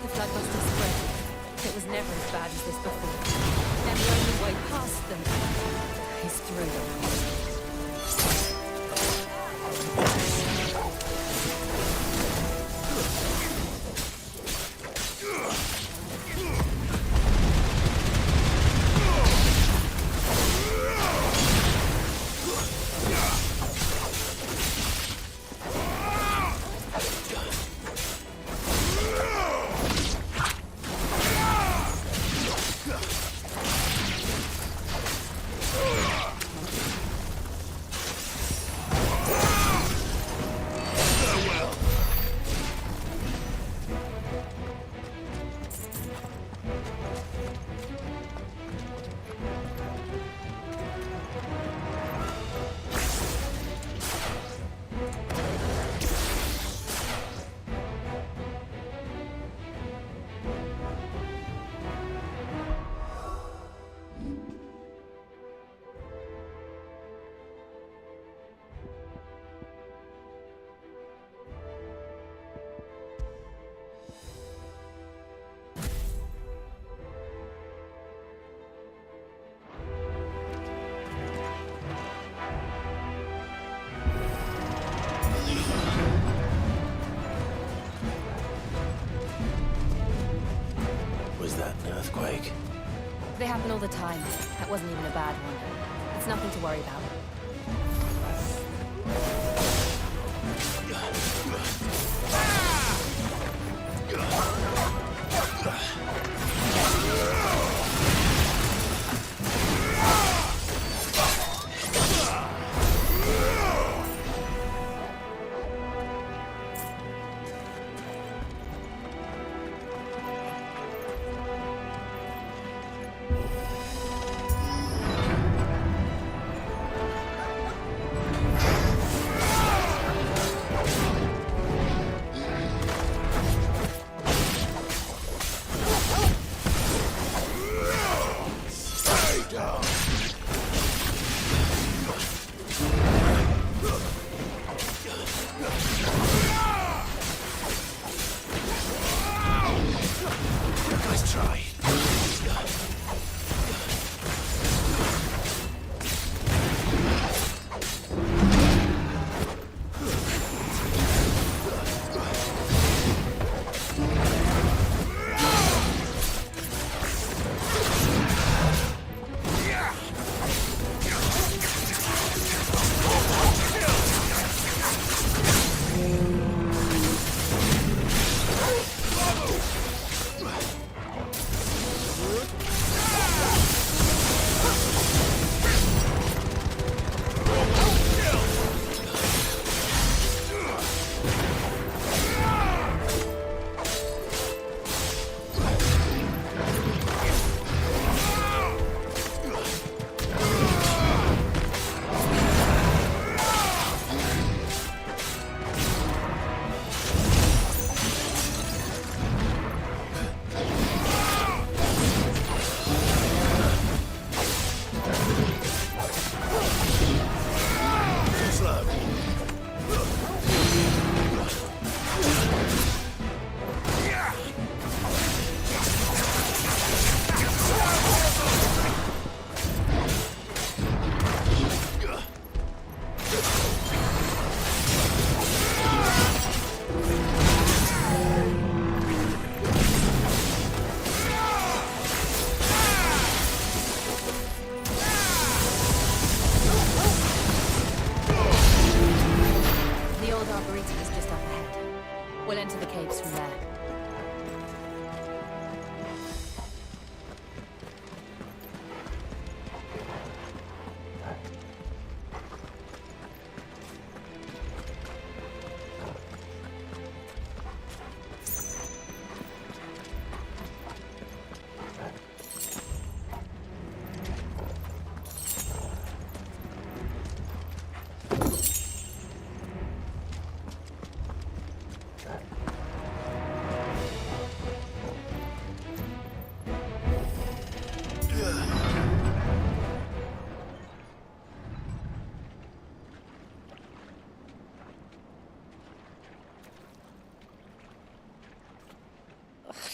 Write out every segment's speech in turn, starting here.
The flood must have spread. It was never as bad as this before. And the only way past them is through them. Earthquake. They happen all the time. That wasn't even a bad one. It's nothing to worry about.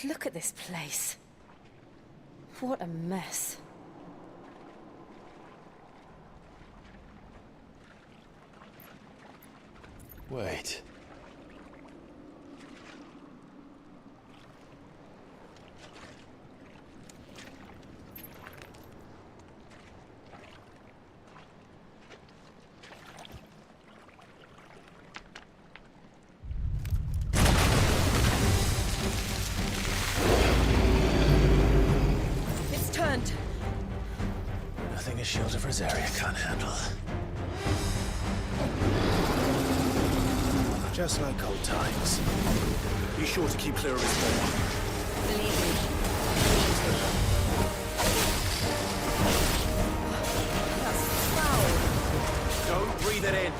Look at this place. What a mess. Wait. It's turned. Nothing a shield of Rosaria can't handle. Just like old times. Be sure to keep clear of his ball. Believe me. That's foul. Don't breathe it in.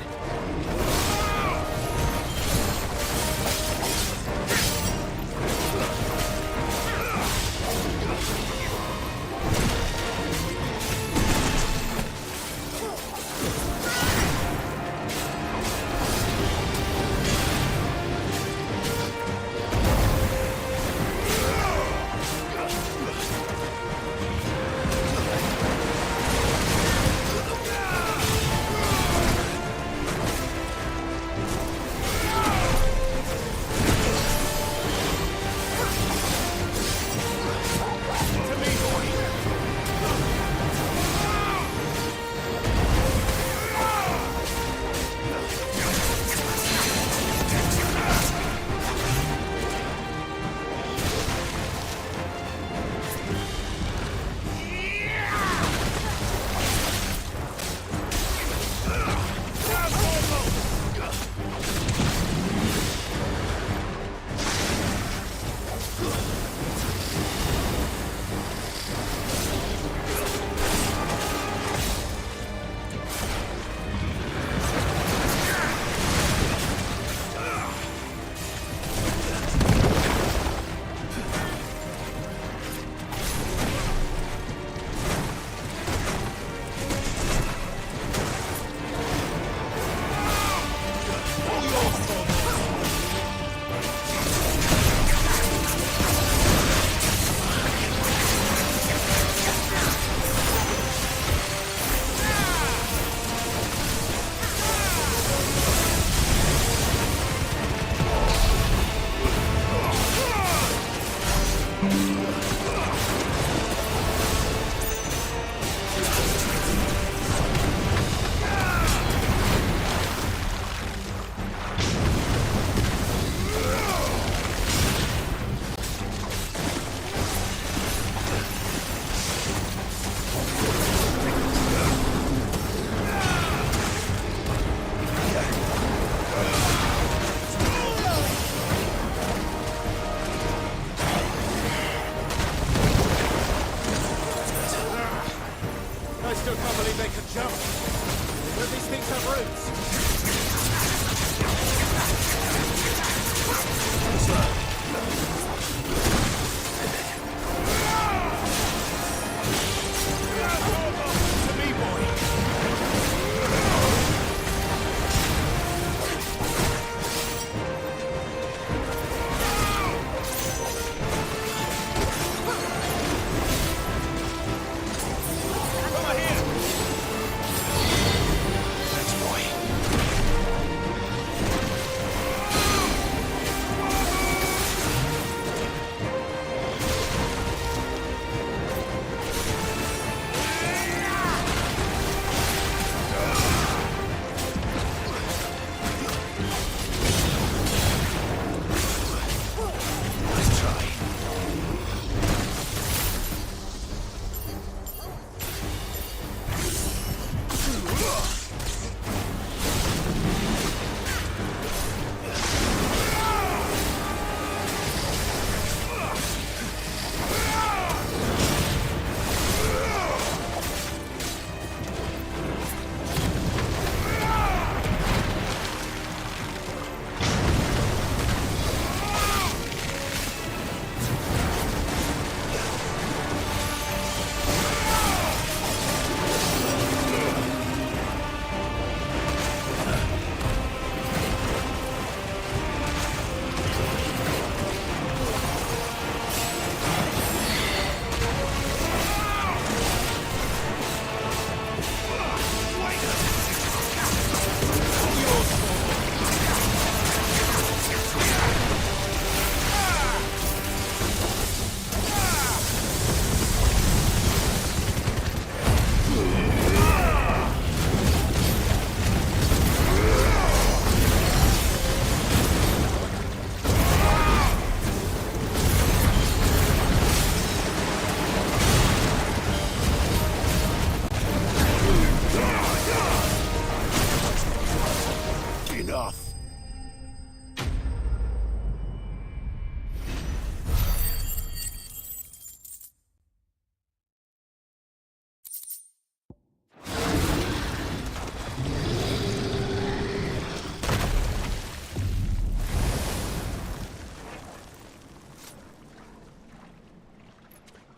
Goliath!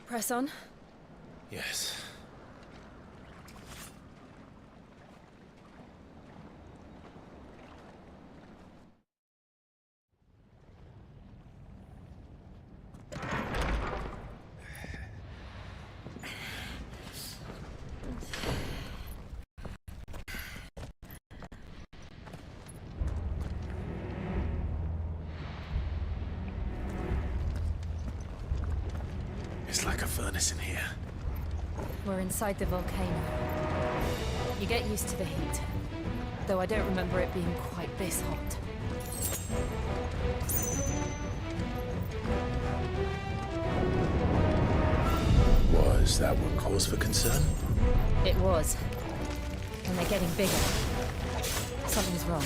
Press on. Yes. It's like a furnace in here. We're inside the volcano. You get used to the heat. Though I don't remember it being quite this hot. Was that what cause for concern? It was. And they're getting bigger. Something's wrong.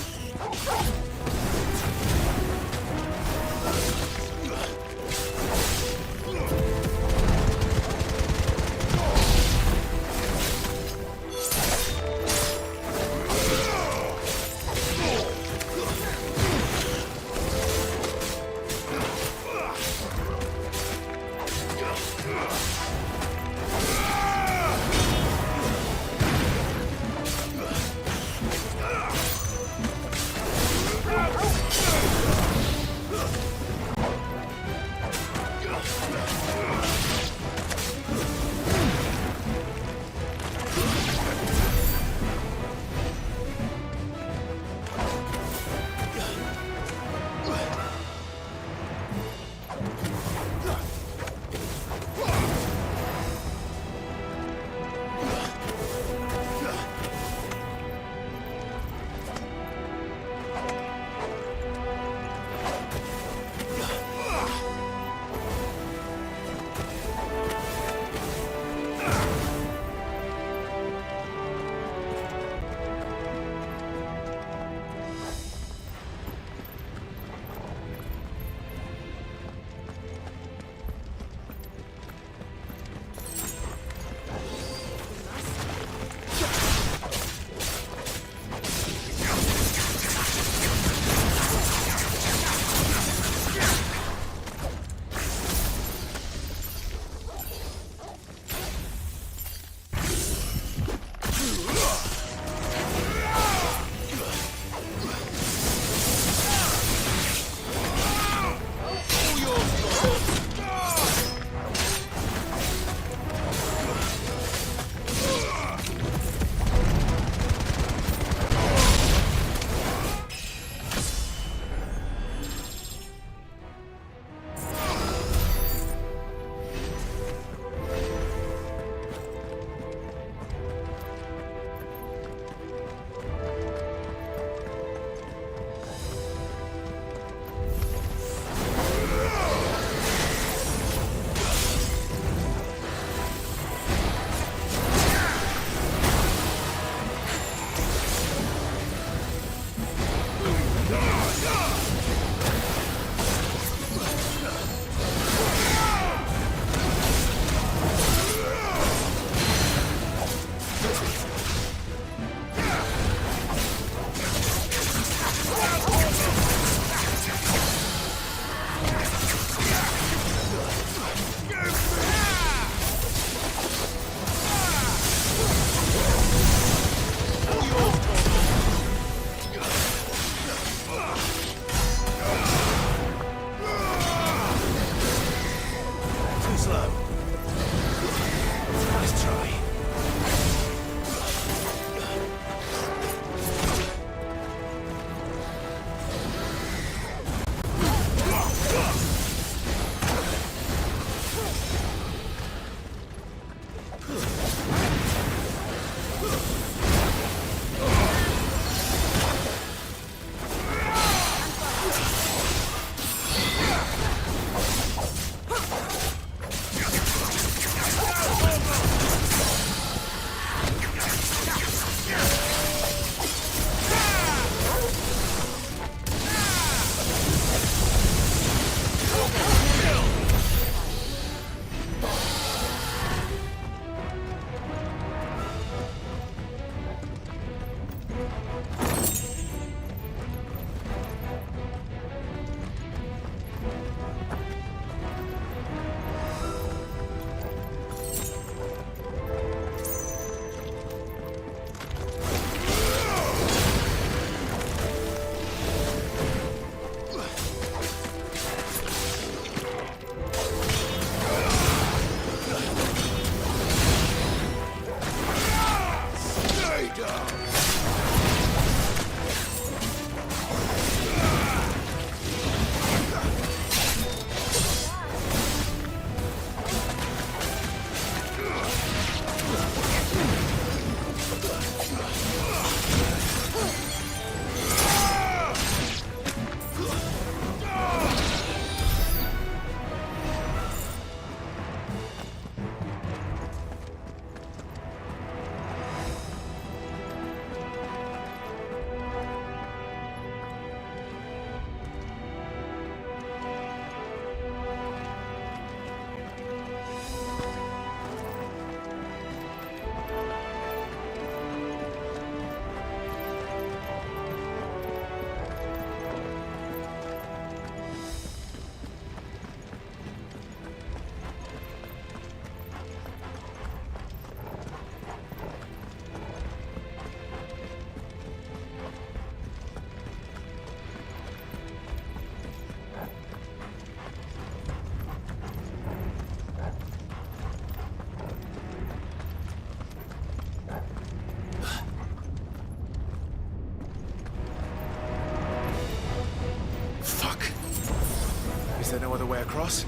Is there no other way across?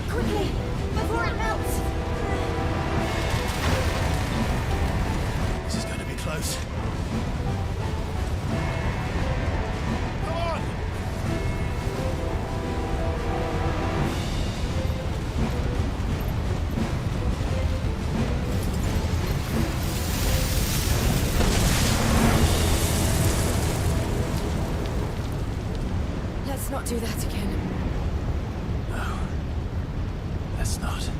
Quickly, before it melts! This is going to be close. Come on! Let's not do that again. No. Let's not.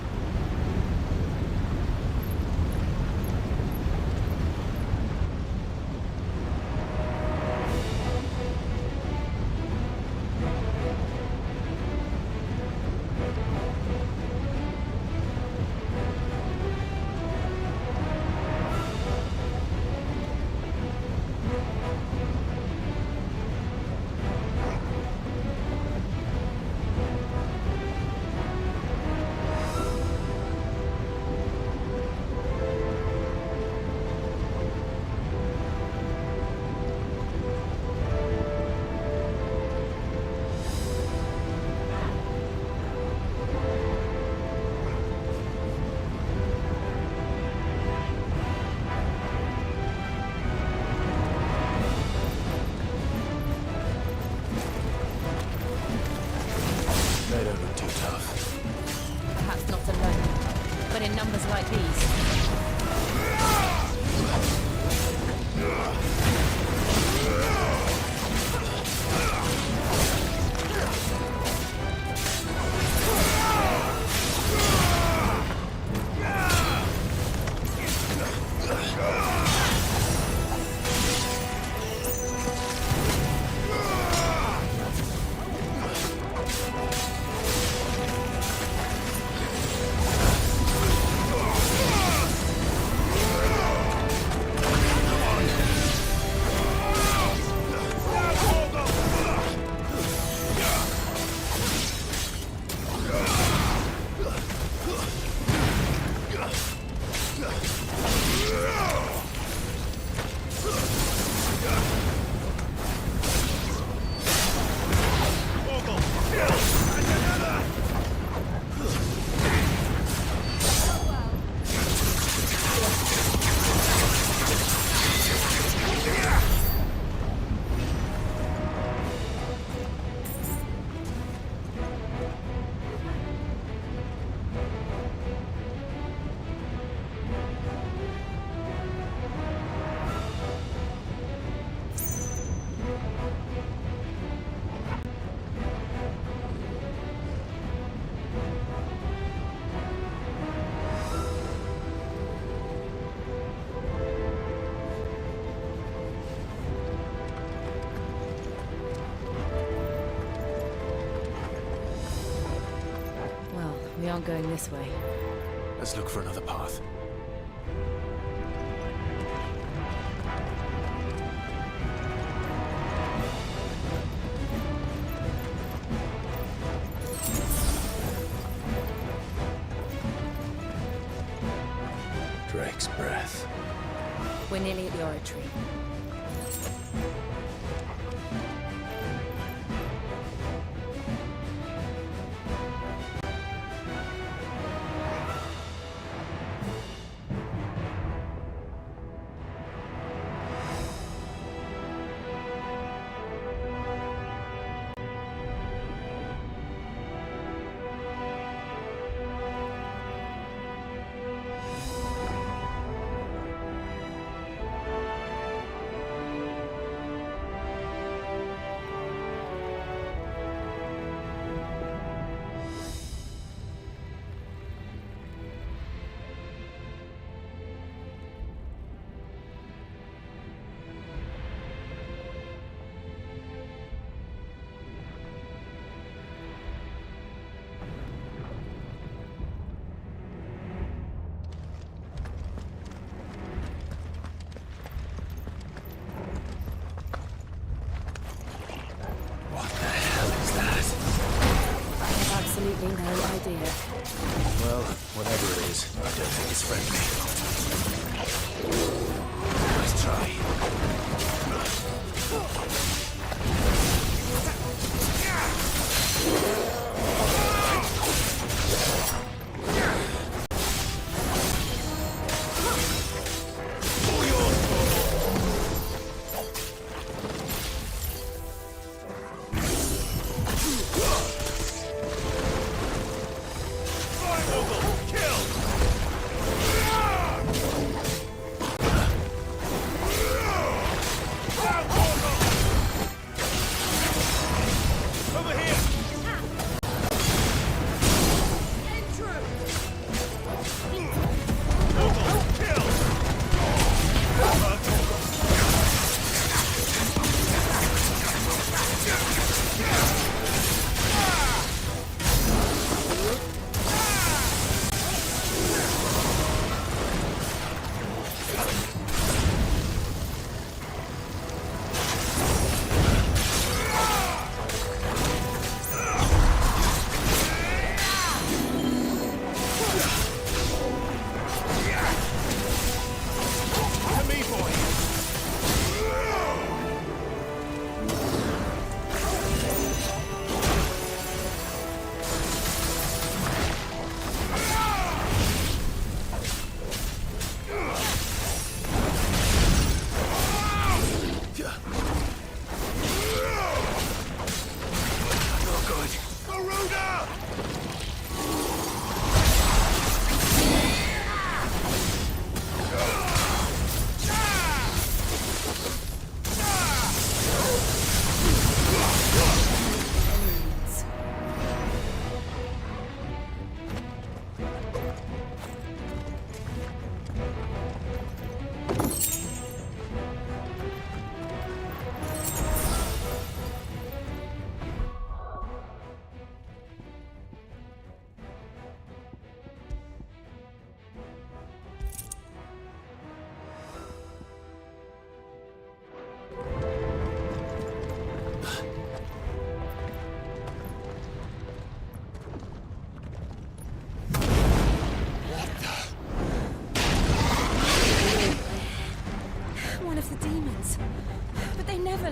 They don't look too tough. Perhaps not alone, but in numbers like these. Well, we aren't going this way. Let's look for another path. Drake's breath. We're nearly at the oratory. I don't think it's friendly. Nice try.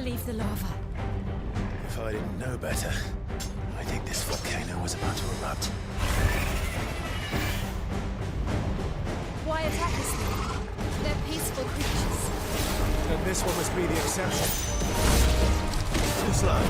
Leave the lava. If I didn't know better, I think this volcano was about to erupt. Why attack us then? They're peaceful creatures. Then this one must be the exception. Too slow.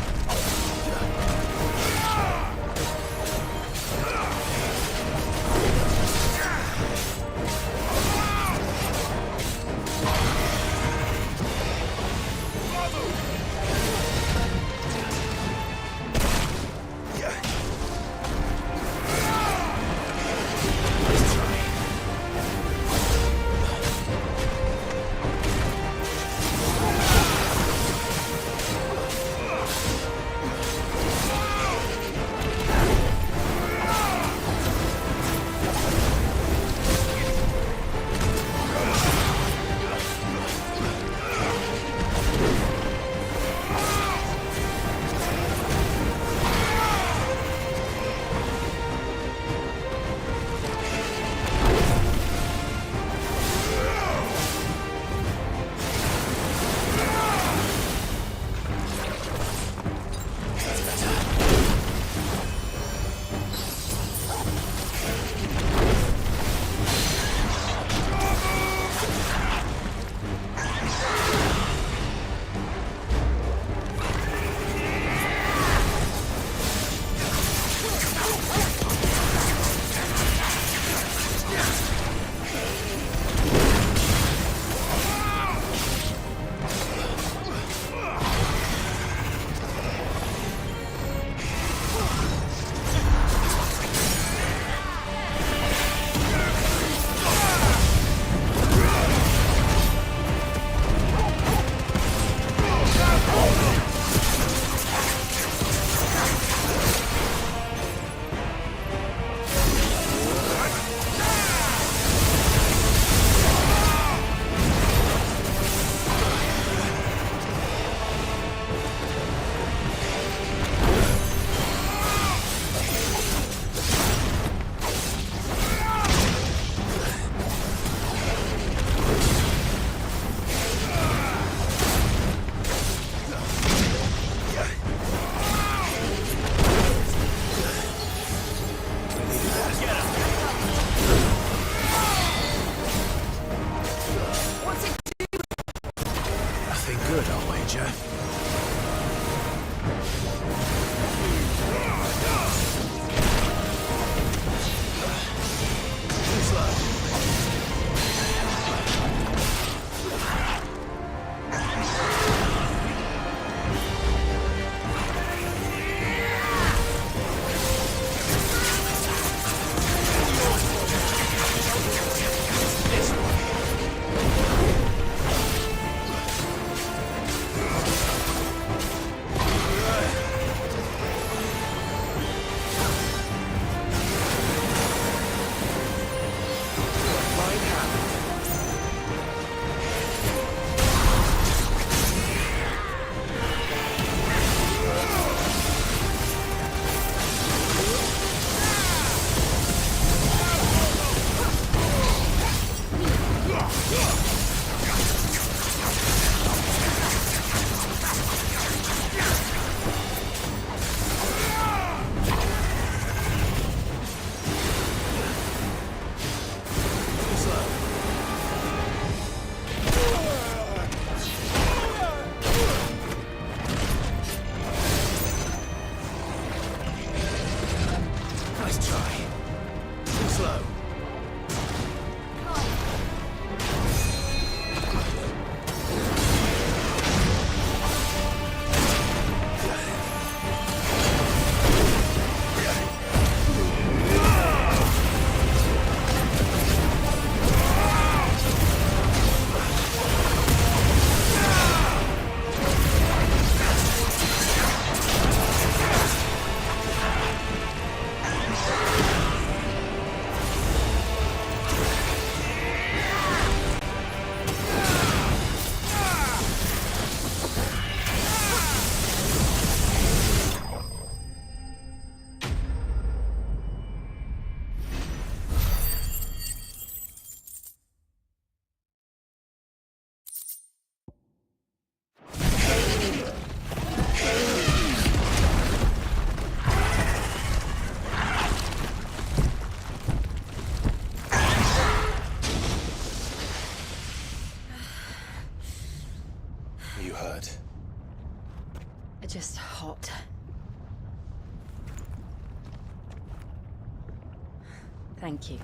Thank you.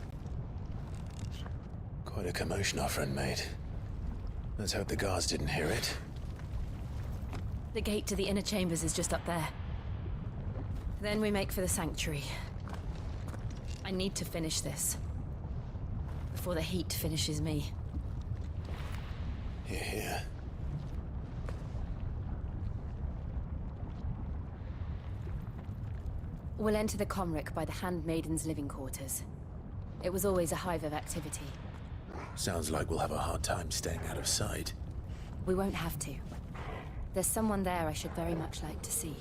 Quite a commotion our friend made. Let's hope the guards didn't hear it. The gate to the inner chambers is just up there. Then we make for the sanctuary. I need to finish this. Before the heat finishes me. Hear, hear. We'll enter the Comric by the Handmaiden's living quarters. It was always a hive of activity. Sounds like we'll have a hard time staying out of sight. We won't have to. There's someone there I should very much like to see.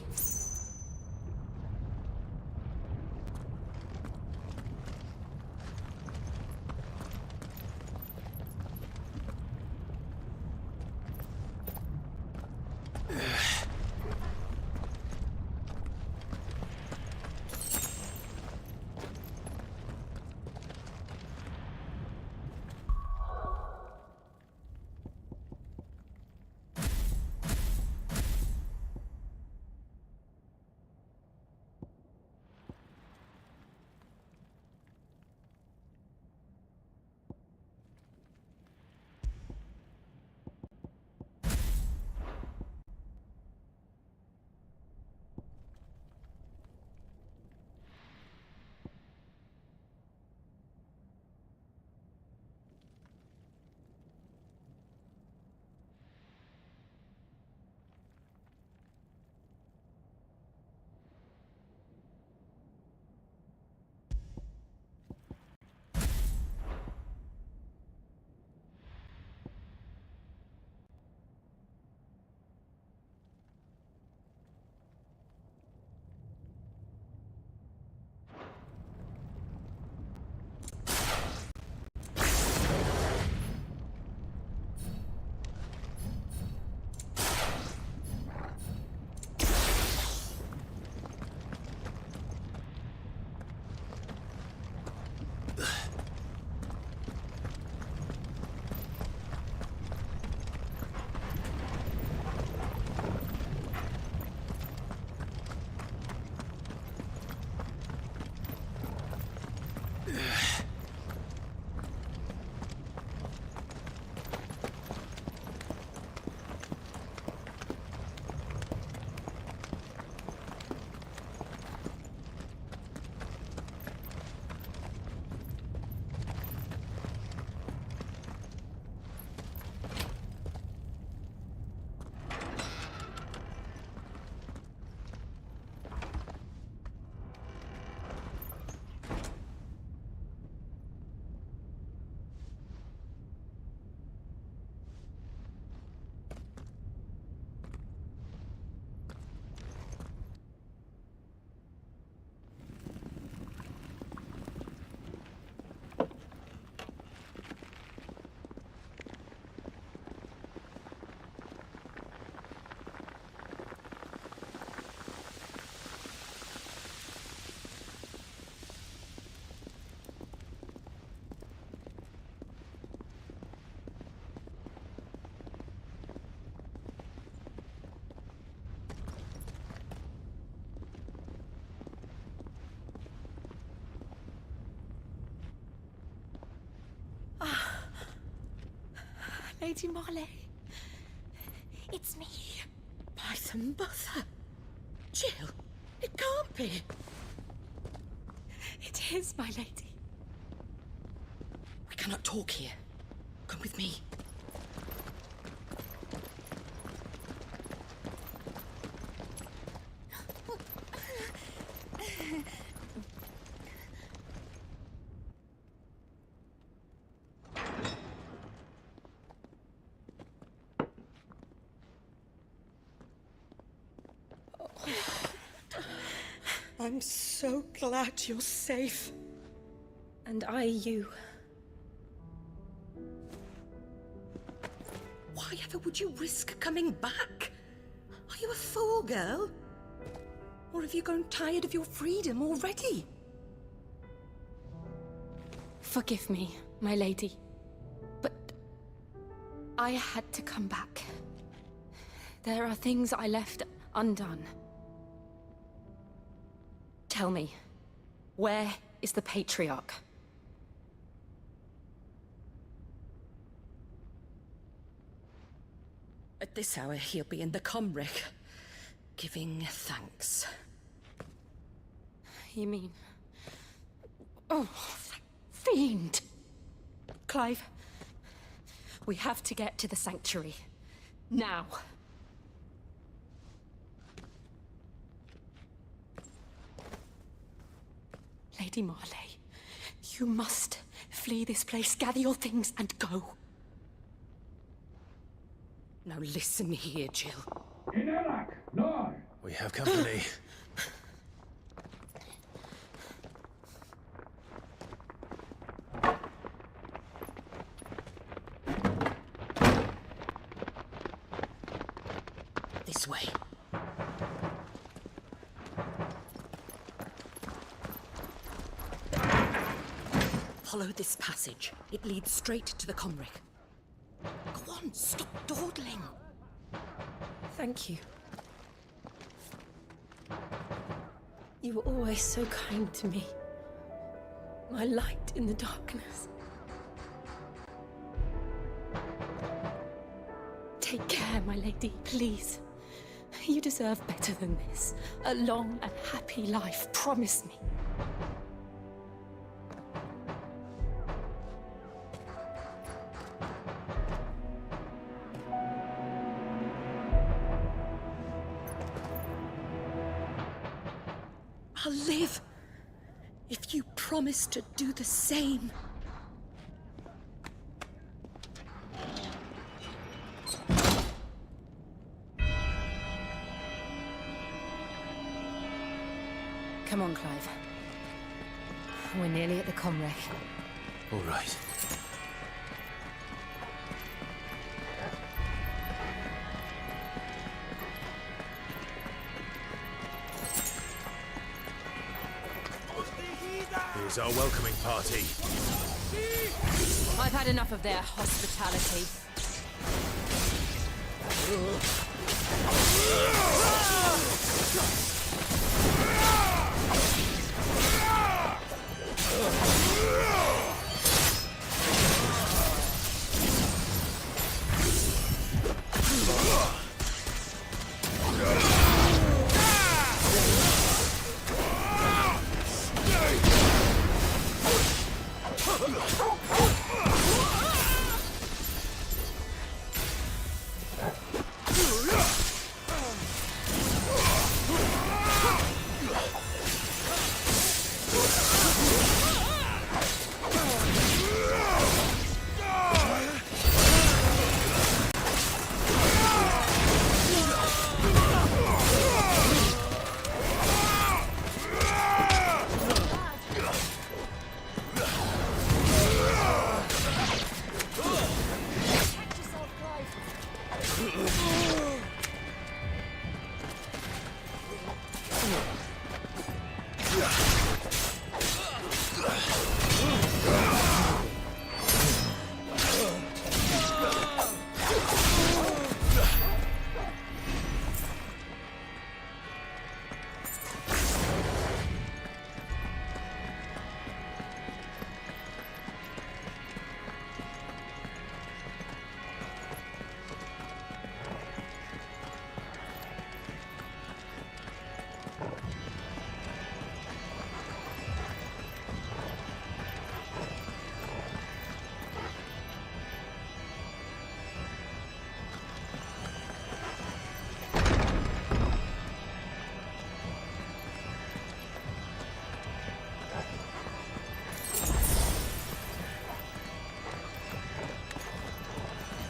Lady Marley. It's me. By the mother. Jill, it can't be. It is, my lady. We cannot talk here. Come with me. I'm so glad you're safe. And I you. Why ever would you risk coming back? Are you a fool, girl? Or have you grown tired of your freedom already? Forgive me, my lady. But I had to come back. There are things I left undone. Tell me, where is the Patriarch? At this hour, he'll be in the Comric, giving thanks. You mean... Oh, that fiend! Clive, we have to get to the sanctuary. Now. Lady Marley, you must flee this place, gather your things, and go. Now listen here, Jill. We have company. This way. Follow this passage. It leads straight to the Comric. Go on, stop dawdling. Thank you. You were always so kind to me. My light in the darkness. Take care, my lady, please. You deserve better than this. A long and happy life, promise me. I'll live if you promise to do the same. Come on, Clive. We're nearly at the Comric. All right. Here's our welcoming party. I've had enough of their hospitality.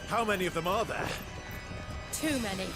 How many of them are there? Too many.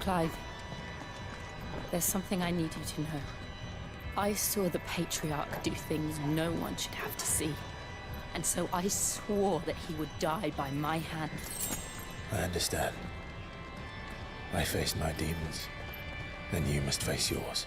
Clive, there's something I need you to know. I saw the Patriarch do things no one should have to see. And so I swore that he would die by my hand. I understand. I faced my demons. Then you must face yours.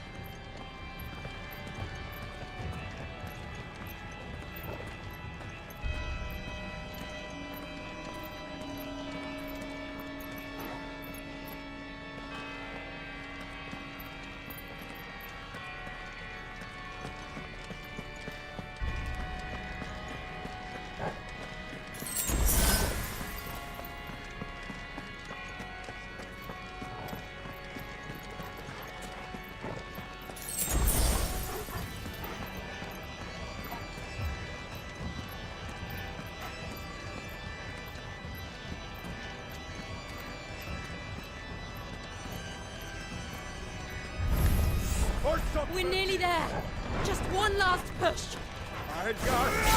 We're nearly there. Just one last push. I got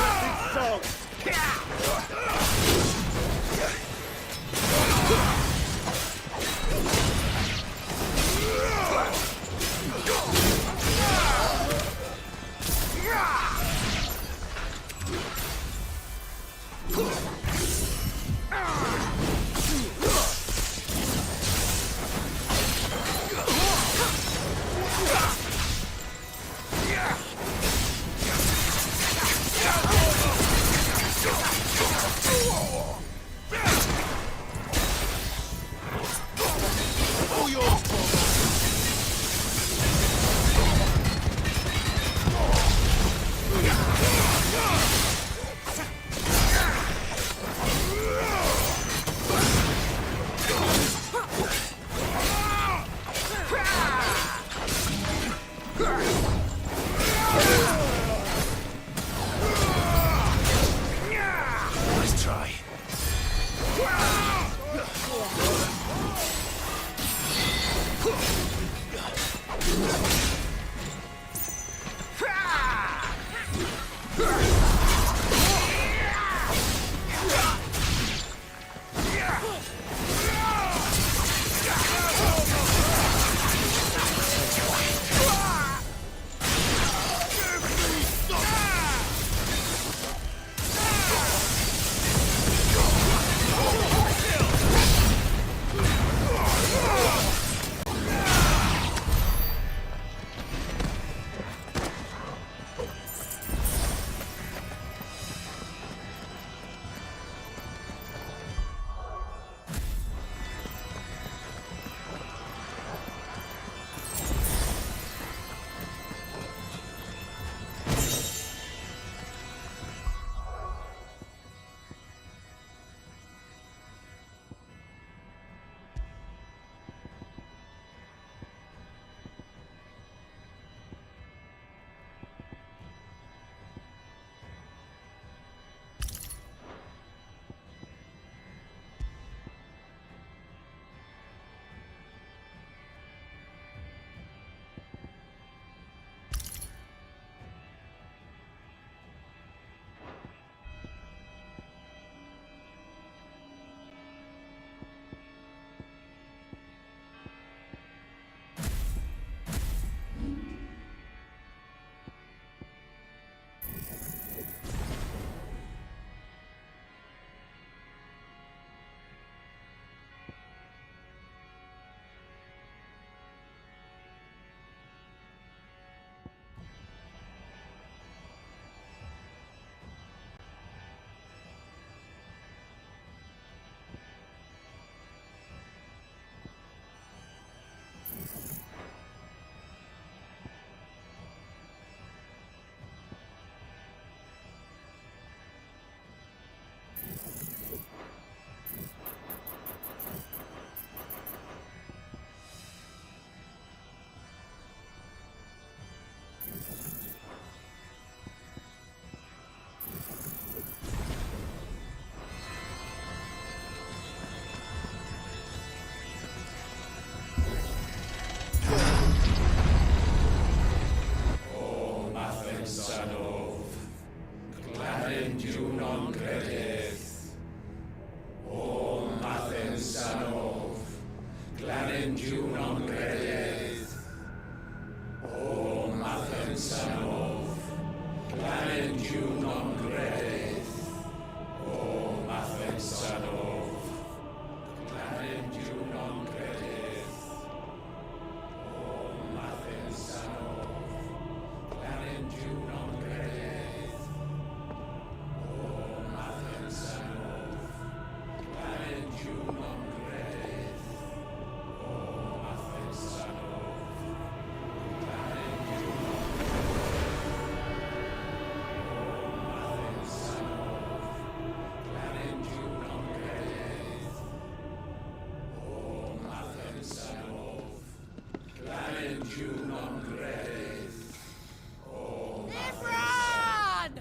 Imran!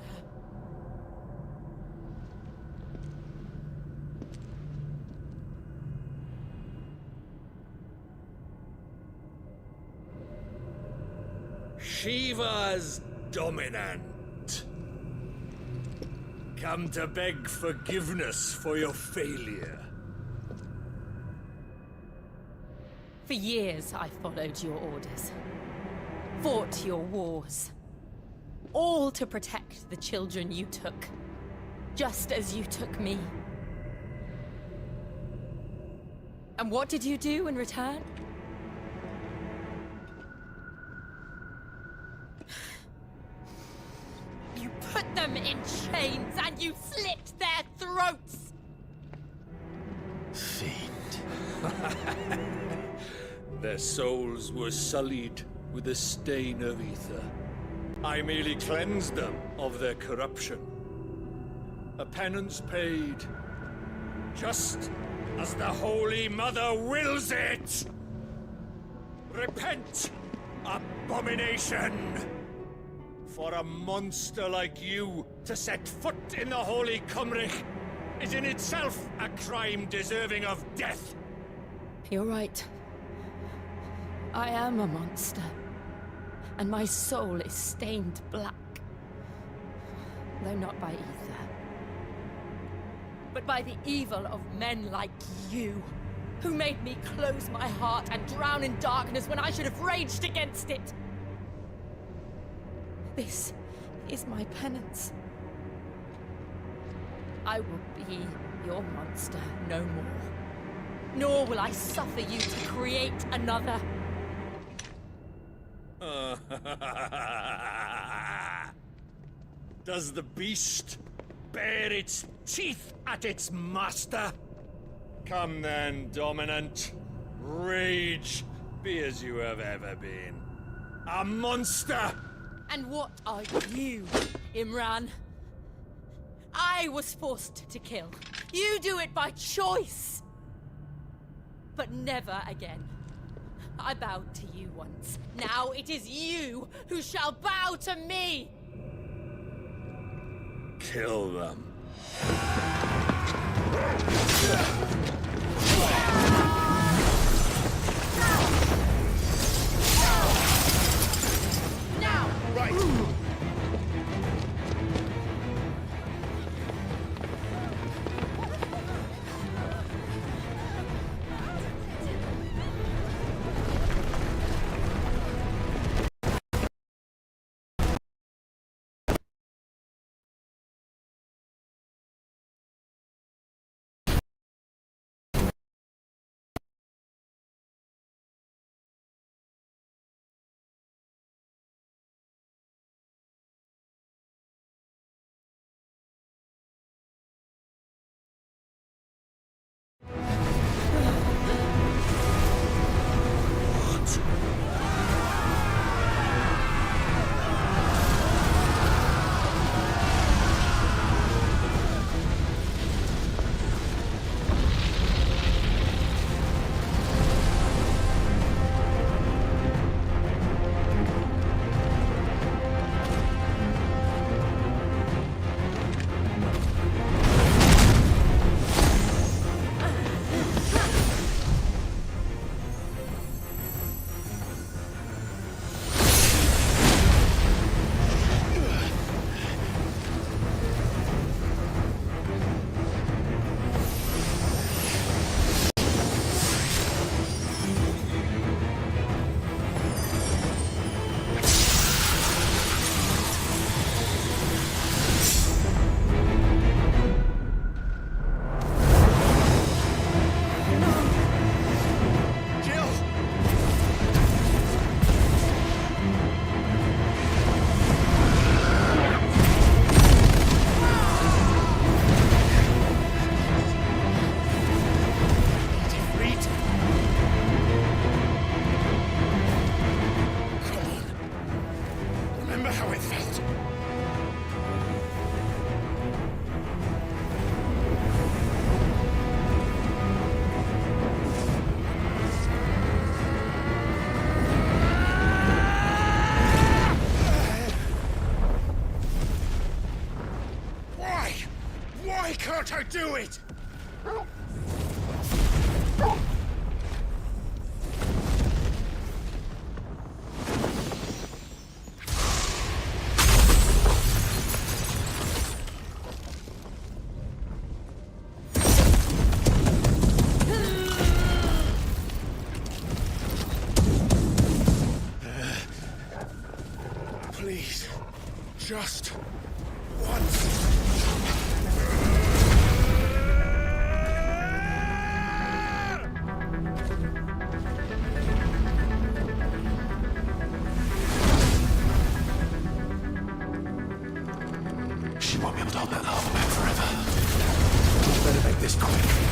Shiva's dominant. Come to beg forgiveness for your failure. For years, I followed your orders. Fought your wars. All to protect the children you took. Just as you took me. And what did you do in return? You put them in chains and you slit their throats! Fiend. Their souls were sullied with the stain of ether. I merely cleansed them of their corruption. A penance paid, just as the Holy Mother wills it! Repent, abomination! For a monster like you to set foot in the Holy Cymric is in itself a crime deserving of death. You're right. I am a monster. And my soul is stained black. Though not by ether. But by the evil of men like you, who made me close my heart and drown in darkness when I should have raged against it. This is my penance. I will be your monster no more. Nor will I suffer you to create another. Does the beast bare its teeth at its master? Come then, Dominant. Rage, be as you have ever been. A monster! And what are you, Imran? I was forced to kill. You do it by choice. But never again. I bowed to you once. Now it is you who shall bow to me! Kill them. Now! Right. with it. Why? Why can't I do it? Please, just once. She won't be able to hold that lava back forever. Better make this quick.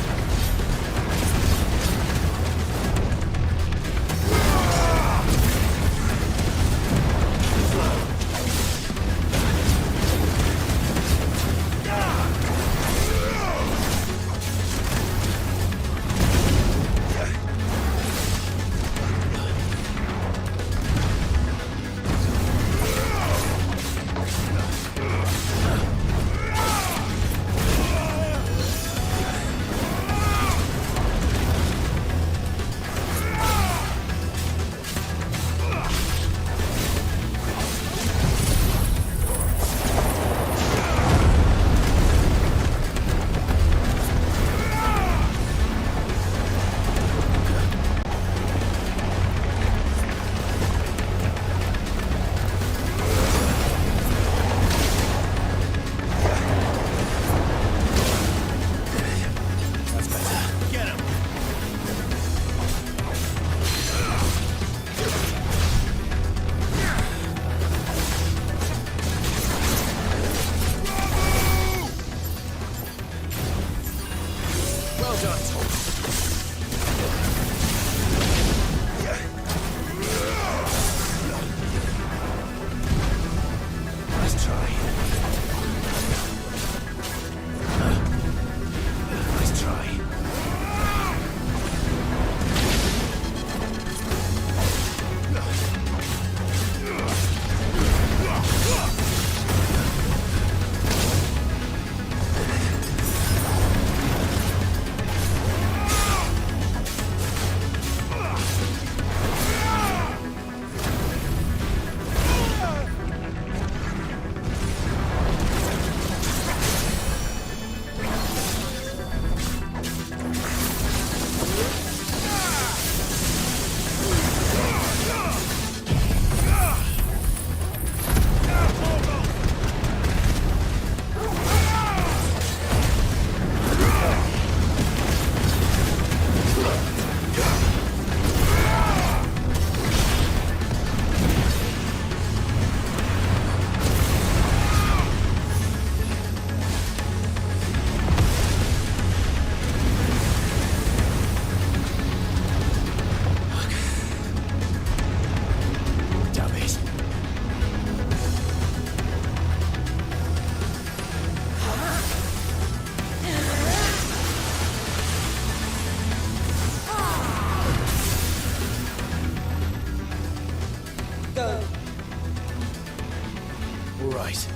All right.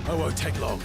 I won't take long.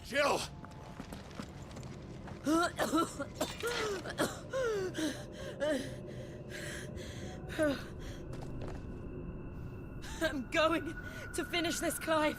Jill! I'm going to finish this, Clive.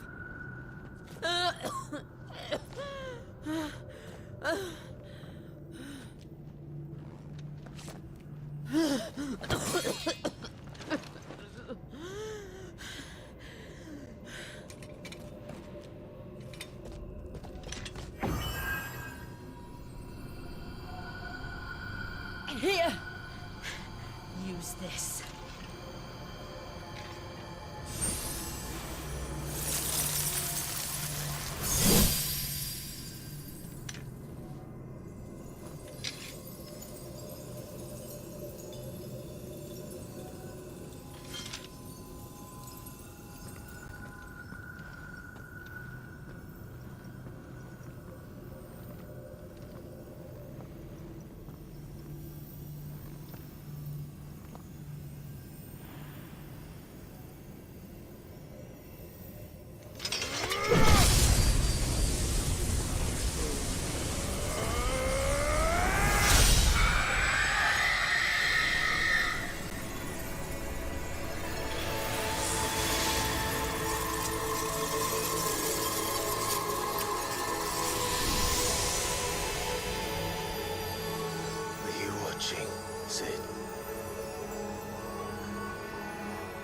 Here! Use this. Sid.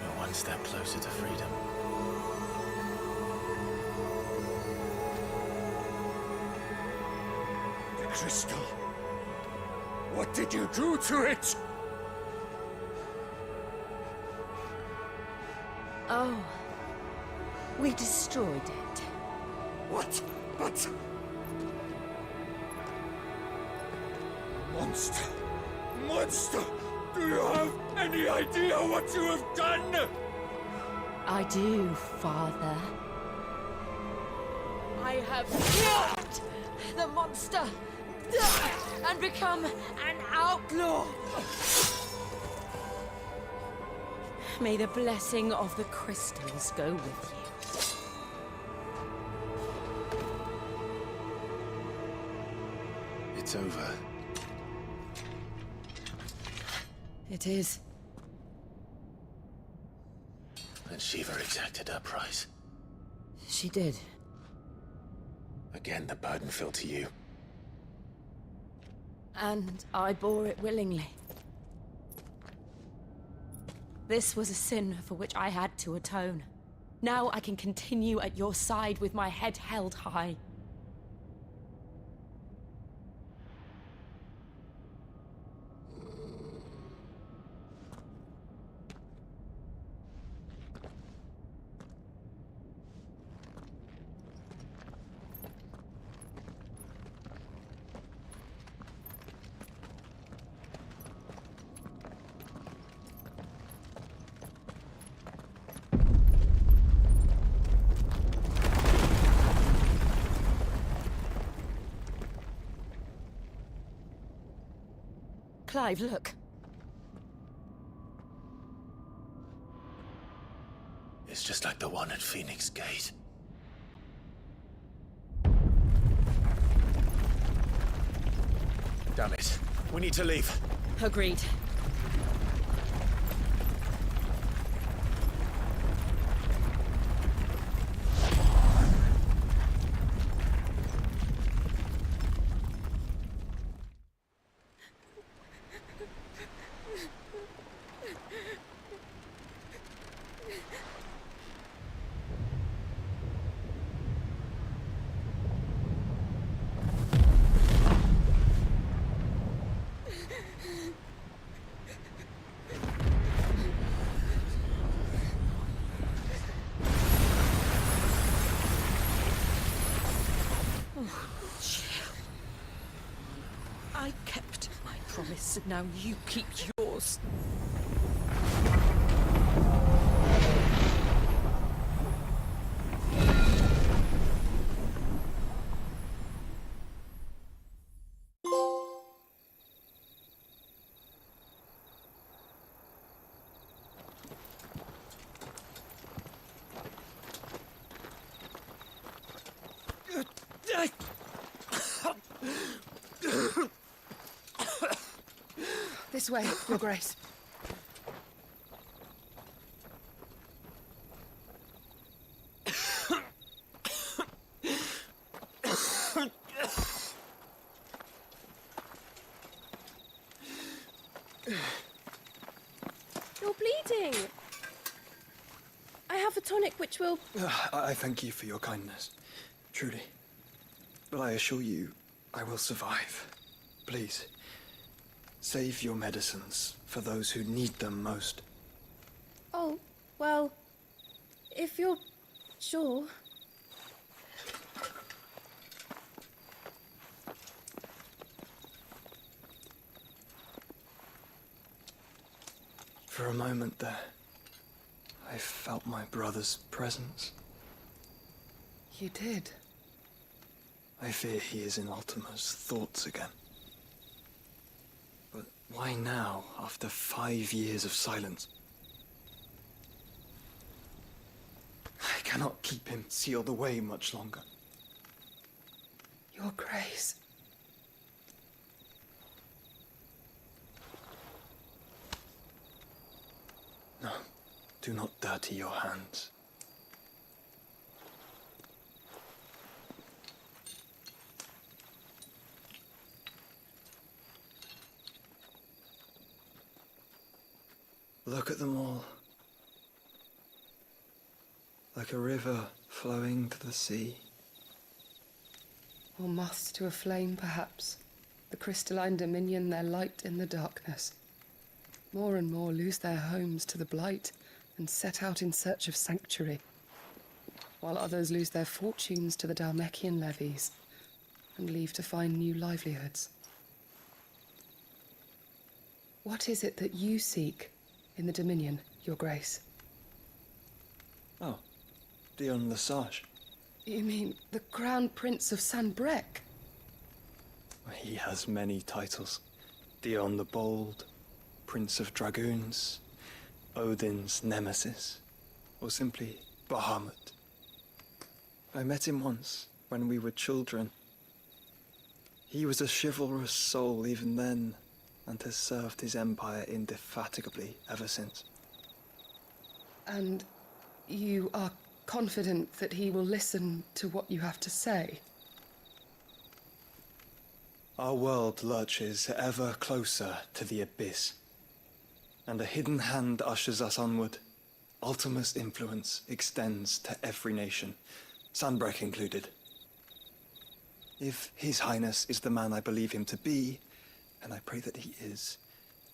We're one step closer to freedom. The crystal. What did you do to it? Oh. We destroyed it. What? But... Monster! Monster! Do you have any idea what you have done? I do, Father. I have killed the monster and become an outlaw. May the blessing of the crystals go with you. It's over. It is. And Shiva exacted her price. She did. Again, the burden fell to you. And I bore it willingly. This was a sin for which I had to atone. Now I can continue at your side with my head held high. Clive, look. It's just like the one at Phoenix Gate. Damn it. We need to leave. Agreed. I kept my promise, and now you keep yours. This way, Your Grace. You're bleeding. I have a tonic which will... I thank you for your kindness, truly. But I assure you, I will survive. Please, save your medicines for those who need them most. Oh, well, if you're sure. For a moment there, I felt my brother's presence. You did. I fear he is in Ultima's thoughts again. But why now, after 5 years of silence? I cannot keep him sealed away much longer. Your Grace. No, do not dirty your hands. Look at them all. Like a river flowing to the sea. Or moths to a flame, perhaps. The crystalline dominion their light in the darkness. More and more lose their homes to the blight and set out in search of sanctuary, while others lose their fortunes to the Dhalmekian levies and leave to find new livelihoods. What is it that you seek in the Dominion, Your Grace? Oh, Dion Lesage. You mean the Crown Prince of Sanbreque? He has many titles. Dion the Bold, Prince of Dragoons, Odin's Nemesis, or simply Bahamut. I met him once, when we were children. He was a chivalrous soul even then, and has served his empire indefatigably ever since. And you are confident that he will listen to what you have to say? Our world lurches ever closer to the abyss, and a hidden hand ushers us onward. Ultima's influence extends to every nation, Sanbreque included. If His Highness is the man I believe him to be, and I pray that he is,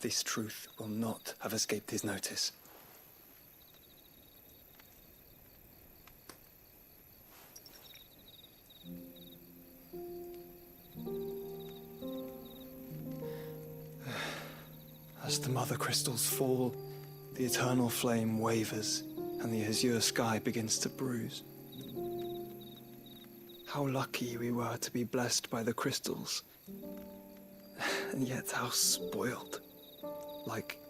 this truth will not have escaped his notice. As the mother crystals fall, the eternal flame wavers, and the azure sky begins to bruise. How lucky we were to be blessed by the crystals, and yet how spoiled. Like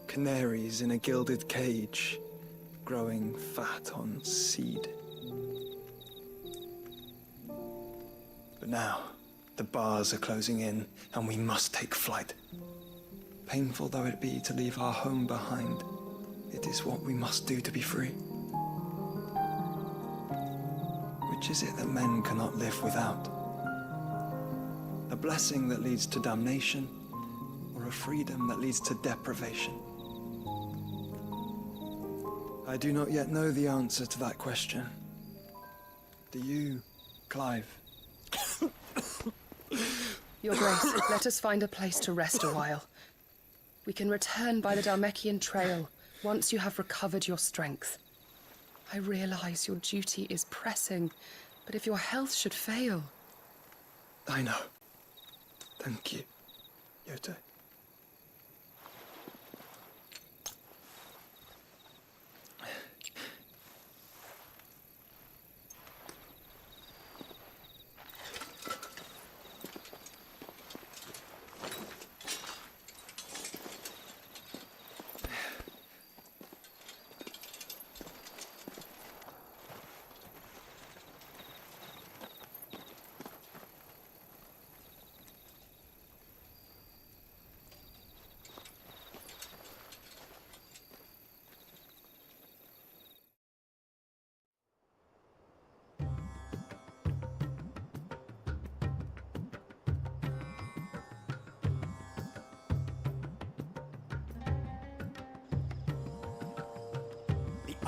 canaries in a gilded cage, growing fat on seed. But now, the bars are closing in, and we must take flight. Painful though it be to leave our home behind, it is what we must do to be free. Which is it that men cannot live without? A blessing that leads to damnation, or a freedom that leads to deprivation? I do not yet know the answer to that question. Do you, Clive? Your Grace, let us find a place to rest a while. We can return by the Dhalmekian trail once you have recovered your strength. I realize your duty is pressing, but if your health should fail... I know. Thank you, Yote.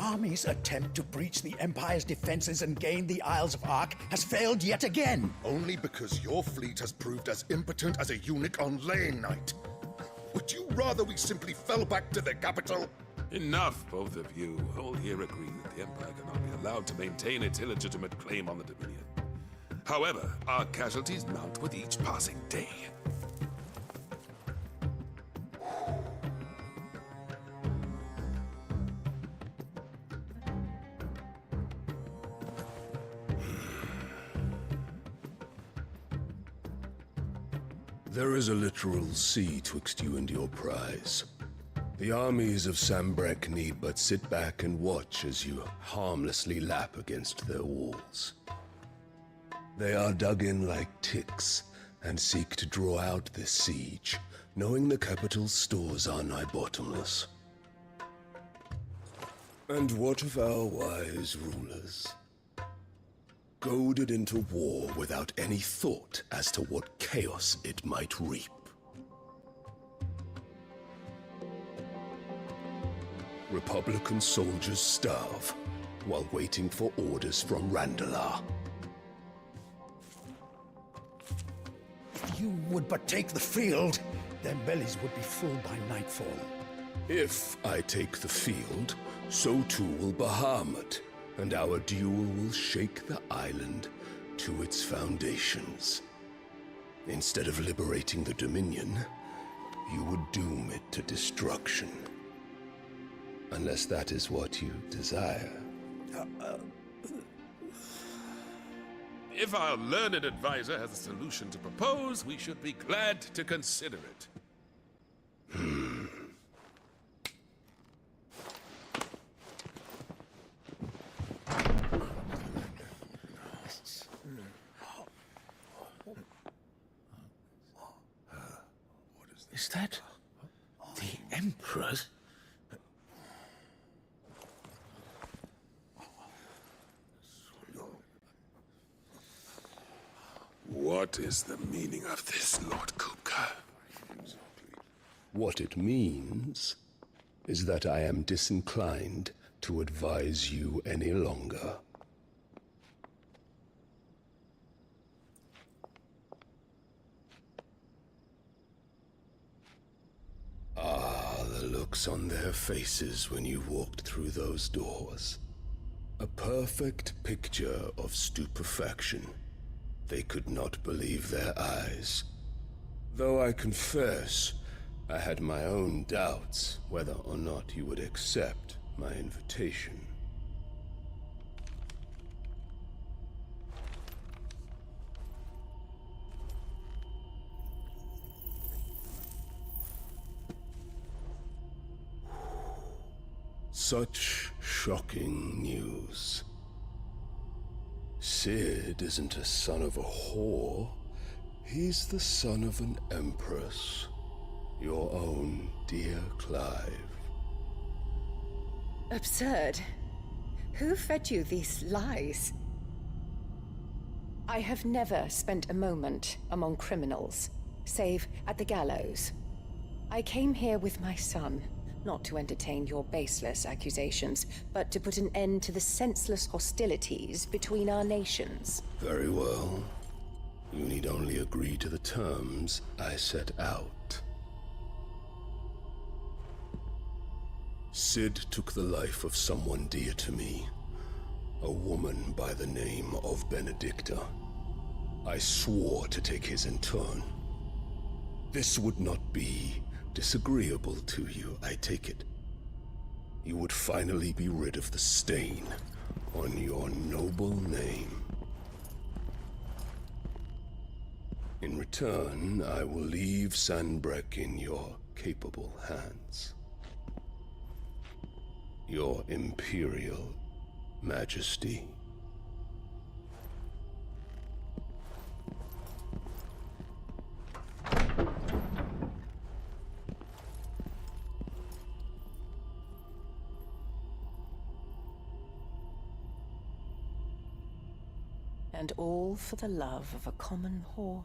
army's attempt to breach the Empire's defenses and gain the Isles of Ark has failed yet again. Only because your fleet has proved as impotent as a eunuch on Lane Night. Would you rather we simply fell back to the capital? Enough, both of you. All here agree that the Empire cannot be allowed to maintain its illegitimate claim on the Dominion. However, our casualties mount with each passing day. There is a literal sea twixt you and your prize. The armies of Sanbreque need but sit back and watch as you harmlessly lap against their walls. They are dug in like ticks and seek to draw out this siege, knowing the capital's stores are nigh bottomless. And what of our wise rulers? Goaded into war without any thought as to what chaos it might reap. Republican soldiers starve while waiting for orders from Randalar. If you would but take the field, their bellies would be full by nightfall. If I take the field, so too will Bahamut, and our duel will shake the island to its foundations. Instead of liberating the Dominion, you would doom it to destruction. Unless that is what you desire. If our learned advisor has a solution to propose, we should be glad to consider it. Is that the Emperor's? What is the meaning of this, Lord Kupka? What it means is that I am disinclined to advise you any longer. Ah, the looks on their faces when you walked through those doors. A perfect picture of stupefaction. They could not believe their eyes. Though I confess, I had my own doubts whether or not you would accept my invitation. Such shocking news. Cid isn't a son of a whore. He's the son of an empress. Your own dear Clive. Absurd. Who fed you these lies? I have never spent a moment among criminals, save at the gallows. I came here with my son, not to entertain your baseless accusations, but to put an end to the senseless hostilities between our nations. Very well. You need only agree to the terms I set out. Cid took the life of someone dear to me, a woman by the name of Benedicta. I swore to take his in turn. This would not be disagreeable to you, I take it. You would finally be rid of the stain on your noble name. In return, I will leave Sanbreque in your capable hands. Your Imperial Majesty. And all for the love of a common whore.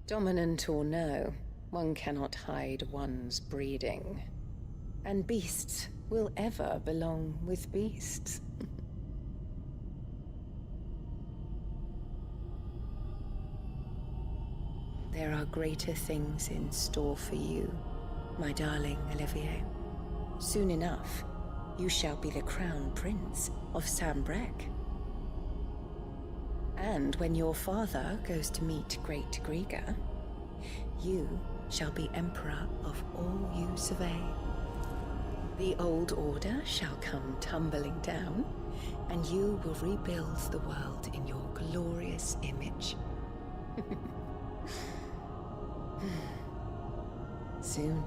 Dominant or no, one cannot hide one's breeding. And beasts will ever belong with beasts. There are greater things in store for you, my darling Olivier. Soon enough, you shall be the crown prince of Sambrec. And when your father goes to meet Great Griga, you shall be emperor of all you survey. The old order shall come tumbling down, and you will rebuild the world in your glorious image. Soon.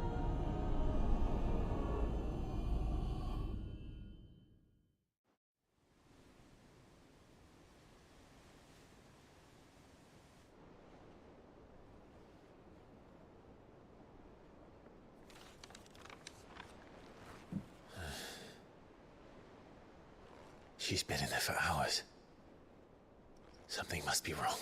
She's been in there for hours. Something must be wrong.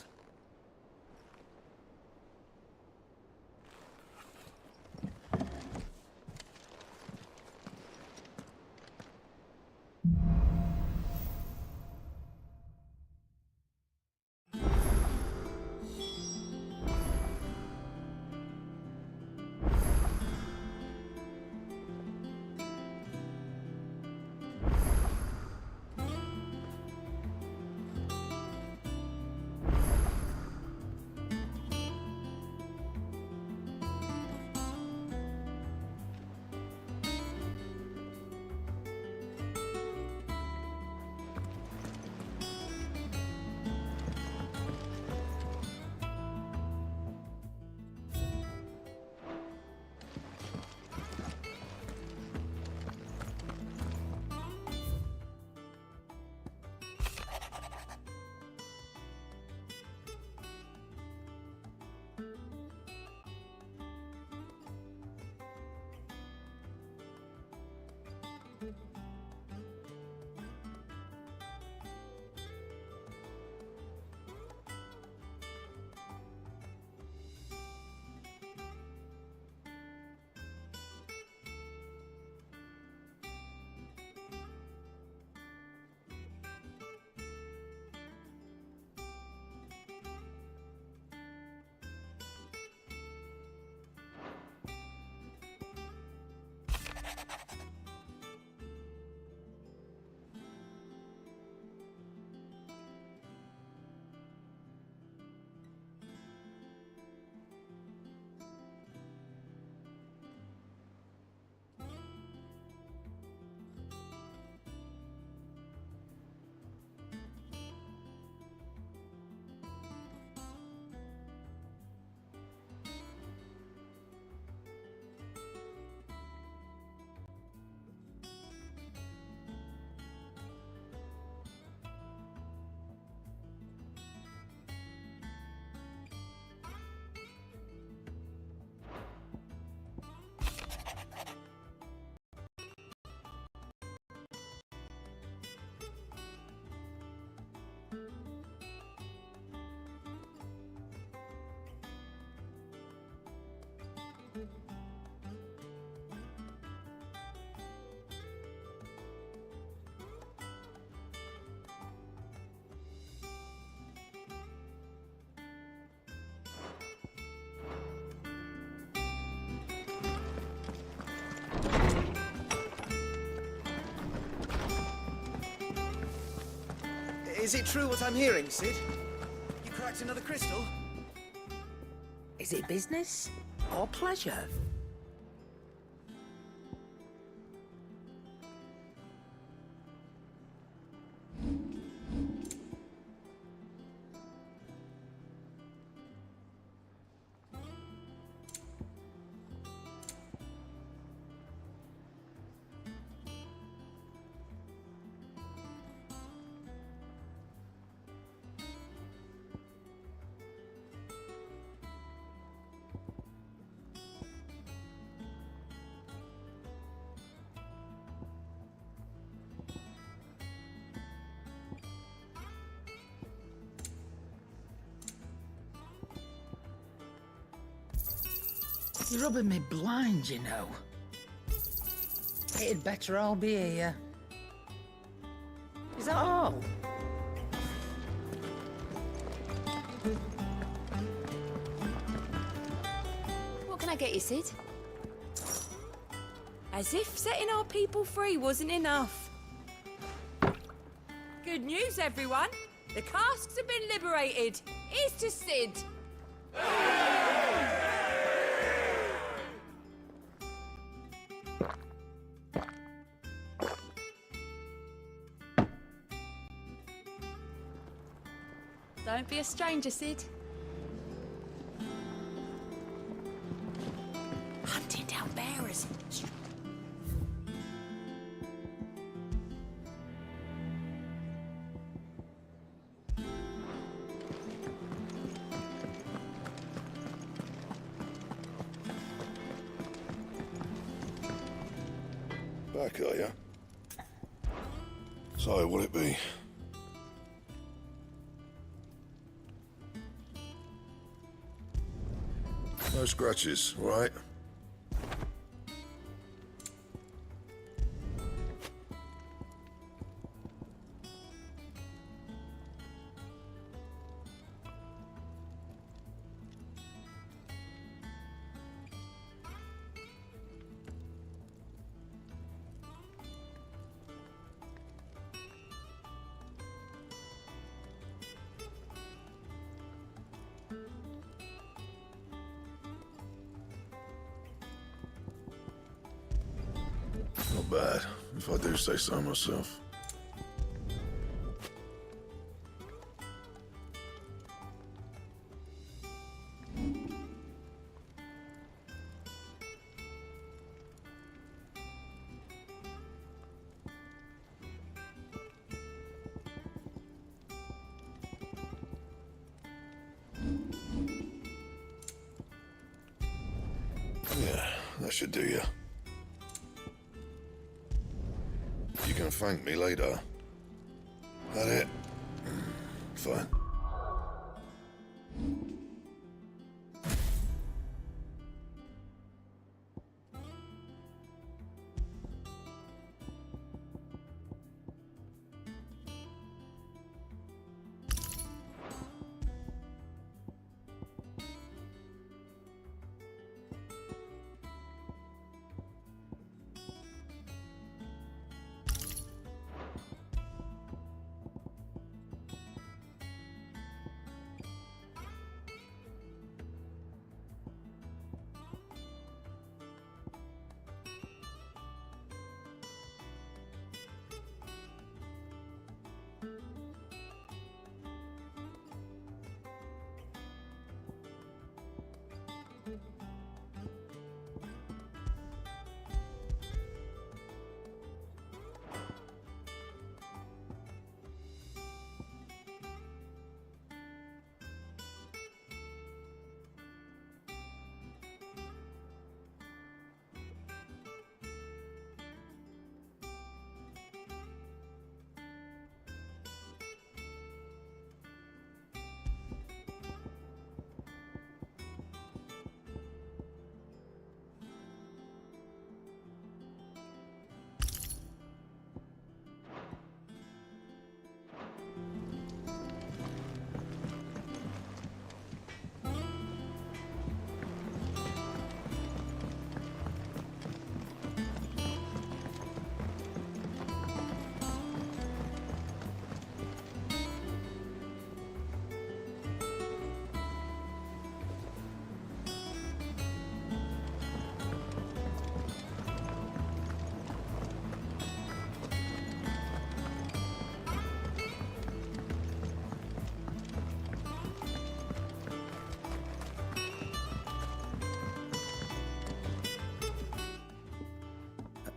Is it true what I'm hearing, Cid? You cracked another crystal? Is it business or pleasure? You're rubbing me blind, you know. It'd better all be here. Is that all? What can I get you, Sid? As if setting our people free wasn't enough. Good news, everyone. The casks have been liberated. Here's to Sid. Don't be a stranger, Sid. Hunting down bearers. Back, are you? So, will it be? No scratches, all right? Not bad, if I do say so myself. Yeah, that should do you. You can thank me later. That it? Fine.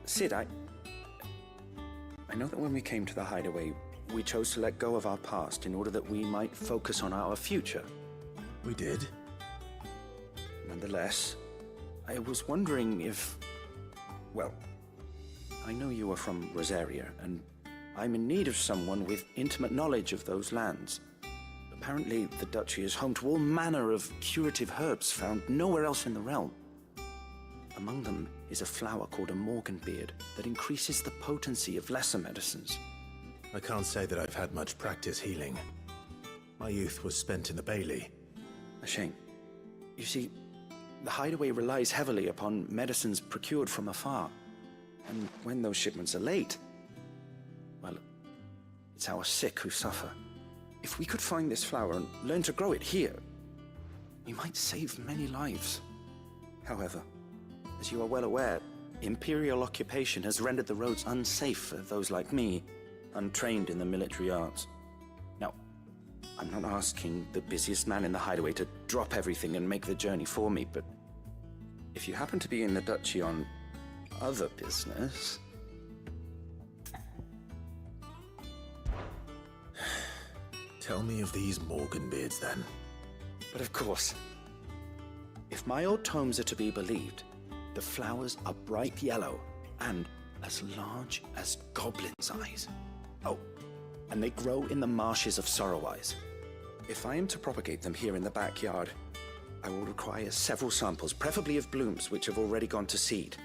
Sid, I know that when we came to the hideaway, we chose to let go of our past in order that we might focus on our future. We did. Nonetheless, I was wondering if... Well, I know you are from Rosaria, and I'm in need of someone with intimate knowledge of those lands. Apparently, the Duchy is home to all manner of curative herbs found nowhere else in the realm. A Among them is a flower called a Morganbeard that increases the potency of lesser medicines. I can't say that I've had much practice healing. My youth was spent in the Bailey. A shame. You see, the Hideaway relies heavily upon medicines procured from afar. And when those shipments are late, well, it's our sick who suffer. If we could find this flower and learn to grow it here, we might save many lives. However, as you are well aware, Imperial occupation has rendered the roads unsafe for those like me, untrained in the military arts. Now, I'm not asking the busiest man in the Hideaway to drop everything and make the journey for me, but if you happen to be in the Duchy on other business... Tell me of these Morganbeards, then. But of course, if my old tomes are to be believed, the flowers are bright yellow and as large as goblins' eyes. Oh, and they grow in the marshes of Sorrowwise. If I am to propagate them here in the backyard, I will require several samples, preferably of blooms which have already gone to seed.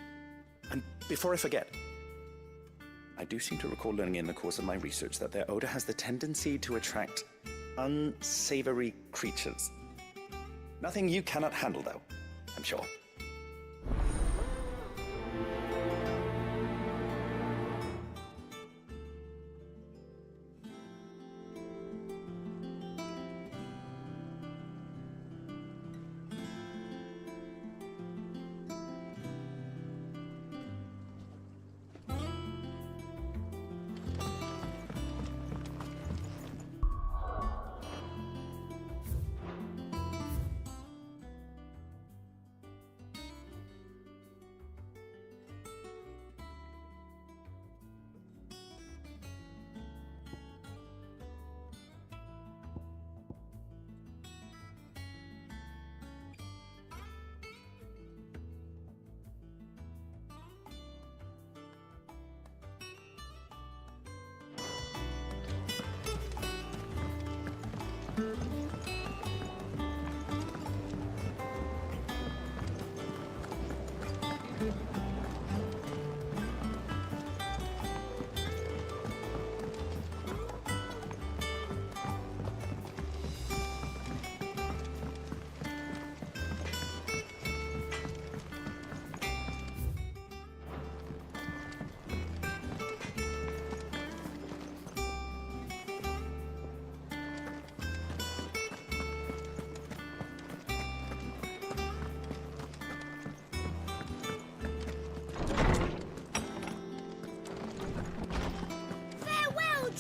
And before I forget, I do seem to recall learning in the course of my research that their odor has the tendency to attract unsavory creatures. Nothing you cannot handle, though, I'm sure.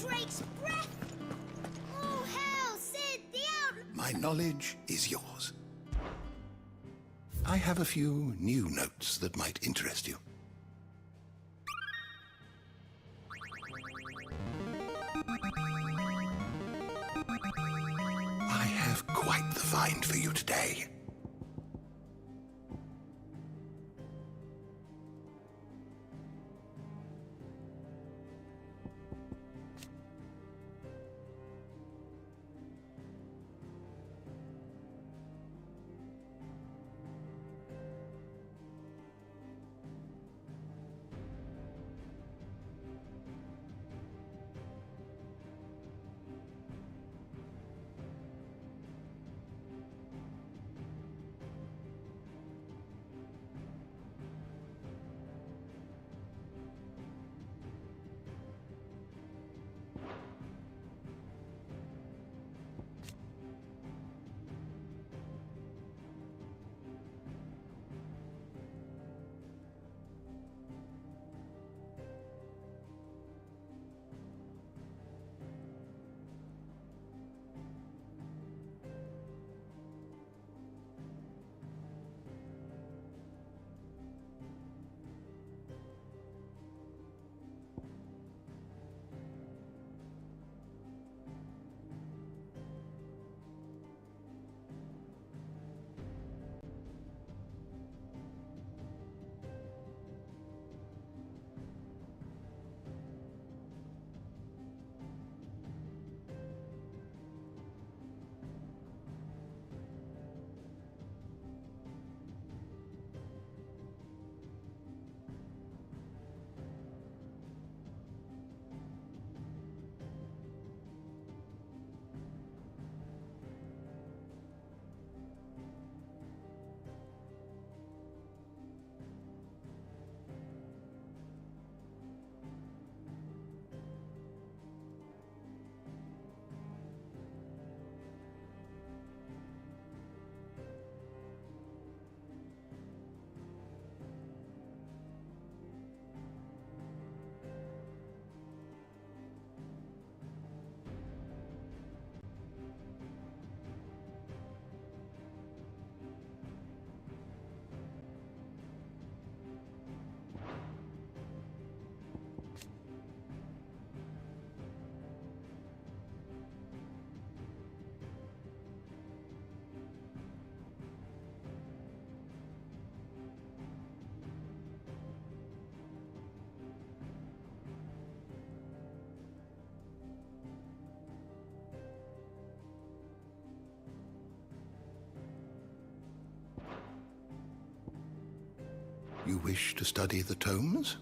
Drake's breath! Oh, hell, Sid, the out... My knowledge is yours. I have a few new notes that might interest you. I have quite the find for you today. You wish to study the tomes?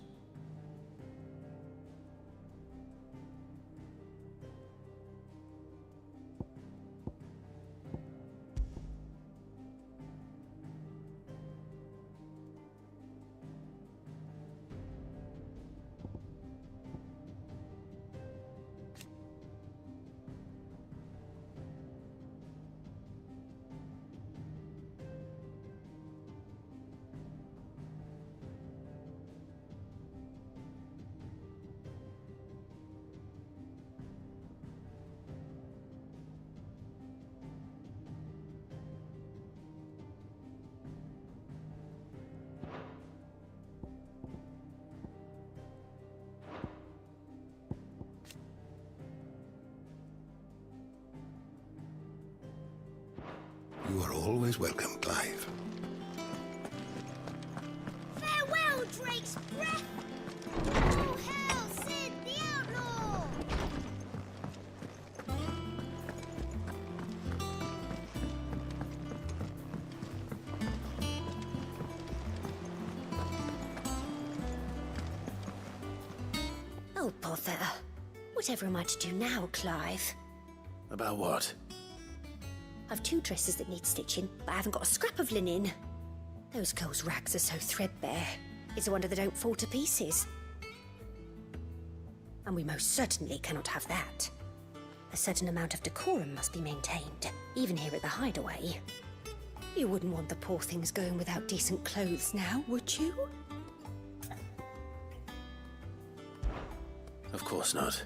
You are always welcome, Clive. Farewell, Drake's breath! All hail Sid the Outlaw! Oh, bother. Whatever am I to do now, Clive? About what? I've 2 dresses that need stitching, but I haven't got a scrap of linen. Those girls' rags are so threadbare. It's a wonder they don't fall to pieces. And we most certainly cannot have that. A certain amount of decorum must be maintained, even here at the Hideaway. You wouldn't want the poor things going without decent clothes now, would you? Of course not.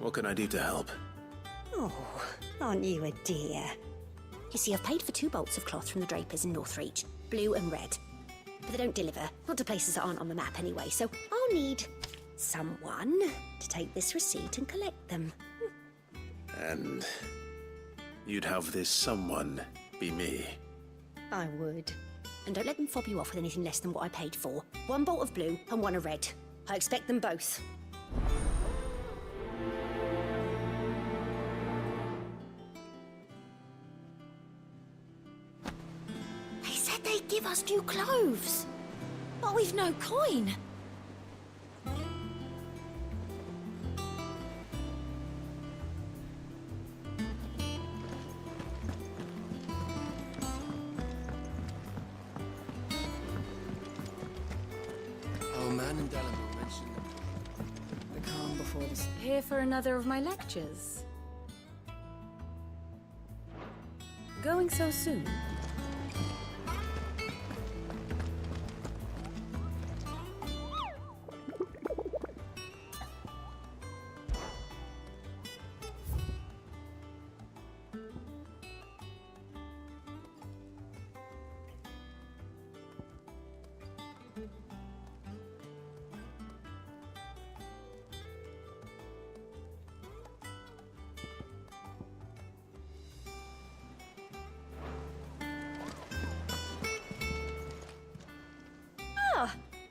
What can I do to help? Oh, aren't you a dear? You see, I've paid for 2 bolts of cloth from the drapers in Northreach, blue and red. But they don't deliver, not to places that aren't on the map anyway, so I'll need someone to take this receipt and collect them. And you'd have this someone be me? I would. And don't let them fob you off with anything less than what I paid for. 1 bolt of blue and 1 of red. I expect them both. They'd give us new clothes. But we've no coin. Oh, man and Delamo mentioned The calm before this. Here for another of my lectures. Going so soon?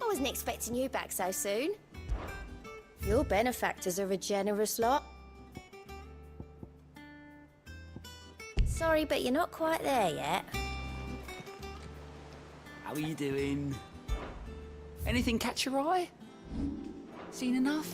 I wasn't expecting you back so soon. Your benefactors are a generous lot. Sorry, but you're not quite there yet. How are you doing? Anything catch your eye? Seen enough?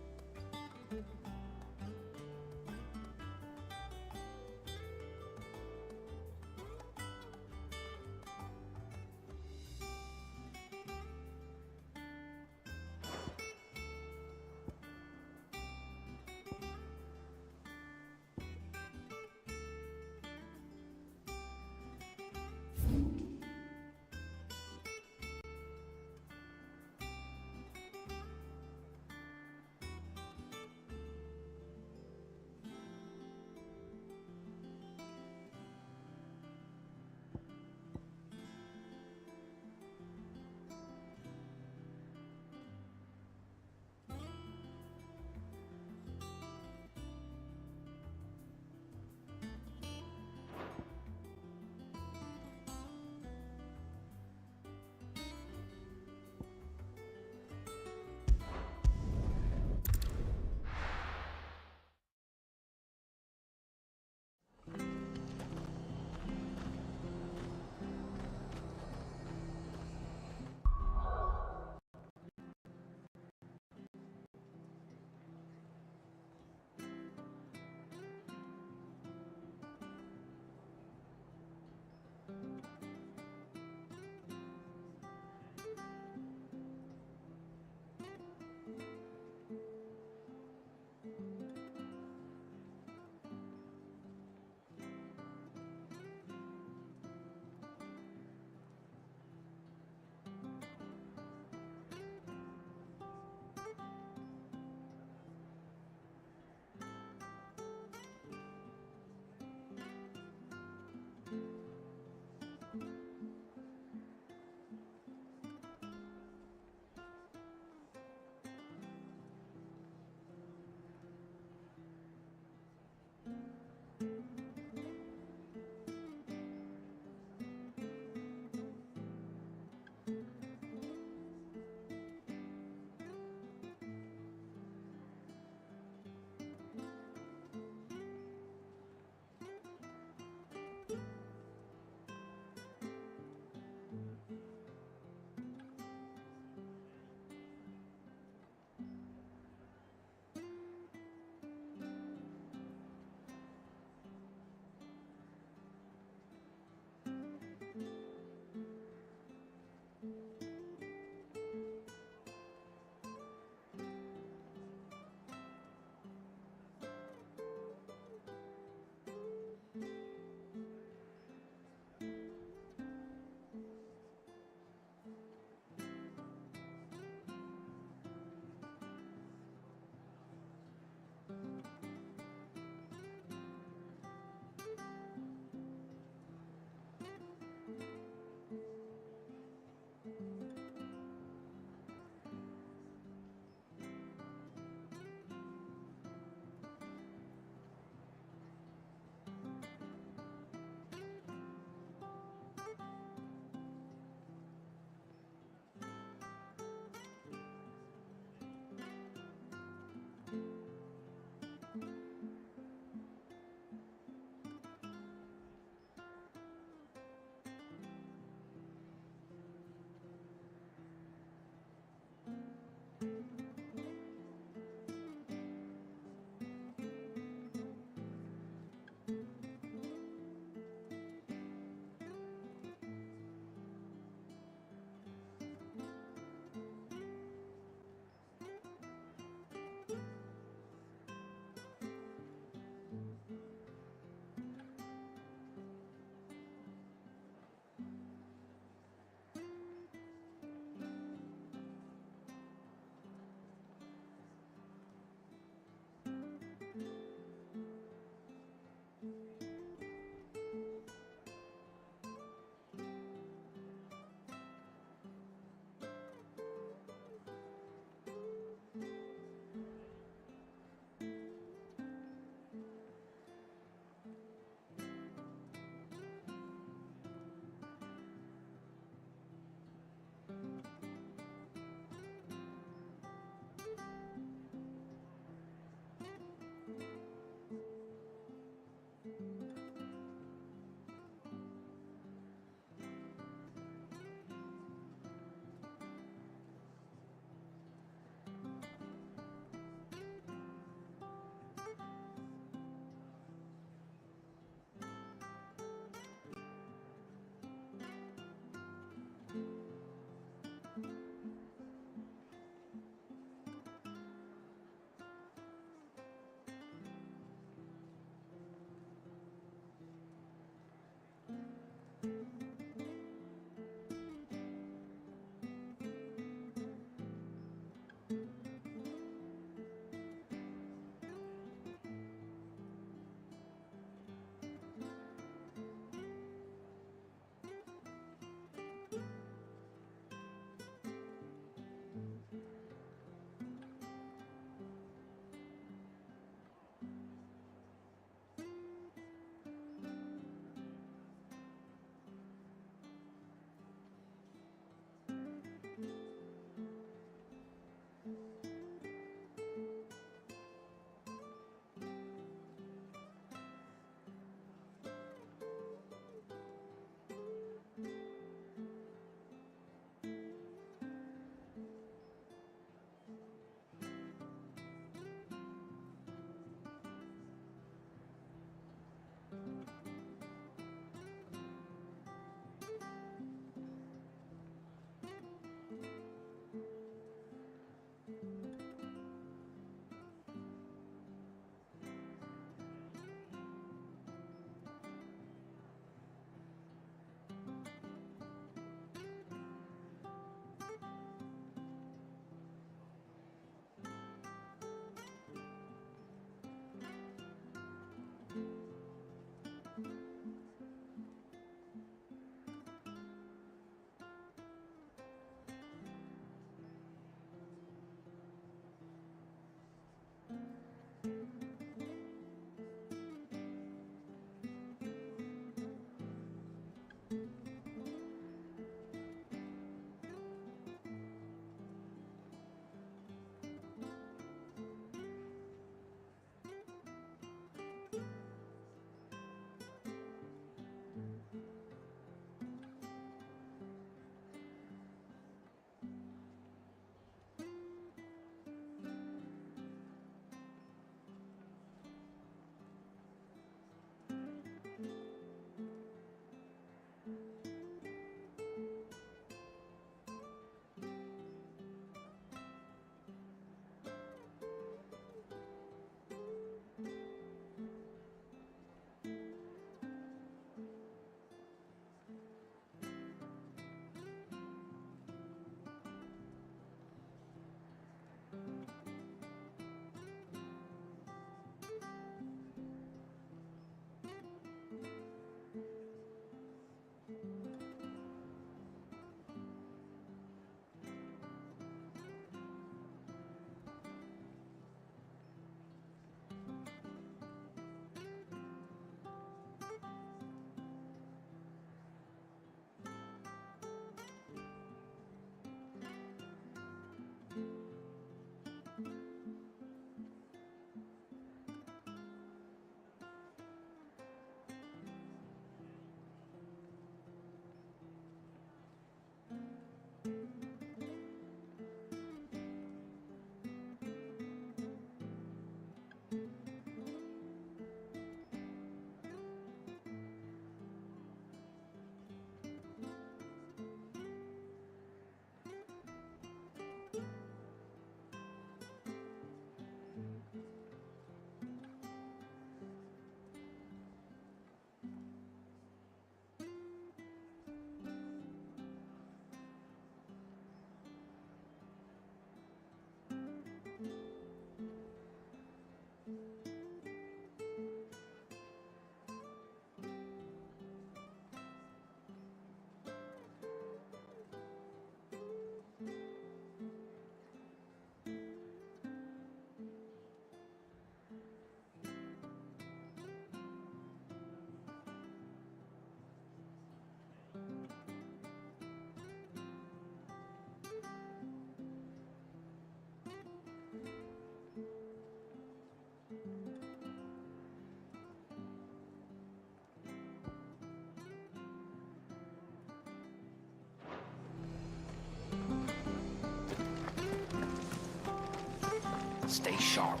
Stay sharp.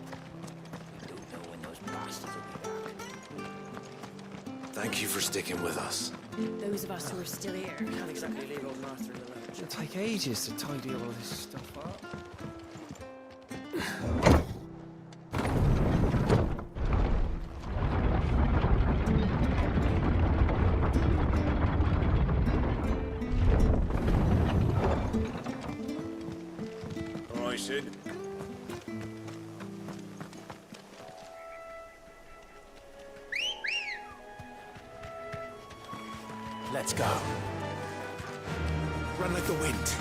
You don't know when those bastards will be back. Thank you for sticking with us. Those of us who are still here can't exactly leave old master in the lurch. It'll take ages to tidy all this stuff up. All right, Sid. Let's go. Run like the wind.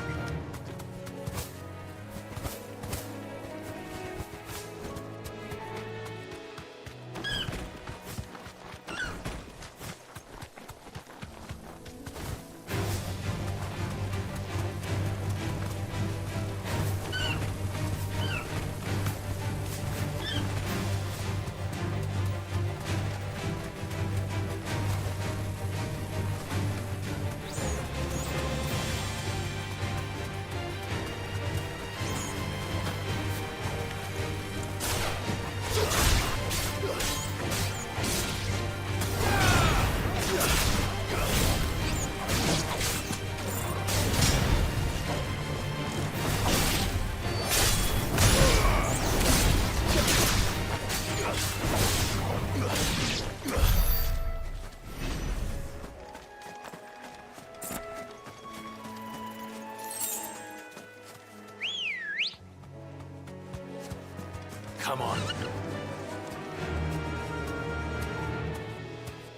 Come on.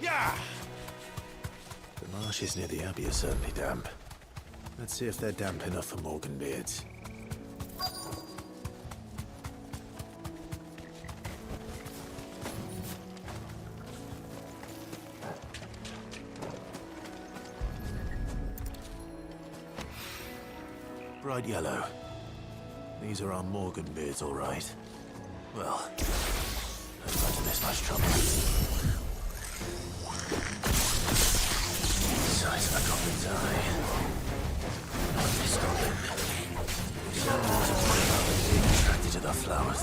Yeah! The marshes near the Abbey are certainly damp. Let's see if they're damp enough for Morganbeards. Bright yellow. These are our Morganbeards, all right. Well, I've got in this much trouble. Size of a goblin's eye. Not this goblin. Certainly wasn't worried about being attracted to the flowers,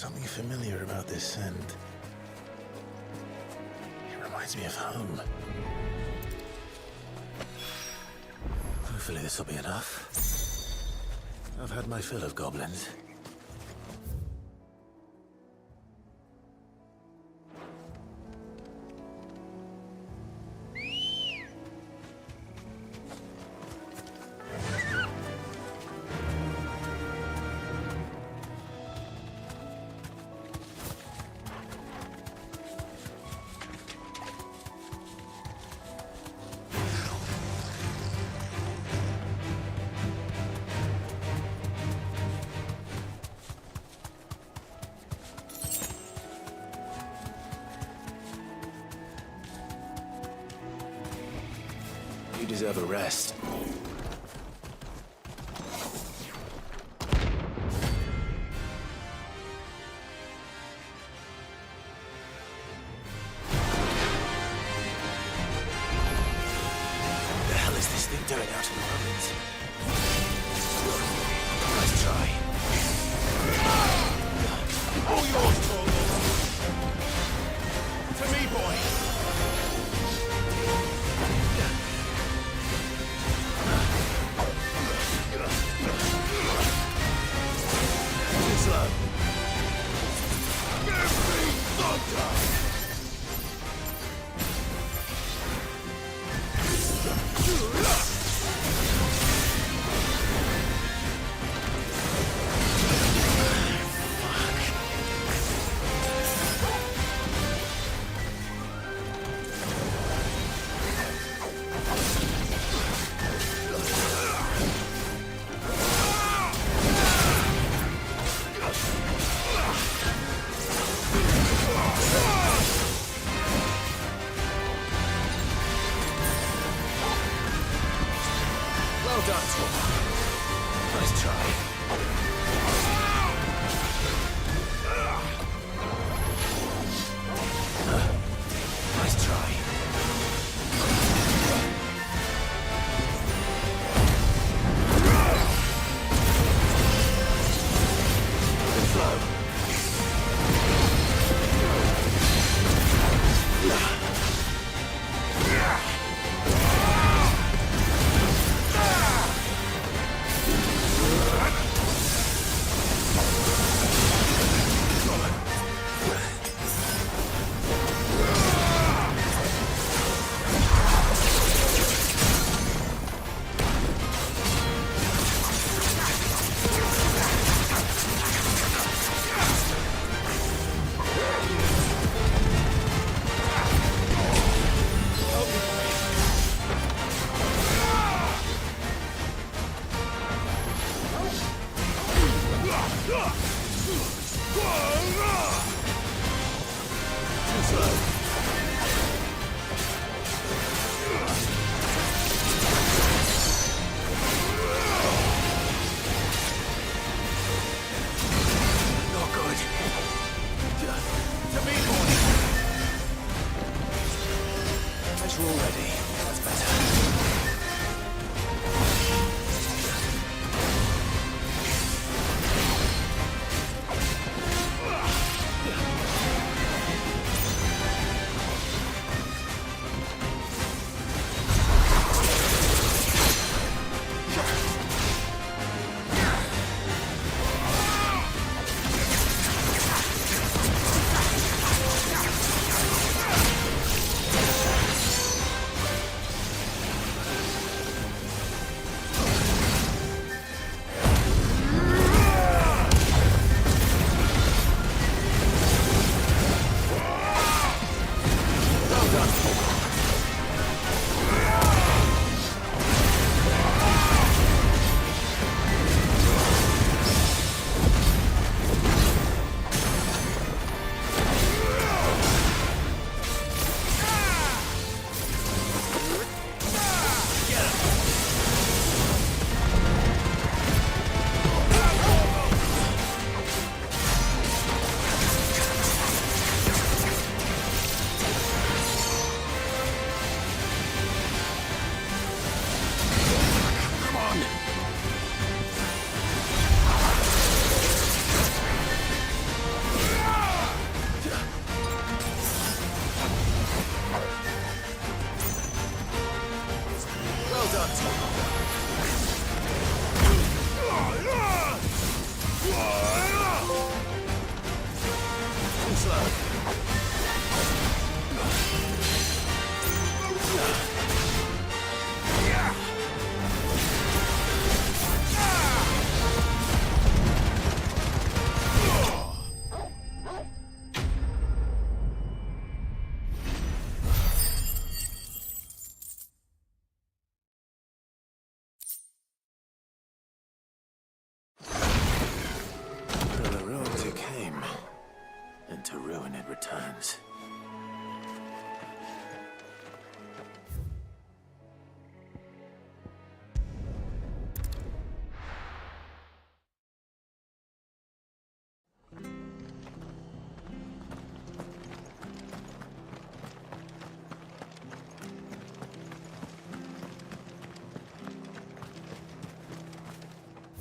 something familiar about this scent. It reminds me of home. Hopefully this will be enough. I've had my fill of goblins. You deserve a rest. What the hell is this thing doing out in the ruins? Nice try. All yours, Torvald. To me, boy. Slow. Give me thunder! Well done, Torvald. Nice try. Nice try. Good flow.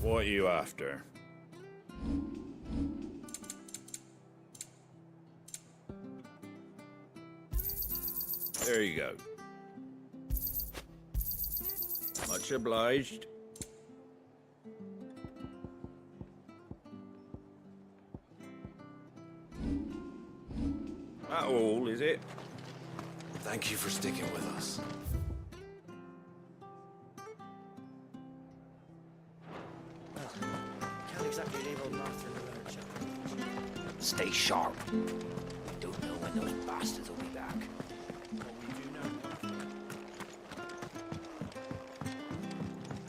What are you after? There you go. Much obliged. That all, is it? Thank you for sticking with us. Can't exactly leave old Martha in the lurch. Stay sharp. Don't know when those bastards will be back.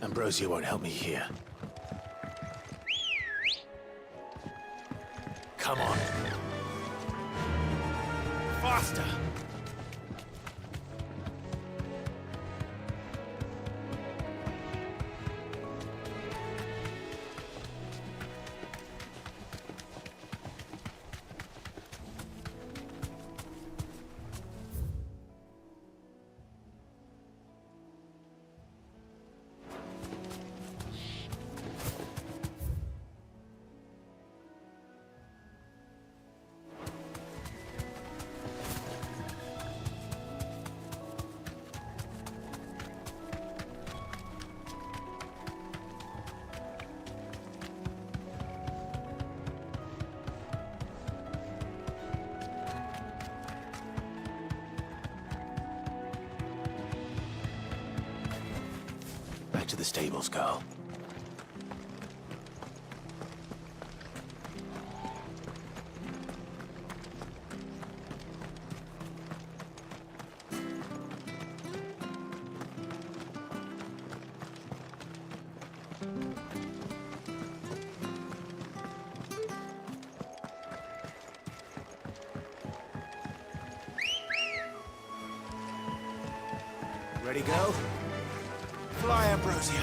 Ambrosia won't help me here. Come on. Faster! Back to the stables, girl. Ready, go? Fly, Ambrosia.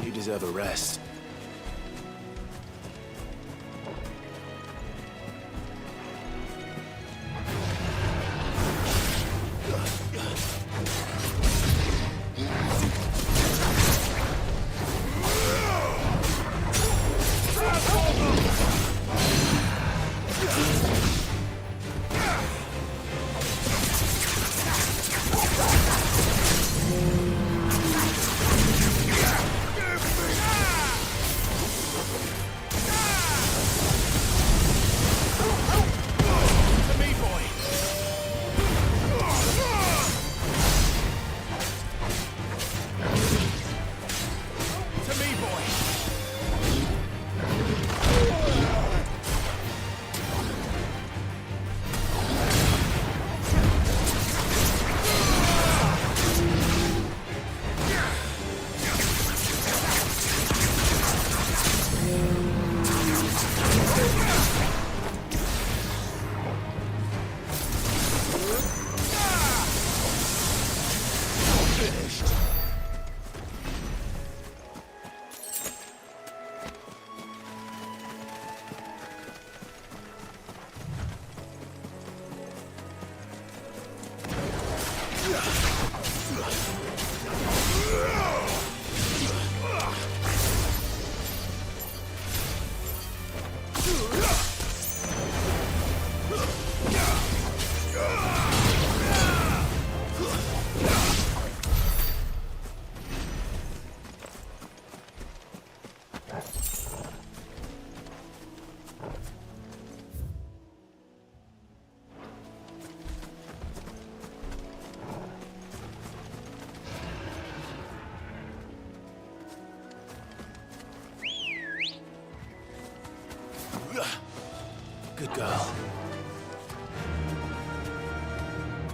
You deserve a rest.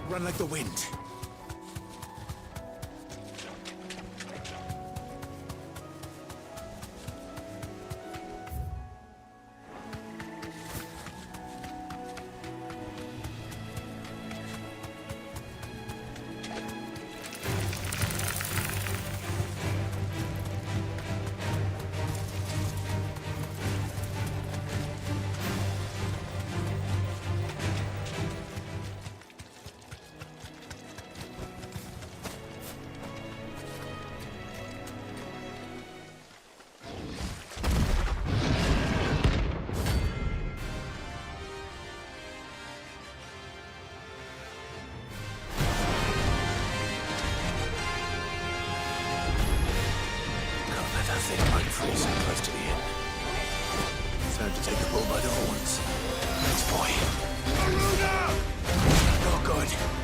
Run like the wind. Freezing close to the inn. Time to take the bull by the horns. Let's boy. Not good.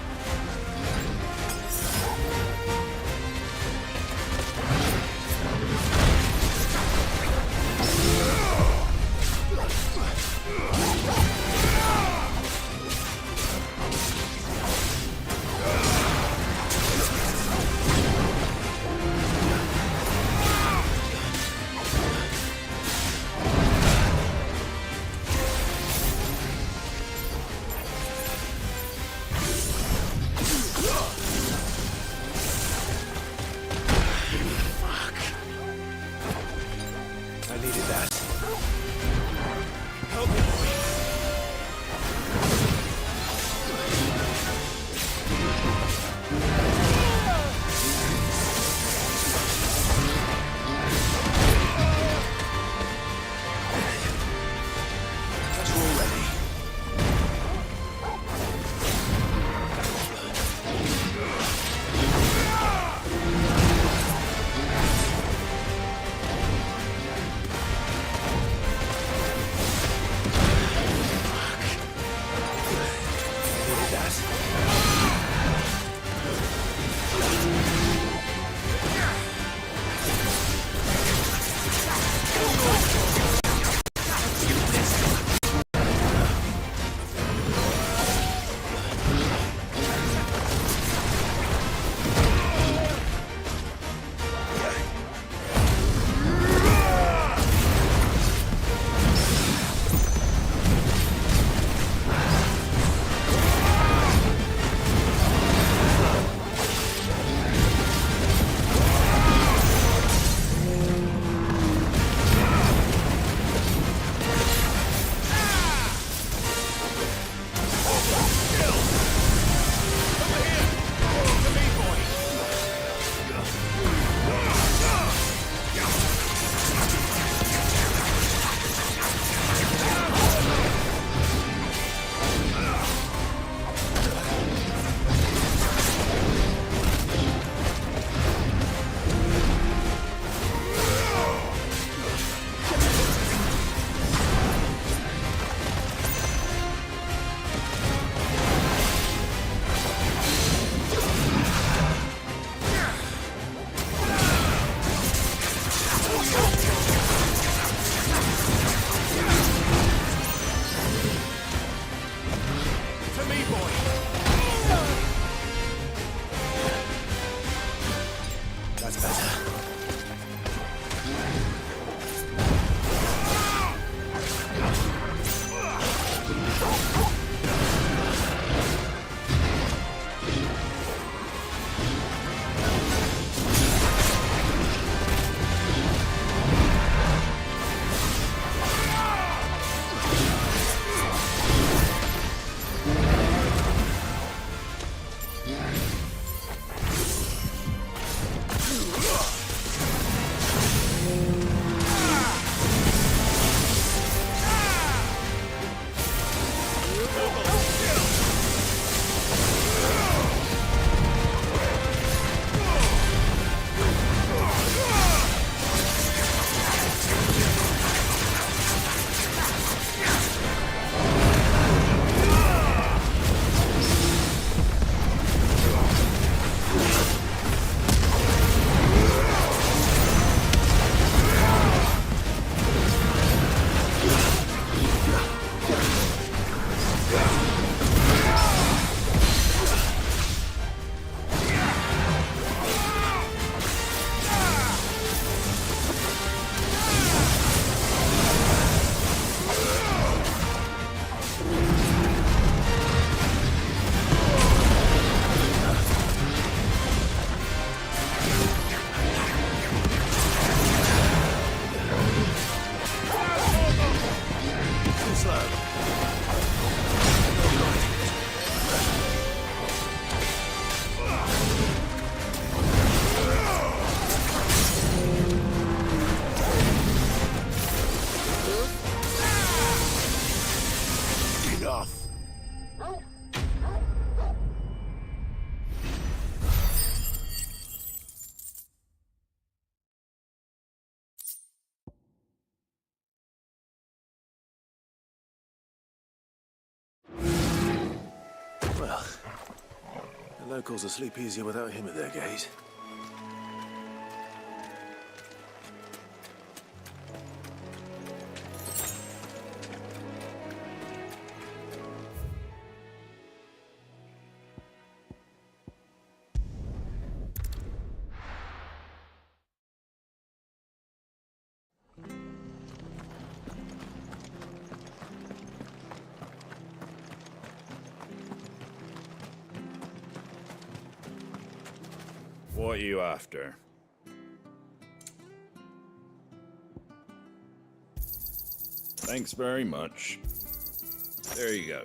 Well, the locals will sleep easier without him at their gate. What are you after? Thanks very much. There you go.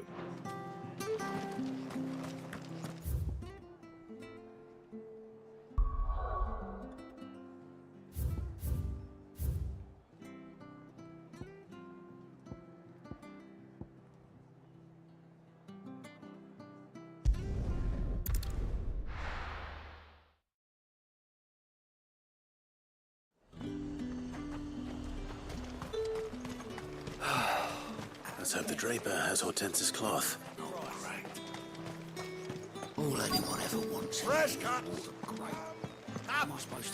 Let's hope the Draper has Hortense's cloth. All anyone ever wants. Fresh cut!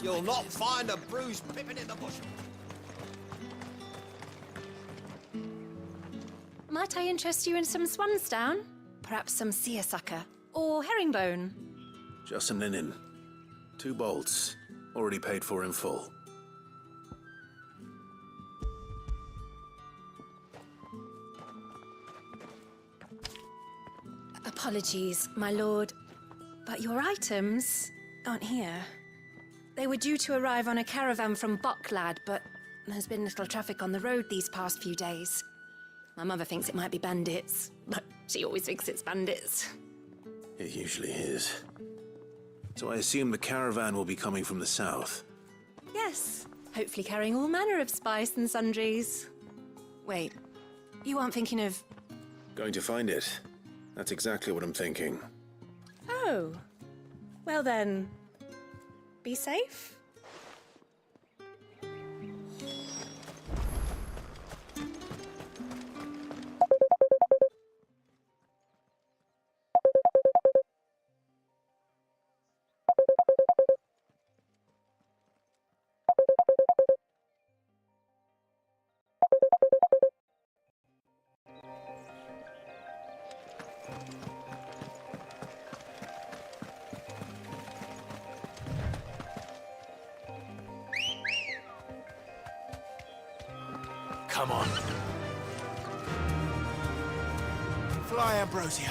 You'll not find a bruised pippin in the bushel. Might I interest you in some swansdown? Perhaps some seersucker? Or herringbone? Just some linen. 2 bolts. Already paid for in full. Apologies, my lord, but your items aren't here. They were due to arrive on a caravan from Bucklad, but there's been little traffic on the road these past few days. My mother thinks it might be bandits, but she always thinks it's bandits. It usually is. So I assume the caravan will be coming from the south. Yes, hopefully carrying all manner of spice and sundries. Wait, you aren't thinking of... Going to find it. That's exactly what I'm thinking. Oh, well then, be safe. Come on. Fly, Ambrosia.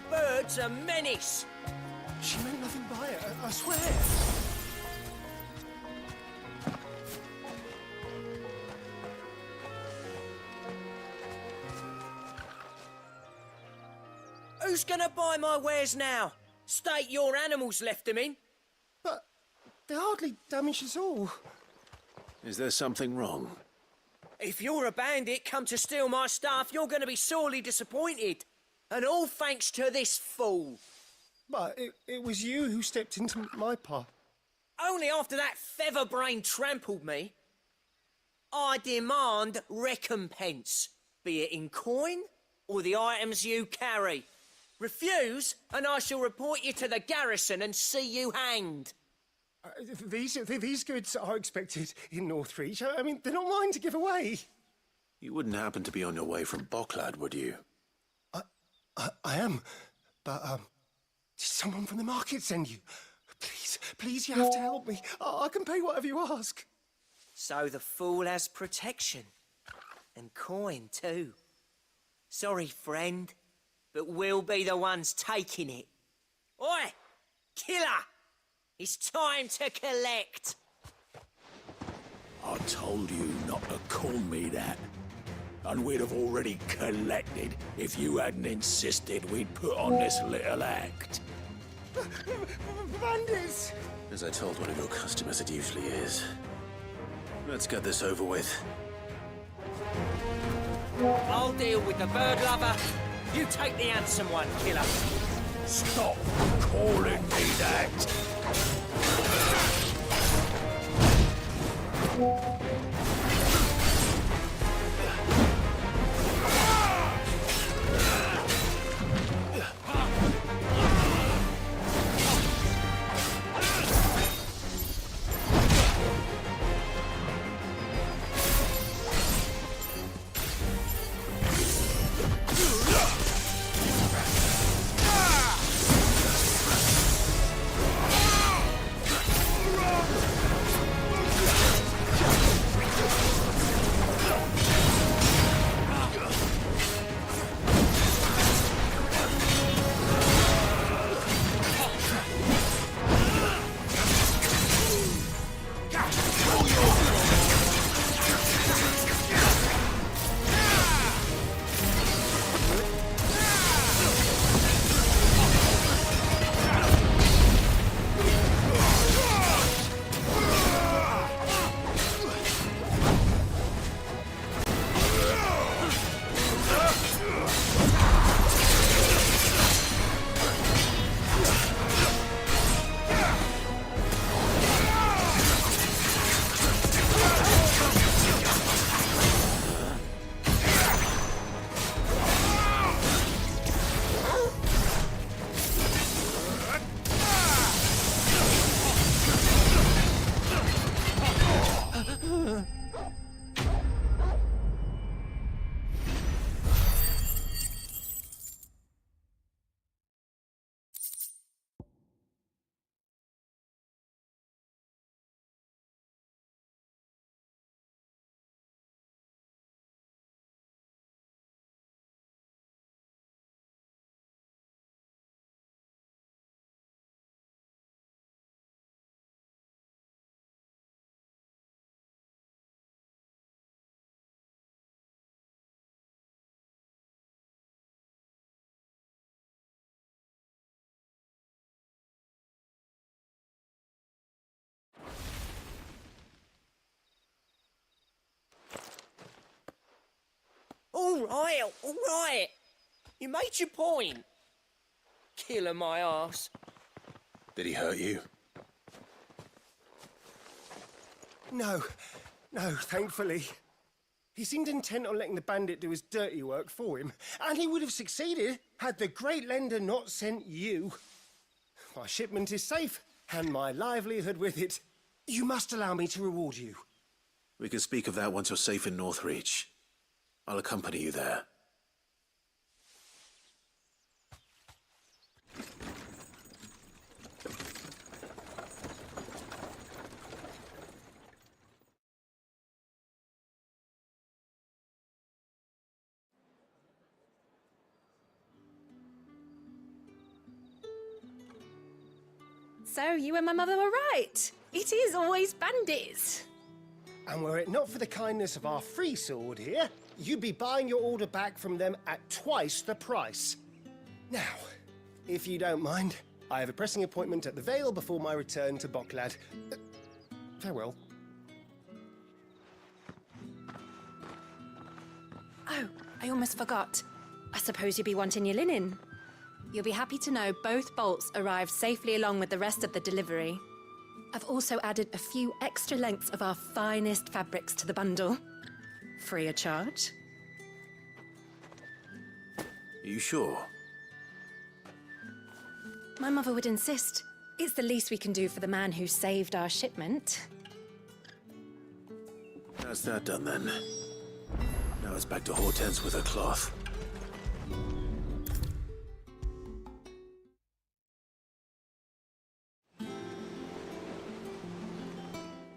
Bird's a menace. She meant nothing by it, I swear. Who's gonna buy my wares now? State your animals left them in. But they hardly damaged us all. Is there something wrong? If you're a bandit come to steal my stuff, you're gonna be sorely disappointed. And all thanks to this fool. But it was you who stepped into my path. Only after that feather-brain trampled me. I demand recompense, be it in coin or the items you carry. Refuse, and I shall report you to the garrison and see you hanged. These goods are expected in Northreach. I mean, they're not mine to give away. You wouldn't happen to be on your way from Bocklad, would you? I am, but did someone from the market send you? Please, you have to help me. I can pay whatever you ask. So the fool has protection. And coin, too. Sorry, friend, but we'll be the ones taking it. Oi! Killer! It's time to collect! I told you not to call me that. And we'd have already collected if you hadn't insisted we'd put on this little act. Bandits! As I told one of your customers, it usually is. Let's get this over with. I'll deal with the bird lover. You take the handsome one, killer. Stop calling me that! All right. You made your point. Killer my ass. Did he hurt you? No, thankfully. He seemed intent on letting the bandit do his dirty work for him, and he would have succeeded had the Great Lender not sent you. My shipment is safe, and my livelihood with it. You must allow me to reward you. We can speak of that once you're safe in Northreach. I'll accompany you there. So, you and my mother were right. It is always bandits. And were it not for the kindness of our free sword here, you'd be buying your order back from them at twice the price. Now, if you don't mind, I have a pressing appointment at the Vale before my return to Bocklad. Farewell. Oh, I almost forgot. I suppose you'll be wanting your linen. You'll be happy to know both bolts arrived safely along with the rest of the delivery. I've also added a few extra lengths of our finest fabrics to the bundle. Free of charge. Are you sure? My mother would insist. It's the least we can do for the man who saved our shipment. That's that done then. Now it's back to Hortense with her cloth.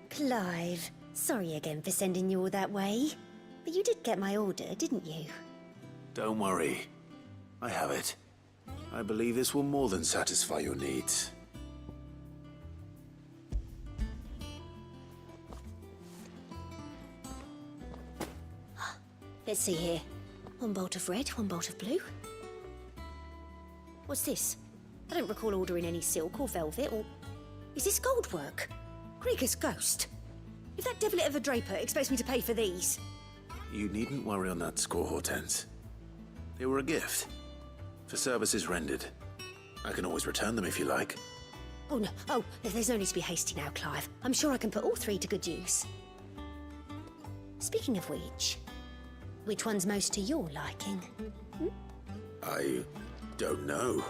Clive, sorry again for sending you all that way. But you did get my order, didn't you? Don't worry. I have it. I believe this will more than satisfy your needs. Let's see here. One bolt of red, one bolt of blue. What's this? I don't recall ordering any silk or velvet or... Is this gold work? Krieger's ghost. If that devilet of a draper expects me to pay for these... You needn't worry on that score, Hortense. They were a gift. For services rendered. I can always return them if you like. Oh, no. Oh, there's no need to be hasty now, Clive. I'm sure I can put all three to good use. Speaking of which one's most to your liking? I don't know.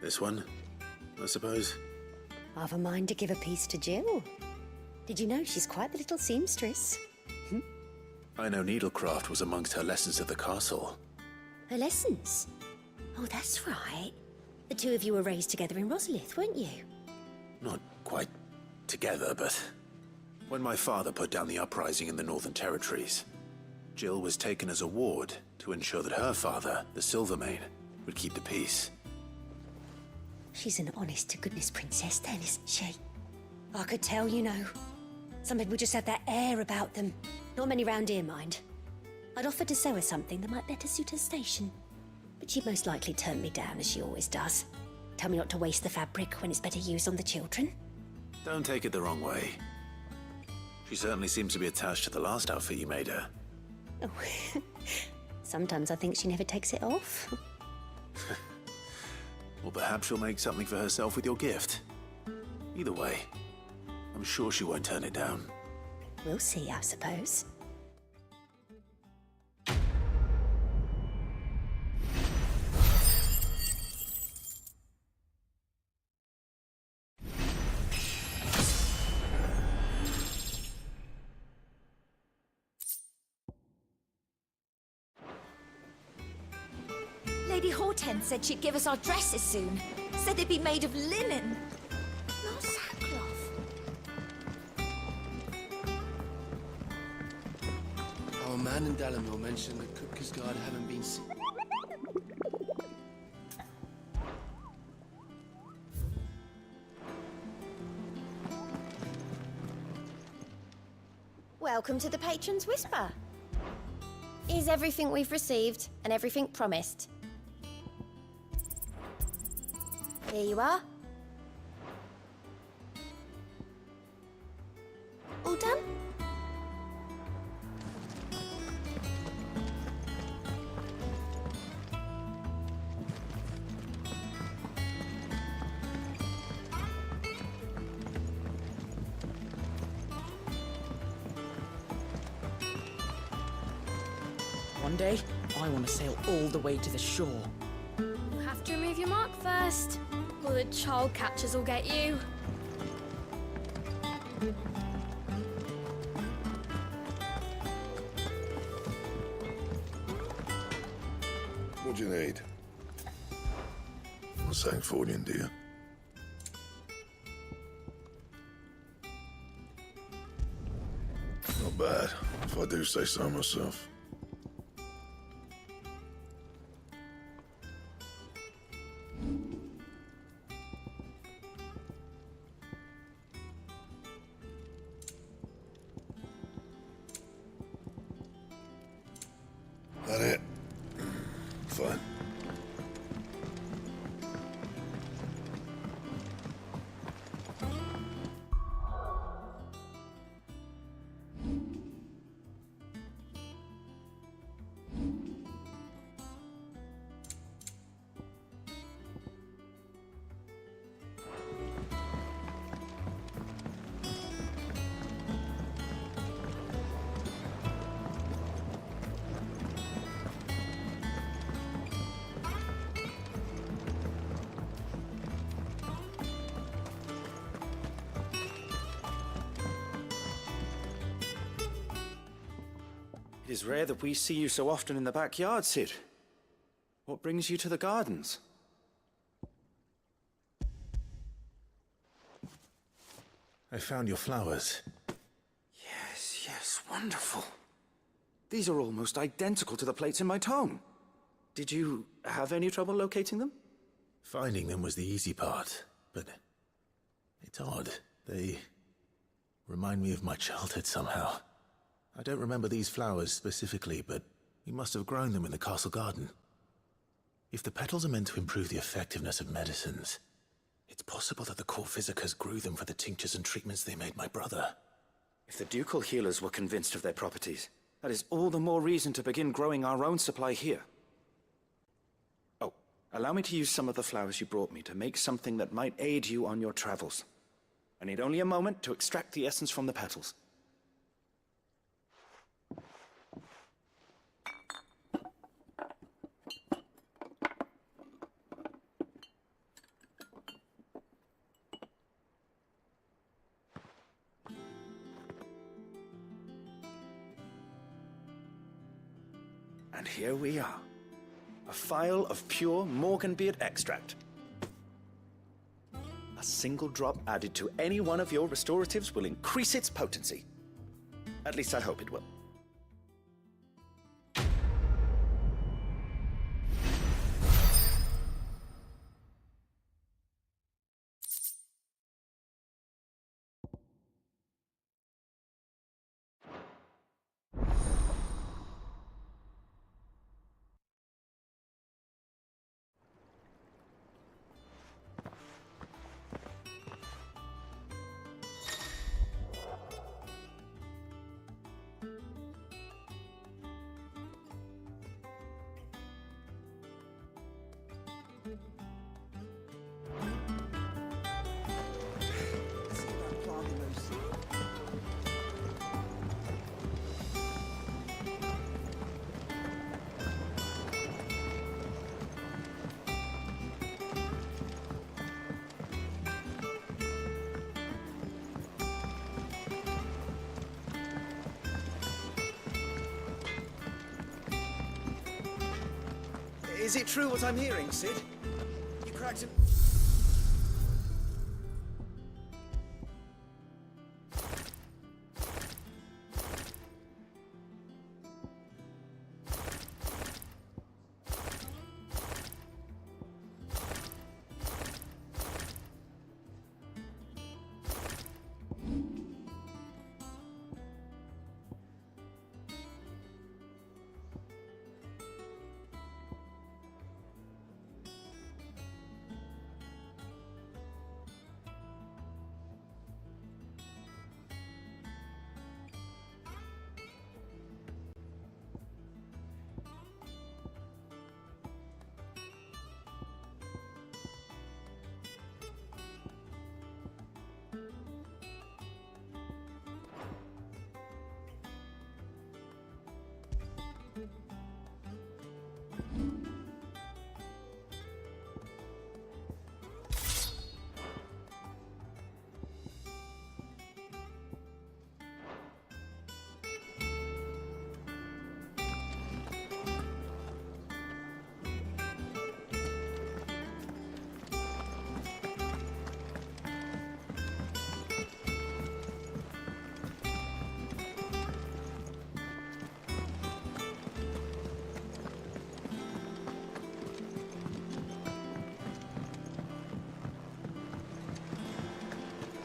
This one, I suppose. I've a mind to give a piece to Jill. Did you know she's quite the little seamstress? I know needlecraft was amongst her lessons at the castle. Her lessons? Oh, that's right. The two of you were raised together in Rosalith, weren't you? Not quite together, but... When my father put down the uprising in the Northern Territories, Jill was taken as a ward to ensure that her father, the Silvermane, would keep the peace. She's an honest-to-goodness princess then, isn't she? I could tell, you know. Some people just have that air about them. Not many round here, mind. I'd offered to sew her something that might better suit her station. But she'd most likely turn me down, as she always does. Tell me not to waste the fabric when it's better used on the children. Don't take it the wrong way. She certainly seems to be attached to the last outfit you made her. Oh, sometimes I think she never takes it off. Or perhaps she'll make something for herself with your gift. Either way, I'm sure she won't turn it down. We'll see, I suppose. Lady Hortense said she'd give us our dresses soon. Said they'd be made of linen, not sackcloth. Our man in Dalamore mentioned that Kupka's guard haven't been seen. Welcome to the Patron's Whisper. Is everything we've received and everything promised? Here you are. All done? One day, I want to sail all the way to the shore. You have to remove your mark first, or the child catchers will get you. What do you need? A Sancfordian, do you? Not bad, if I do say so myself. That it? Fine. It is rare that we see you so often in the backyard, Cid. What brings you to the gardens? I found your flowers. Yes, wonderful. These are almost identical to the plates in my tome. Did you have any trouble locating them? Finding them was the easy part, but it's odd. They remind me of my childhood somehow. I don't remember these flowers specifically, but we must have grown them in the castle garden. If the petals are meant to improve the effectiveness of medicines, it's possible that the court physicers grew them for the tinctures and treatments they made my brother. If the ducal healers were convinced of their properties, that is all the more reason to begin growing our own supply here. Oh, allow me to use some of the flowers you brought me to make something that might aid you on your travels. I need only a moment to extract the essence from the petals. And here we are. A phial of pure Morganbeard extract. A single drop added to any one of your restoratives will increase its potency. At least I hope it will. Is it true what I'm hearing, Cid? You cracked it.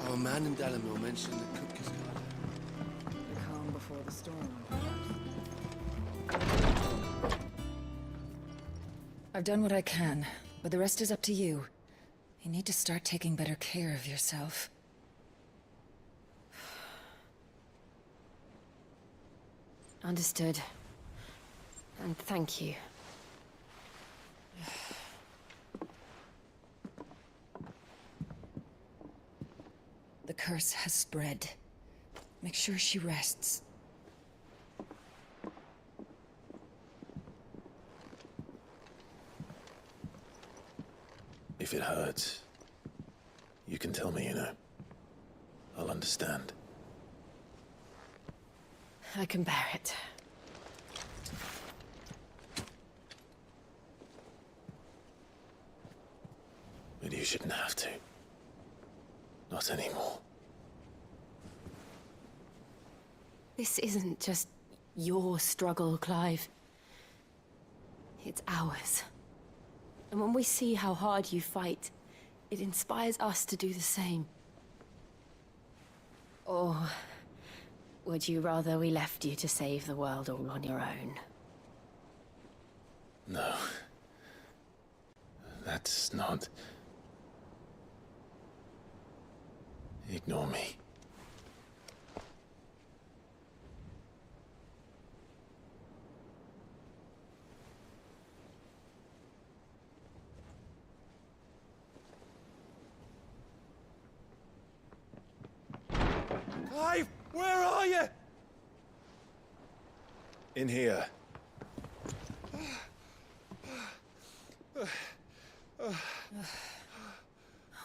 Our man in Dalamore mentioned the Cupcus Garden. The calm before the storm. I've done what I can, but the rest is up to you. You need to start taking better care of yourself. Understood. And thank you. The curse has spread. Make sure she rests. If it hurts, you can tell me, you know. I'll understand. I can bear it. shouldn't have to. Not anymore. This isn't just your struggle, Clive. It's ours. And when we see how hard you fight, it inspires us to do the same. Or would you rather we left you to save the world all on your own? No. That's not... Ignore me. Clive, where are you? In here.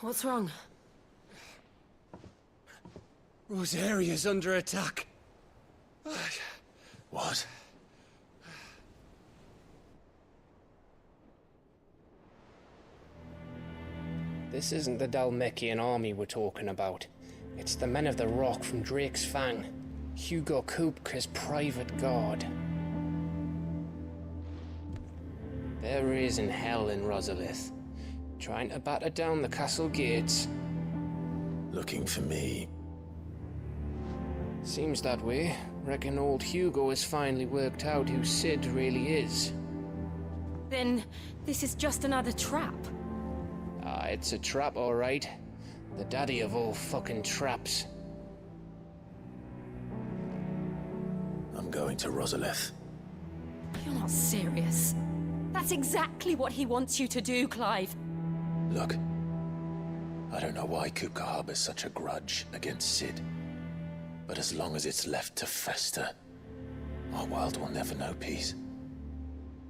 What's wrong? Rosaria's under attack. What? This isn't the Dhalmekian army we're talking about. It's the men of the Rock from Drake's Fang. Hugo Kupka's private guard. They're raising hell in Rosalith, trying to batter down the castle gates. Looking for me. Seems that way. Reckon old Hugo has finally worked out who Sid really is. Then this is just another trap. Ah, it's a trap, all right. The daddy of all fucking traps. I'm going to Rosalith. You're not serious. That's exactly what he wants you to do, Clive. Look, I don't know why Kupka harbors such a grudge against Sid. But as long as it's left to fester, our world will never know peace.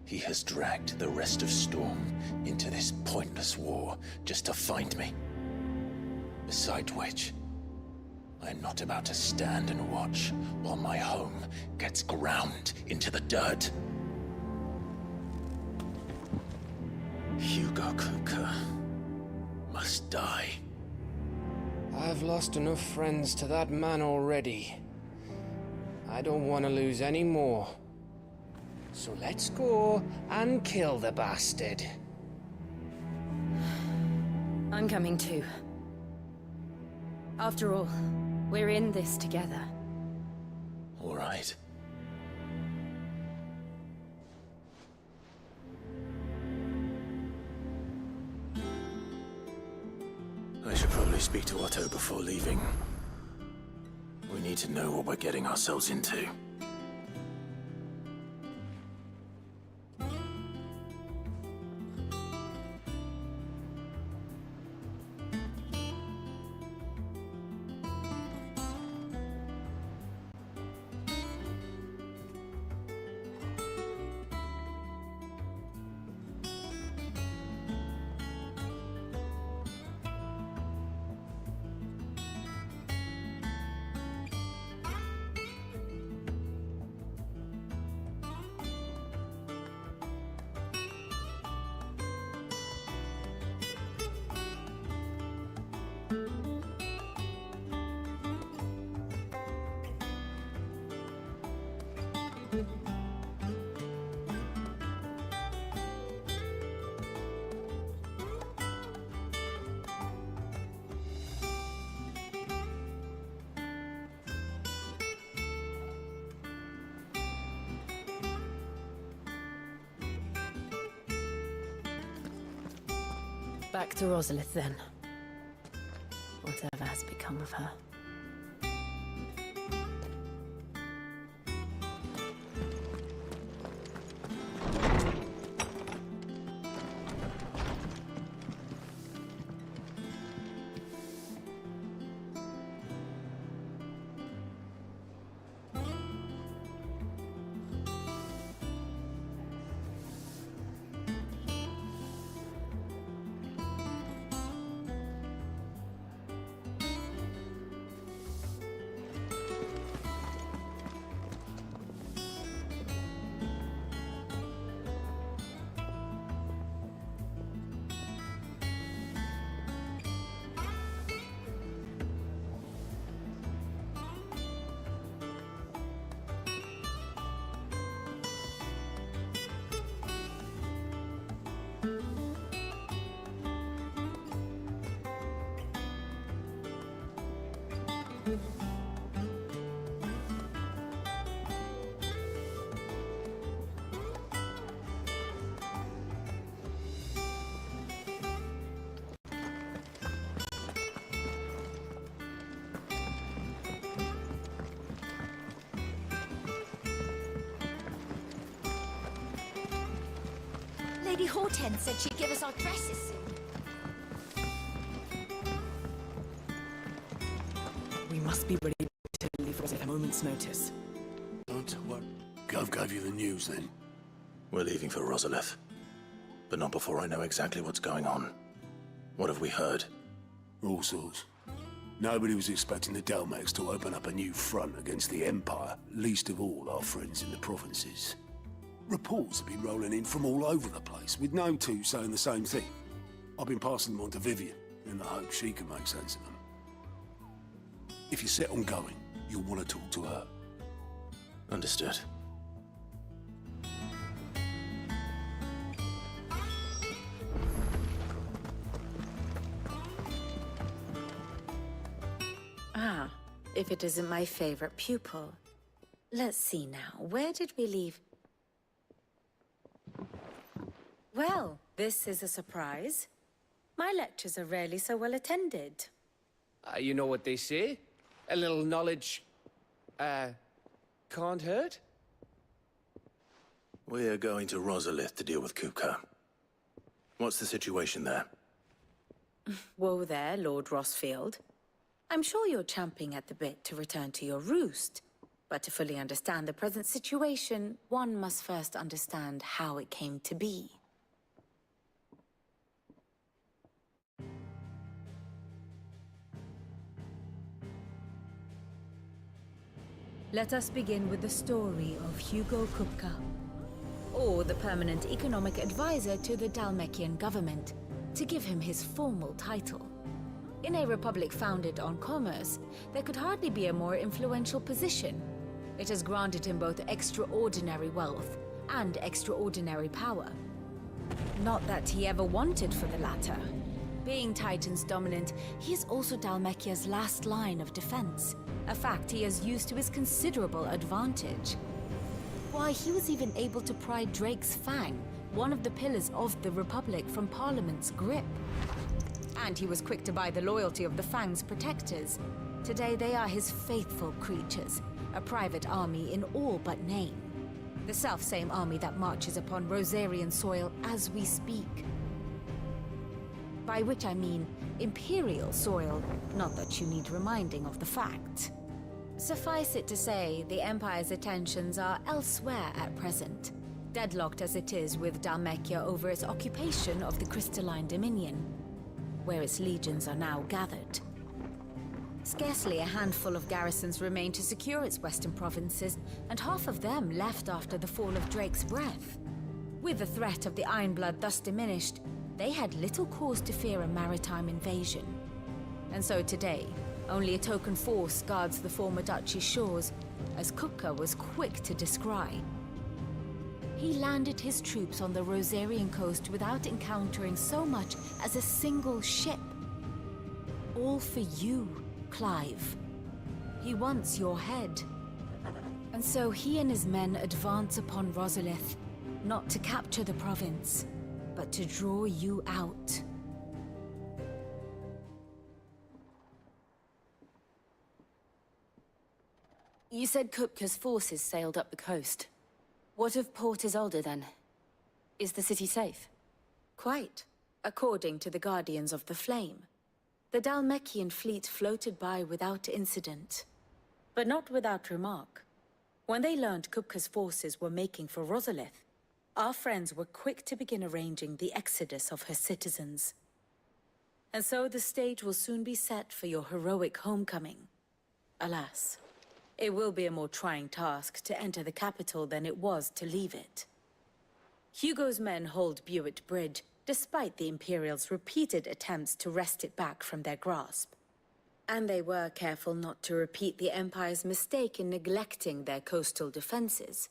He has dragged the rest of Storm into this pointless war just to find me. Besides which, I'm not about to stand and watch while my home gets ground into the dirt. Hugo Kupka must die. I've lost enough friends to that man already. I don't want to lose any more. So let's go and kill the bastard. I'm coming too. After all, we're in this together. All right. I should probably speak to Otto before leaving. We need to know what we're getting ourselves into. Back to Rosalith, then. Whatever has become of her. Lady Hortense said she'd give us our dresses soon. We must be ready to leave at a moment's notice. Don't worry. Gov gave you the news, then? We're leaving for Rosalith. But not before I know exactly what's going on. What have we heard? All sorts. Nobody was expecting the Dalmex to open up a new front against the Empire, least of all our friends in the provinces. Reports have been rolling in from all over the place, with no two saying the same thing. I've been passing them on to Vivian, in the hope she can make sense of them. If you're set on going, you'll want to talk to her. Understood. Ah, if it isn't my favorite pupil. Let's see now, where did we leave? Well, this is a surprise. My lectures are rarely so well attended. You know what they say? A little knowledge, can't hurt? We're going to Rosalith to deal with Kupka. What's the situation there? Whoa there, Lord Rossfield. I'm sure you're champing at the bit to return to your roost. But to fully understand the present situation, one must first understand how it came to be. Let us begin with the story of Hugo Kupka, or the permanent economic advisor to the Dhalmekian government, to give him his formal title. In a republic founded on commerce, there could hardly be a more influential position. It has granted him both extraordinary wealth and extraordinary power. Not that he ever wanted for the latter. Being Titan's dominant, he is also Dhalmekia's last line of defense, a fact he has used to his considerable advantage. Why, he was even able to pry Drake's Fang, one of the pillars of the Republic, from Parliament's grip. And he was quick to buy the loyalty of the Fang's protectors. Today they are his faithful creatures, a private army in all but name. The self-same army that marches upon Rosarian soil as we speak. By which I mean Imperial soil, not that you need reminding of the fact. Suffice it to say, the Empire's attentions are elsewhere at present, deadlocked as it is with Dhalmekia over its occupation of the Crystalline Dominion, where its legions are now gathered. Scarcely a handful of garrisons remain to secure its western provinces, and half of them left after the fall of Drake's Breath. With the threat of the Ironblood thus diminished, they had little cause to fear a maritime invasion. And so today, only a token force guards the former duchy's shores, as Kupka was quick to descry. He landed his troops on the Rosarian coast without encountering so much as a single ship. All for you, Clive. He wants your head. And so he and his men advance upon Rosalith, not to capture the province, but to draw you out. You said Kupka's forces sailed up the coast. What of Port Isolde, then? Is the city safe? Quite, according to the Guardians of the Flame. The Dhalmekian fleet floated by without incident. But not without remark. When they learned Kupka's forces were making for Rosalith, our friends were quick to begin arranging the exodus of her citizens. And so the stage will soon be set for your heroic homecoming. Alas, it will be a more trying task to enter the capital than it was to leave it. Hugo's men hold Buett Bridge, despite the Imperials' repeated attempts to wrest it back from their grasp. And they were careful not to repeat the Empire's mistake in neglecting their coastal defenses.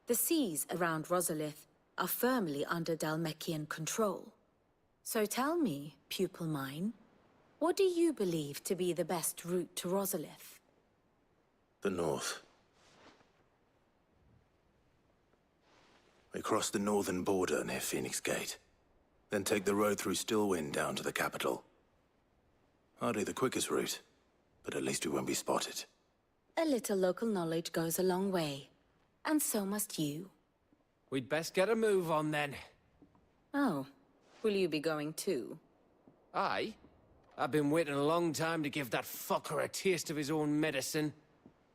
The seas around Rosalith are firmly under Dhalmekian control. So tell me, pupil mine, what do you believe to be the best route to Rosalith? The north. We cross the northern border near Phoenix Gate, then take the road through Stillwind down to the capital. Hardly the quickest route, but at least we won't be spotted. A little local knowledge goes a long way, and so must you. We'd best get a move on then. Oh, will you be going too? Aye. I've been waiting a long time to give that fucker a taste of his own medicine.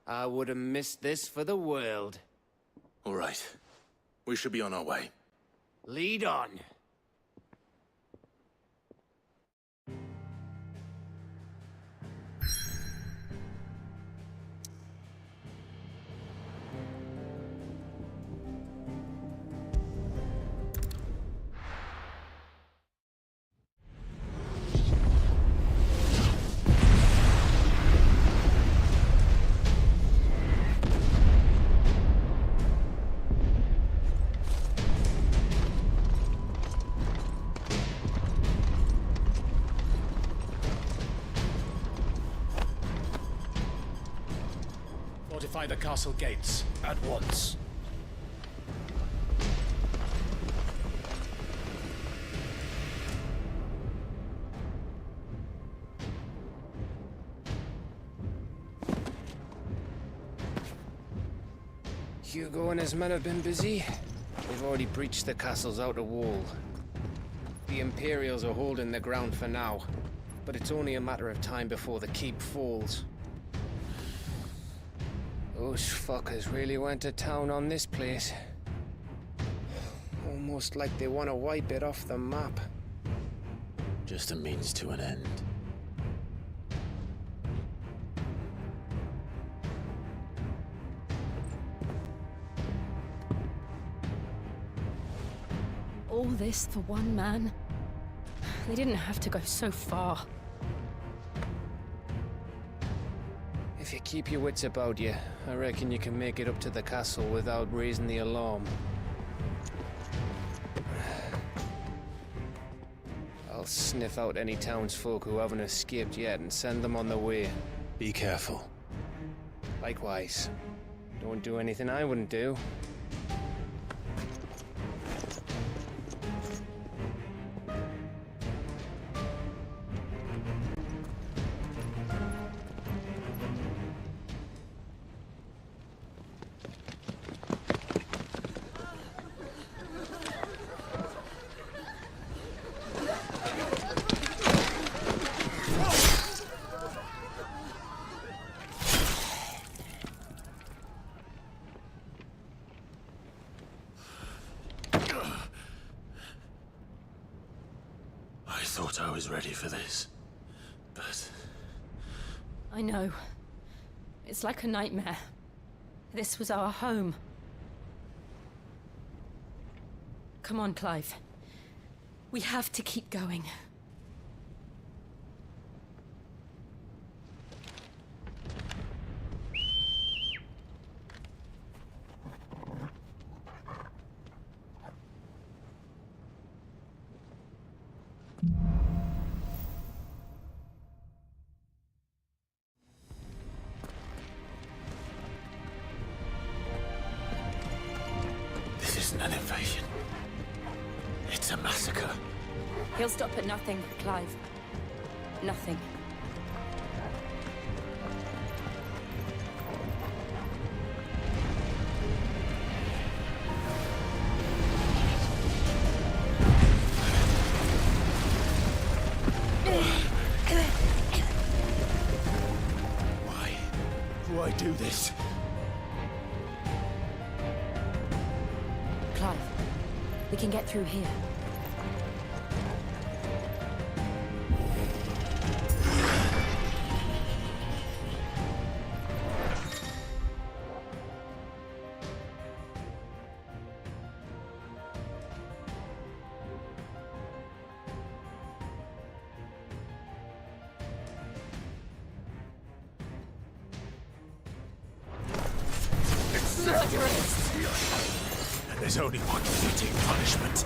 I would have missed this for the world. All right. We should be on our way. Lead on. Fortify the castle gates at once. Hugo and his men have been busy. They've already breached the castle's outer wall. The Imperials are holding the ground for now, but it's only a matter of time before the keep falls. Those fuckers really went to town on this place. Almost like they want to wipe it off the map. Just a means to an end. All this for one man? They didn't have to go so far. If you keep your wits about you, I reckon you can make it up to the castle without raising the alarm. I'll sniff out any townsfolk who haven't escaped yet and send them on their way. Be careful. Likewise. Don't do anything I wouldn't do. I thought I was ready for this, but... I know. It's like a nightmare. This was our home. Come on, Clive. We have to keep going. This isn't an invasion. It's a massacre. He'll stop at nothing, Clive. Nothing. Why do I do this? Clive, we can get through here. There's only one fitting punishment.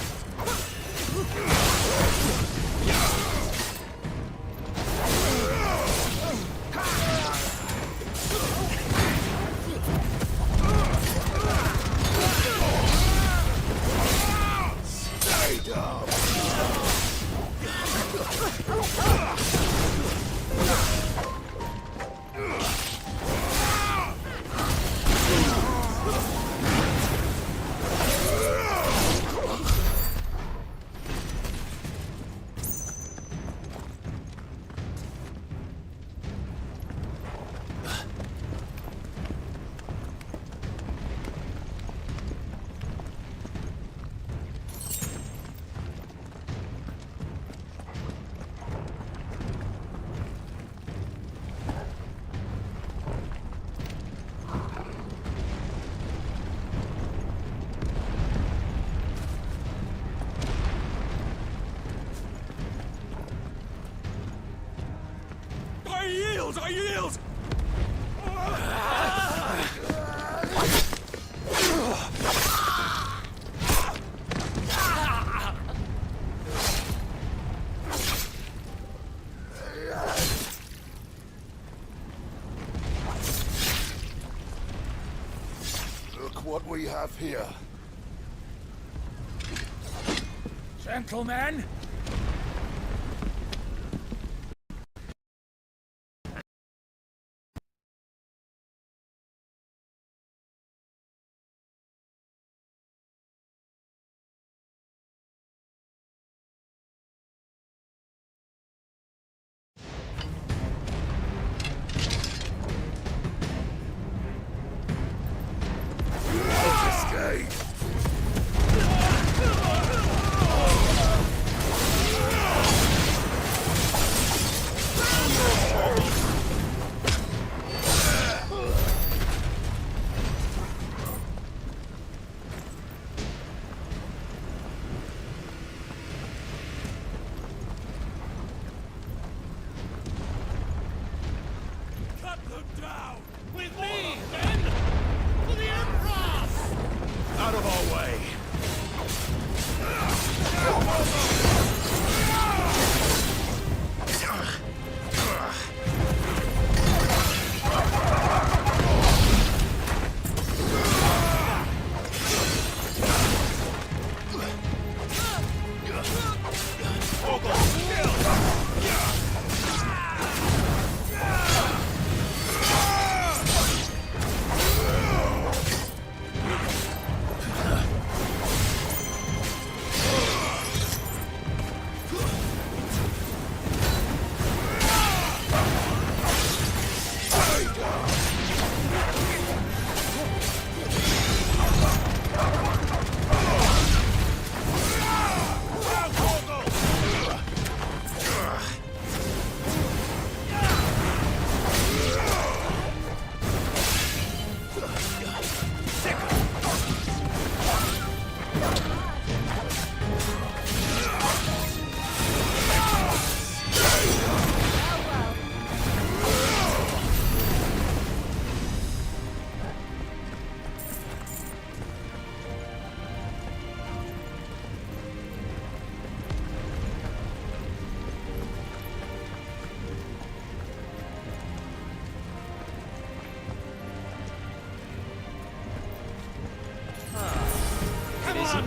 Stay down. have here? Gentlemen!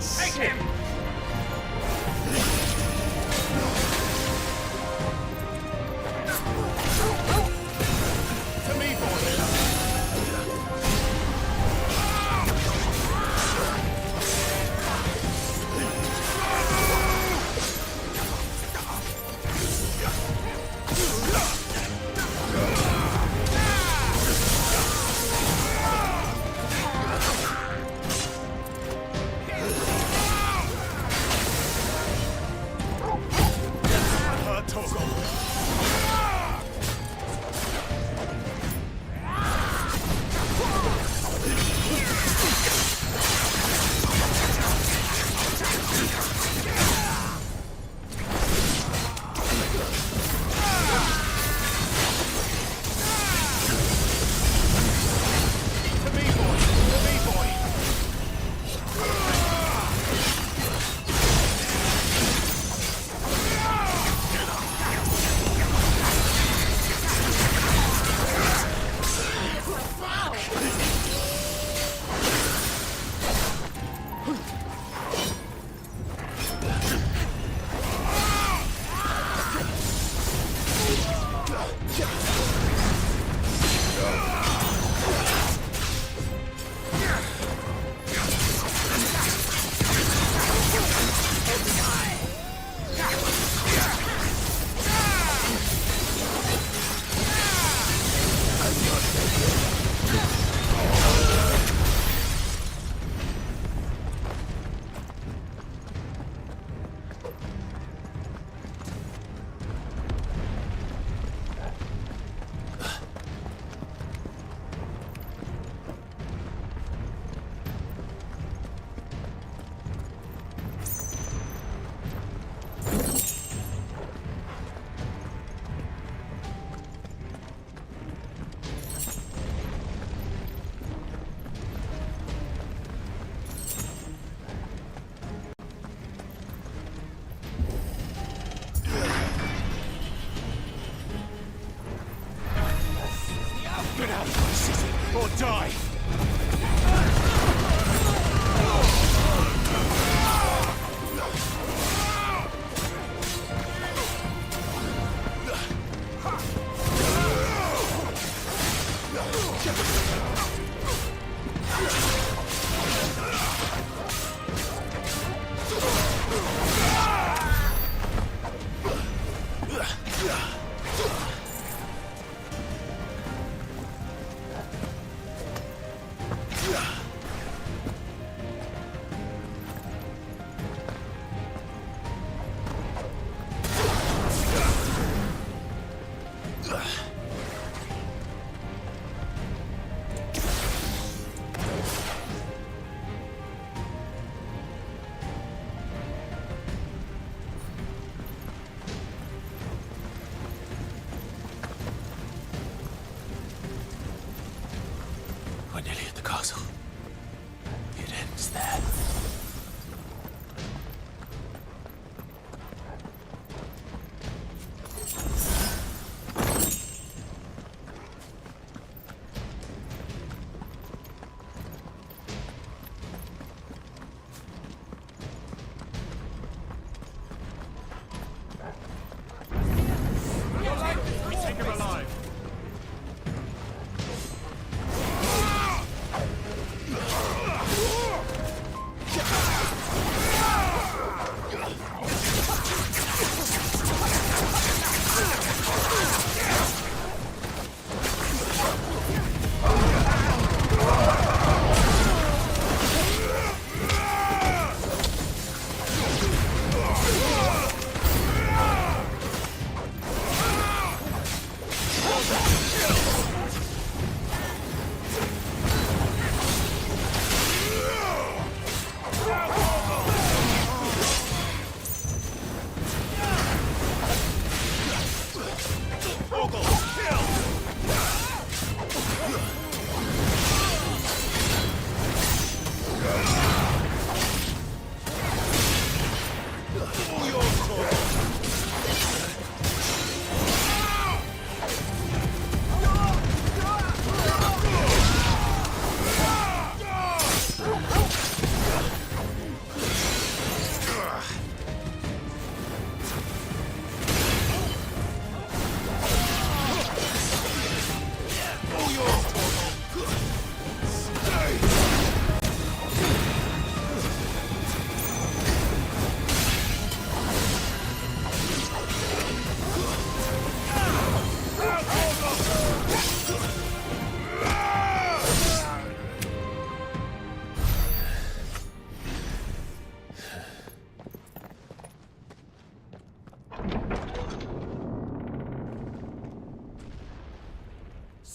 Take him! To me, boys!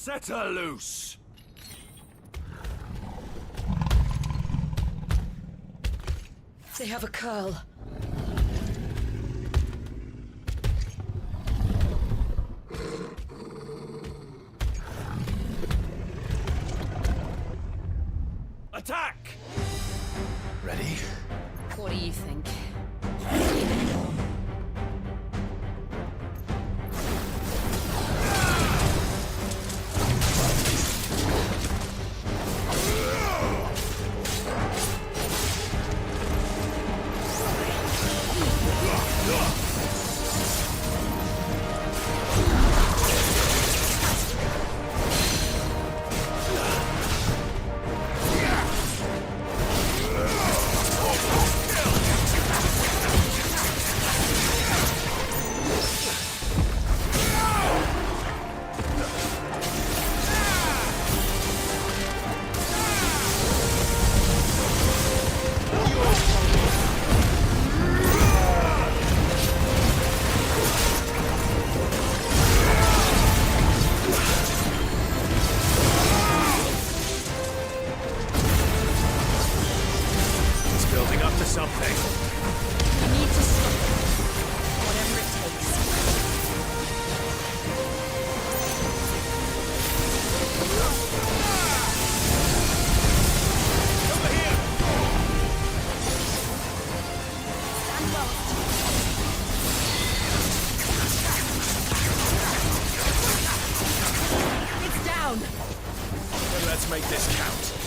Set her loose! They have a curl. Attack! Ready? What do you think? Make this count.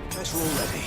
Guess we're all ready.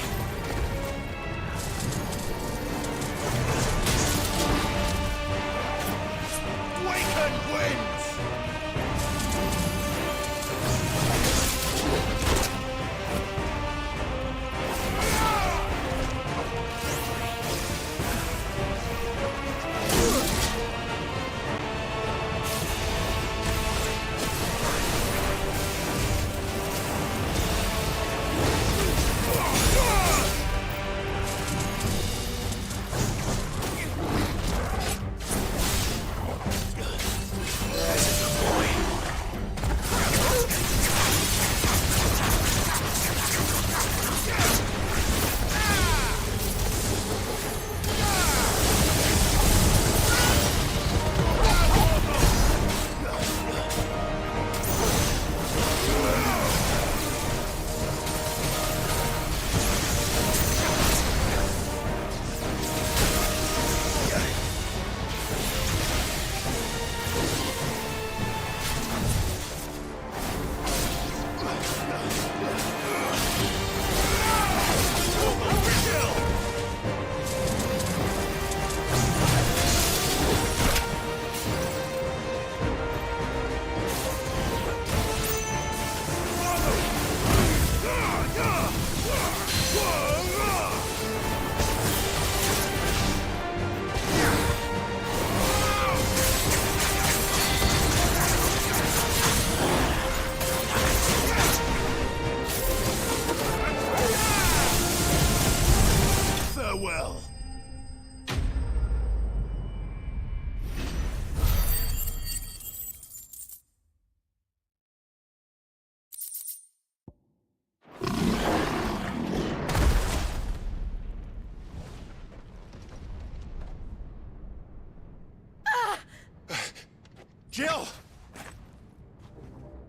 Jill!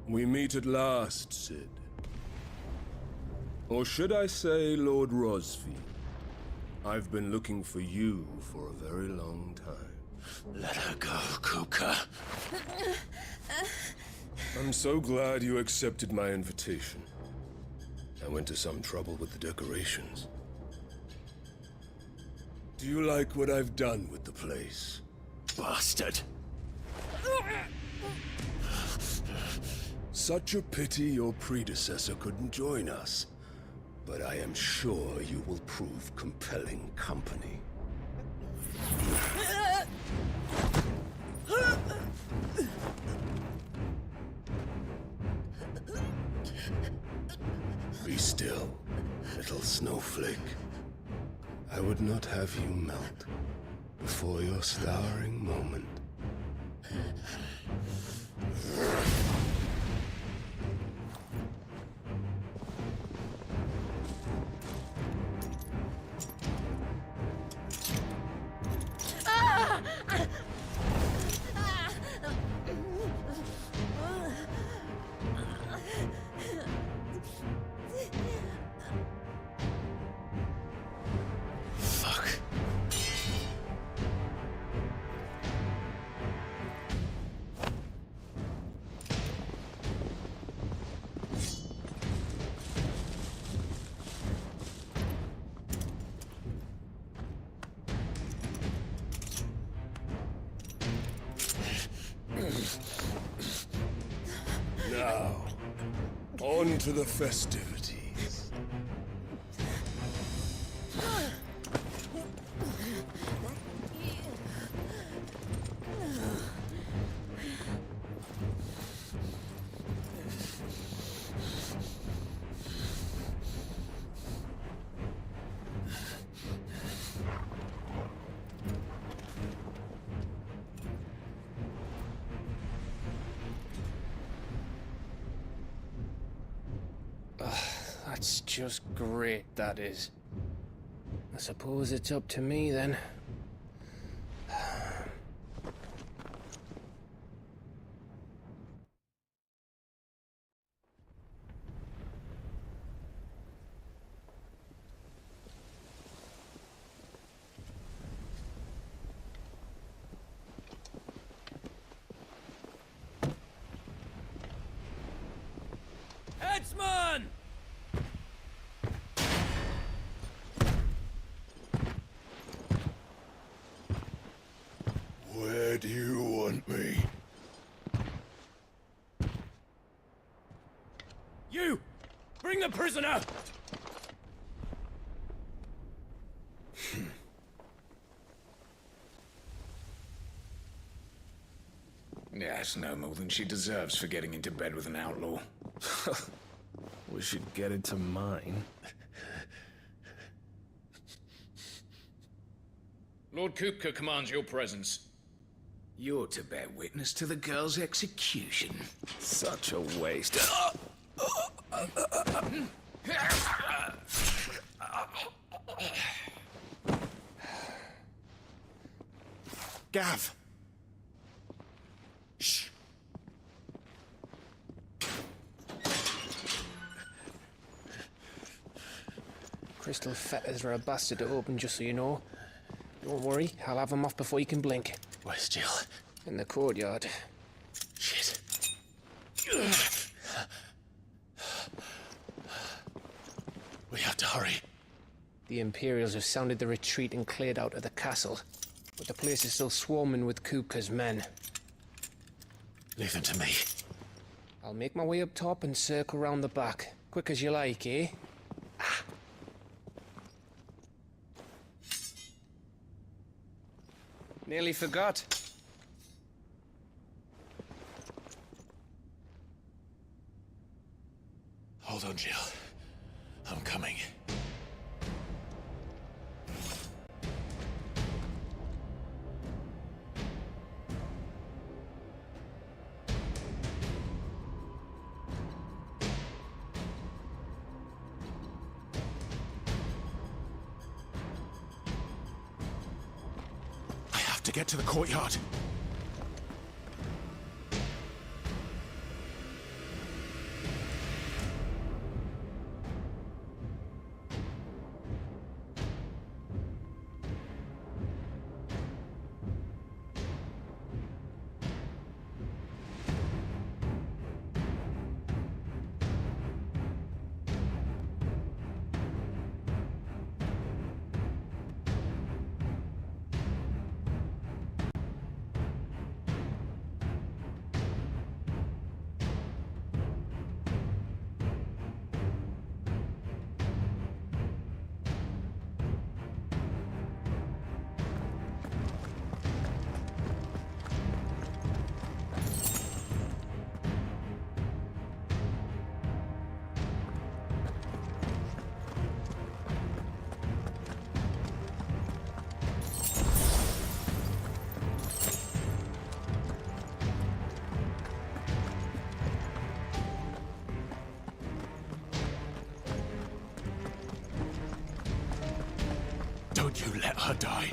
We meet at last, Cid. Or should I say, Lord Rosfield? I've been looking for you for a very long time. Let her go, Kupka. I'm so glad you accepted my invitation. I went to some trouble with the decorations. Do you like what I've done with the place? Bastard! Such a pity your predecessor couldn't join us. But I am sure you will prove compelling company. Be still, little snowflake. I would not have you melt before your flowering moment. Now, on to the festivities. That's just great, that is. I suppose it's up to me then. Headsman! Where do you want me? You! Bring the prisoner! Yes, no more than she deserves for getting into bed with an outlaw. We should get into mine. Lord Kupka commands your presence. You're to bear witness to the girl's execution. Such a waste. Gav! Shh! Crystal fetters are a bastard to open, just so you know. Don't worry, I'll have them off before you can blink. Where's Jill? In the courtyard. Shit. We have to hurry. The Imperials have sounded the retreat and cleared out of the castle. But the place is still swarming with Kupka's men. Leave them to me. I'll make my way up top and circle round the back. Quick as you like, eh? Nearly forgot. Hold on, Jill. I'm coming. To get to the courtyard. Don't you let her die.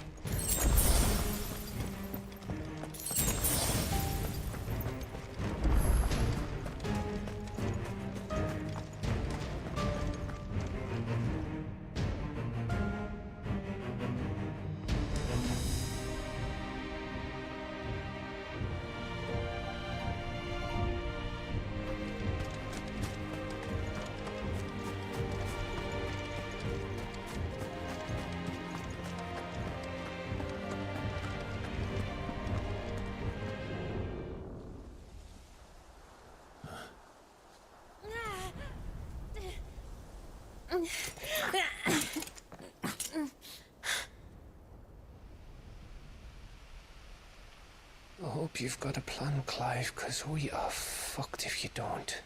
I hope you've got a plan, Clive, because we are fucked if you don't.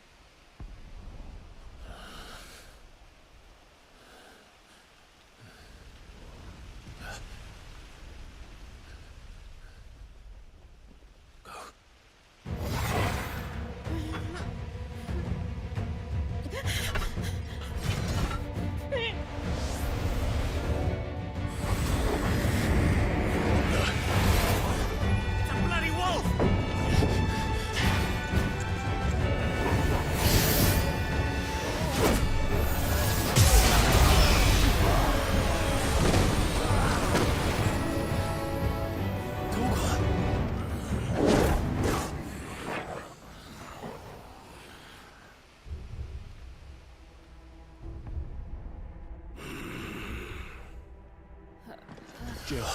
Jill,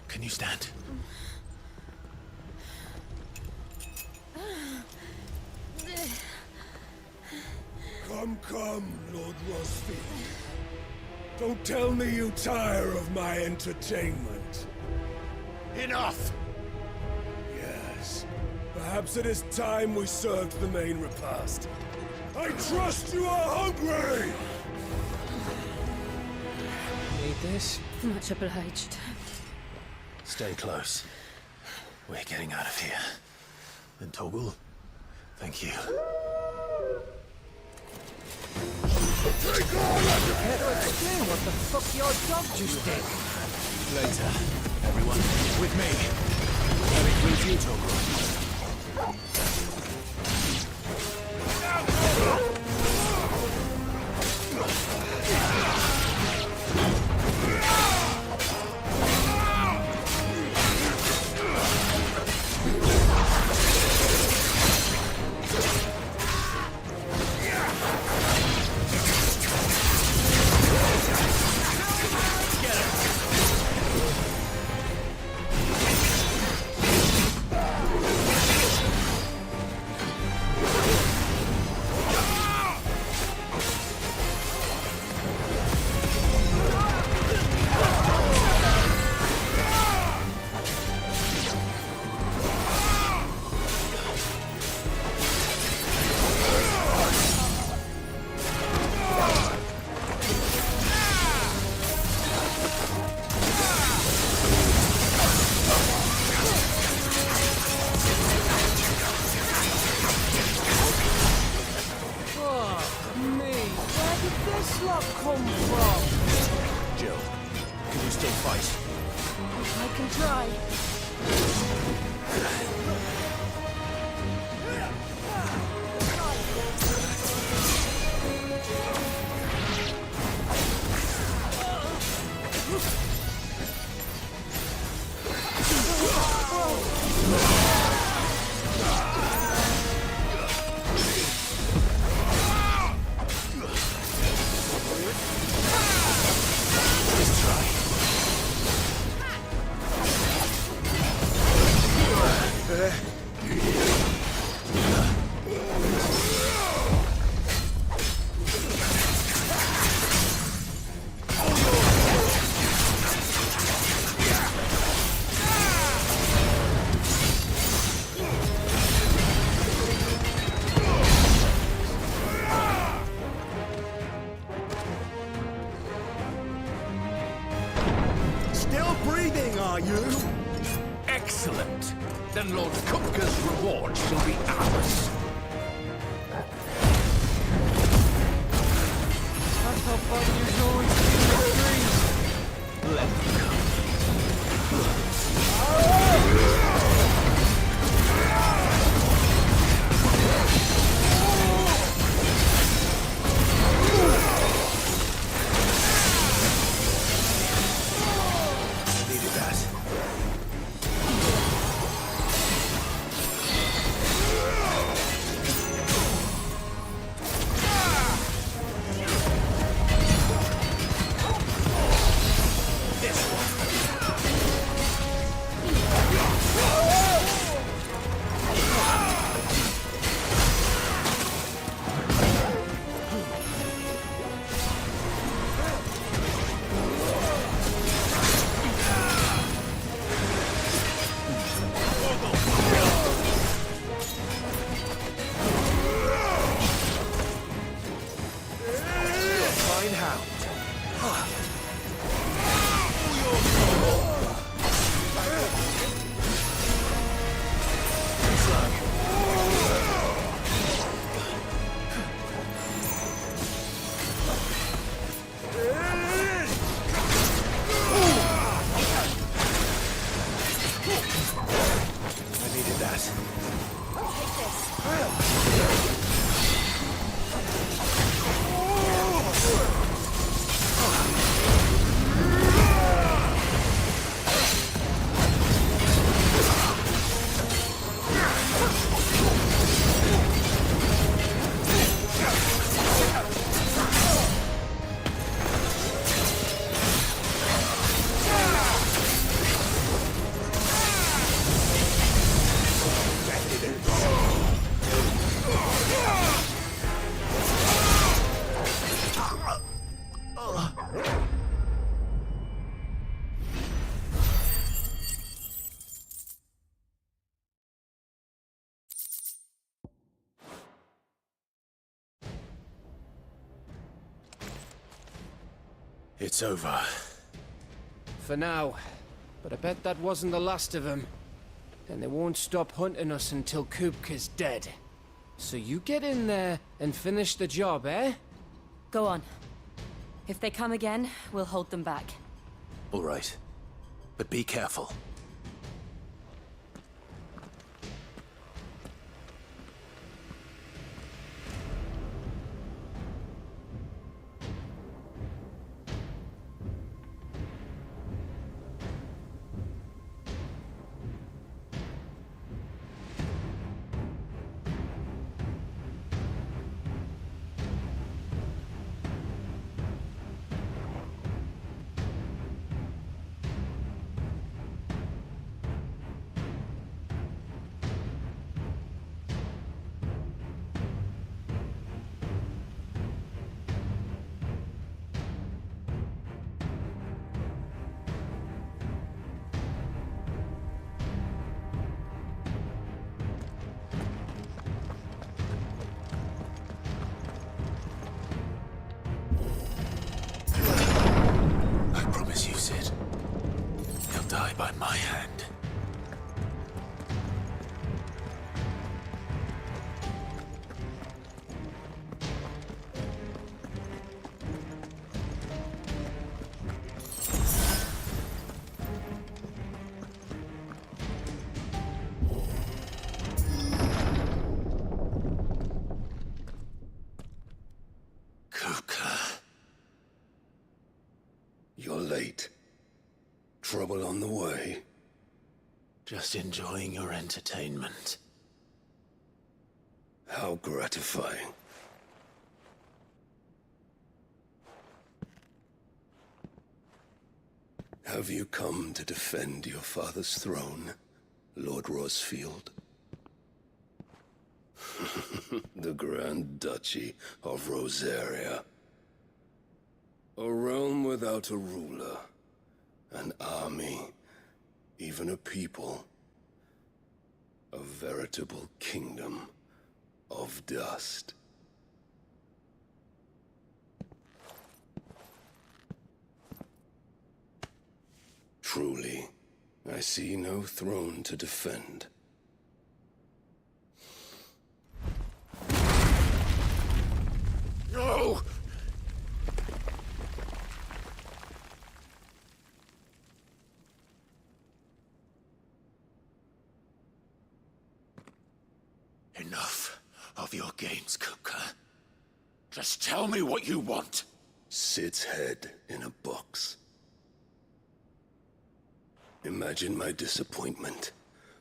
can you stand? Come, Lord Rosfield. Don't tell me you tire of my entertainment. Enough! Yes. Perhaps it is time we served the main repast. I trust you are hungry! Need this? Much obliged. Stay close. We're getting out of here. And Torgal, thank you. Take all of it! Can't explain what the fuck your dog just did. Later. Everyone, with me. That includes you, Torgal. Jill, can you still fight? I can try. Still breathing, are you? Excellent. Then Lord Kupka's reward shall be ours. That's how fun you're going to the trees. It's over. For now. But I bet that wasn't the last of them. And they won't stop hunting us until Kupka's dead. So you get in there and finish the job, eh? Go on. If they come again, we'll hold them back. All right. But be careful. By my hand. Kupka. You're late. Trouble on the way? Just enjoying your entertainment. How gratifying. Have you come to defend your father's throne, Lord Rosfield? The Grand Duchy of Rosaria. A realm without a ruler. An army, even a people. A veritable kingdom of dust. Truly, I see no throne to defend. No! Enough of your games, Kupka. Just tell me what you want. Sid's head in a box. Imagine my disappointment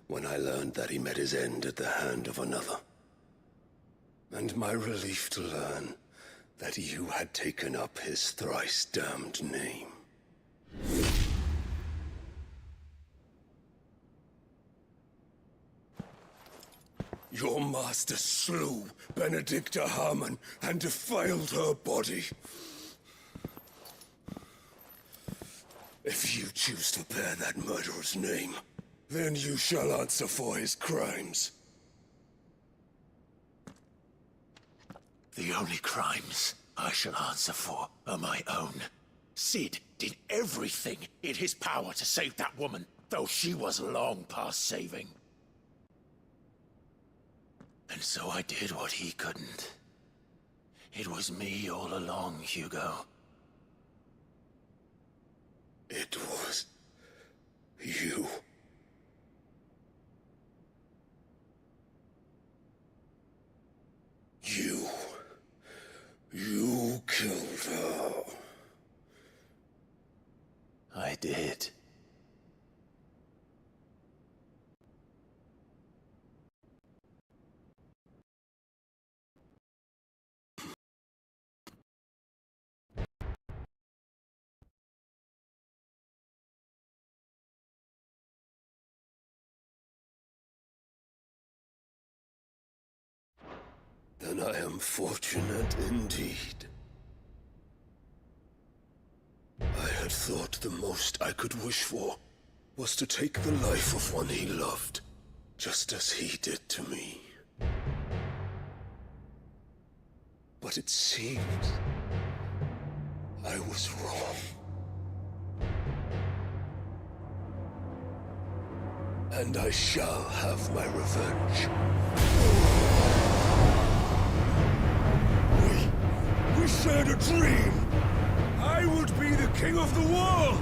when I learned that he met his end at the hand of another. And my relief to learn that you had taken up his thrice-damned name. Your master slew Benedicta Harmon and defiled her body. If you choose to bear that murderer's name, then you shall answer for his crimes. The only crimes I shall answer for are my own. Sid did everything in his power to save that woman, though she was long past saving. And so I did what he couldn't. It was me all along, Hugo. It was you. You killed her. I did. Then I am fortunate indeed. I had thought the most I could wish for was to take the life of one he loved, just as he did to me. But it seems I I was wrong. And I shall have my revenge. We shared a dream! I would be the king of the world!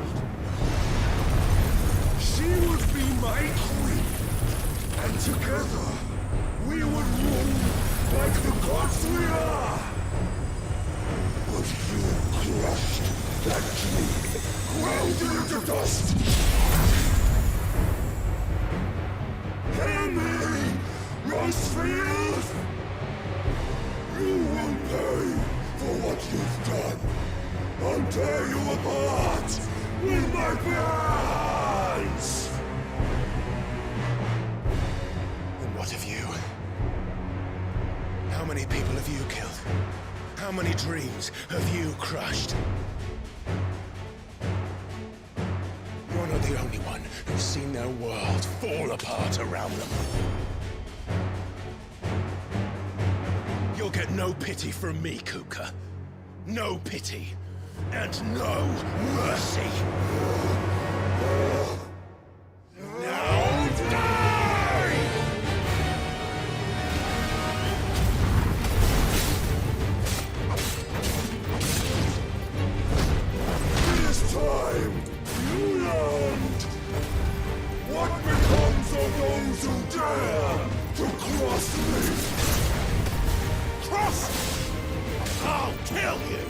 She would be my queen! And together, we would rule like the gods we are! But you crushed that dream, ground it into dust! Hear me, Rosefield! You will pay for what you've done. I'll tear you apart with my hands! And what of you? How many people have you killed? How many dreams have you crushed? You're not the only one who's seen their world fall apart around them. You'll get no pity from me, Kupka. No pity. And no mercy. Now die! This time, you learned what becomes of those who dare to cross me. Cross! I'll kill you!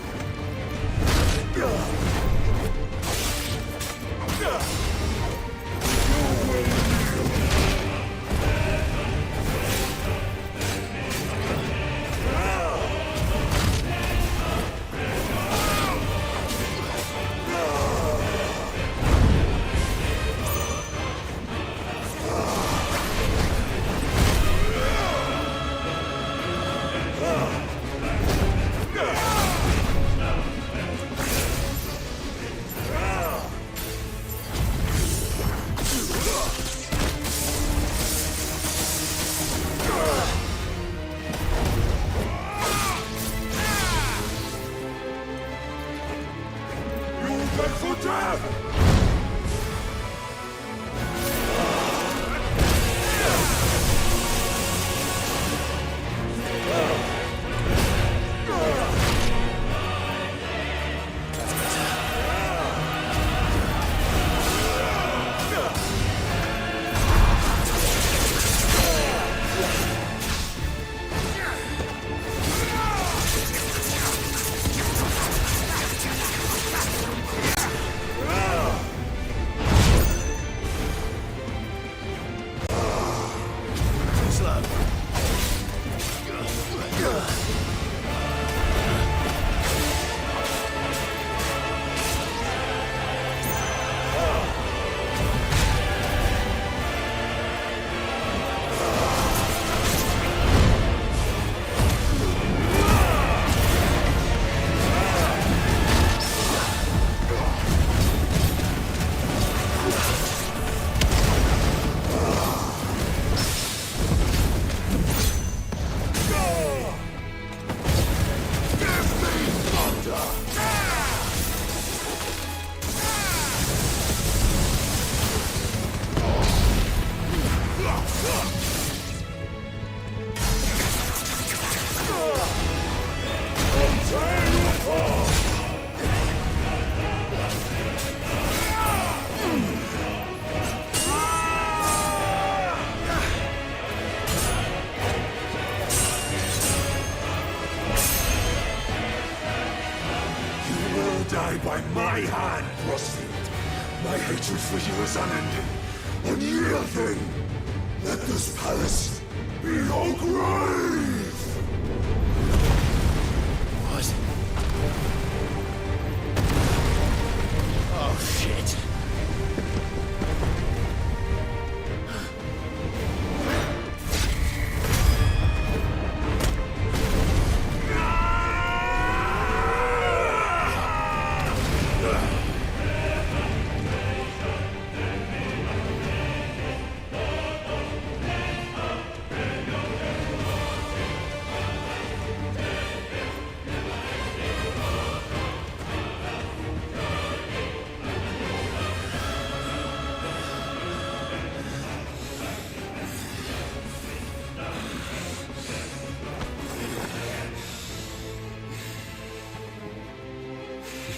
Die by my hand, Rosefield. My hatred for you is unending, unyielding. Let this palace be your grave! What? Oh, shit.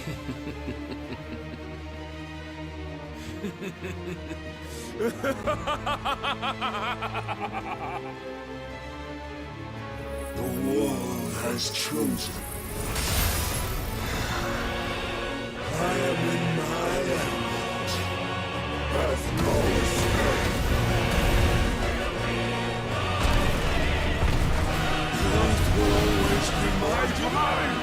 The wall has chosen. I am in my element. Have no escape. Death will always be my domain.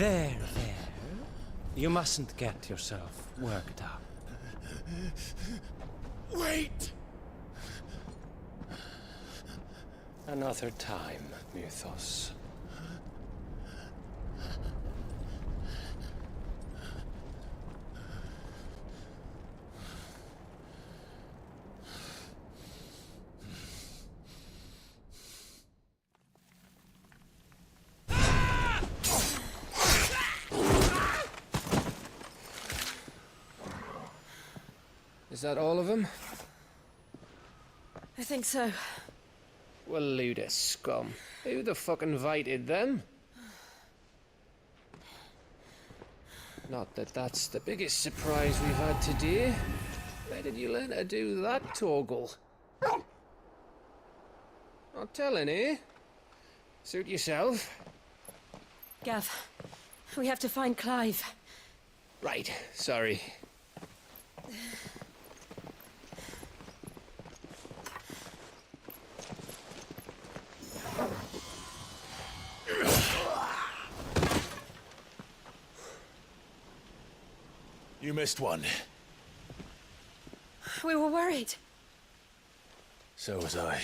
There. You mustn't get yourself worked up. Wait! Another time, Mythos. Is that all of them? I think so. Well, load of scum. Who the fuck invited them? Not that that's the biggest surprise we've had today. Where did you learn to do that, Torgal? Not telling, eh? Suit yourself. Gav, we have to find Clive. Right, sorry. You missed one. We were worried. So was I.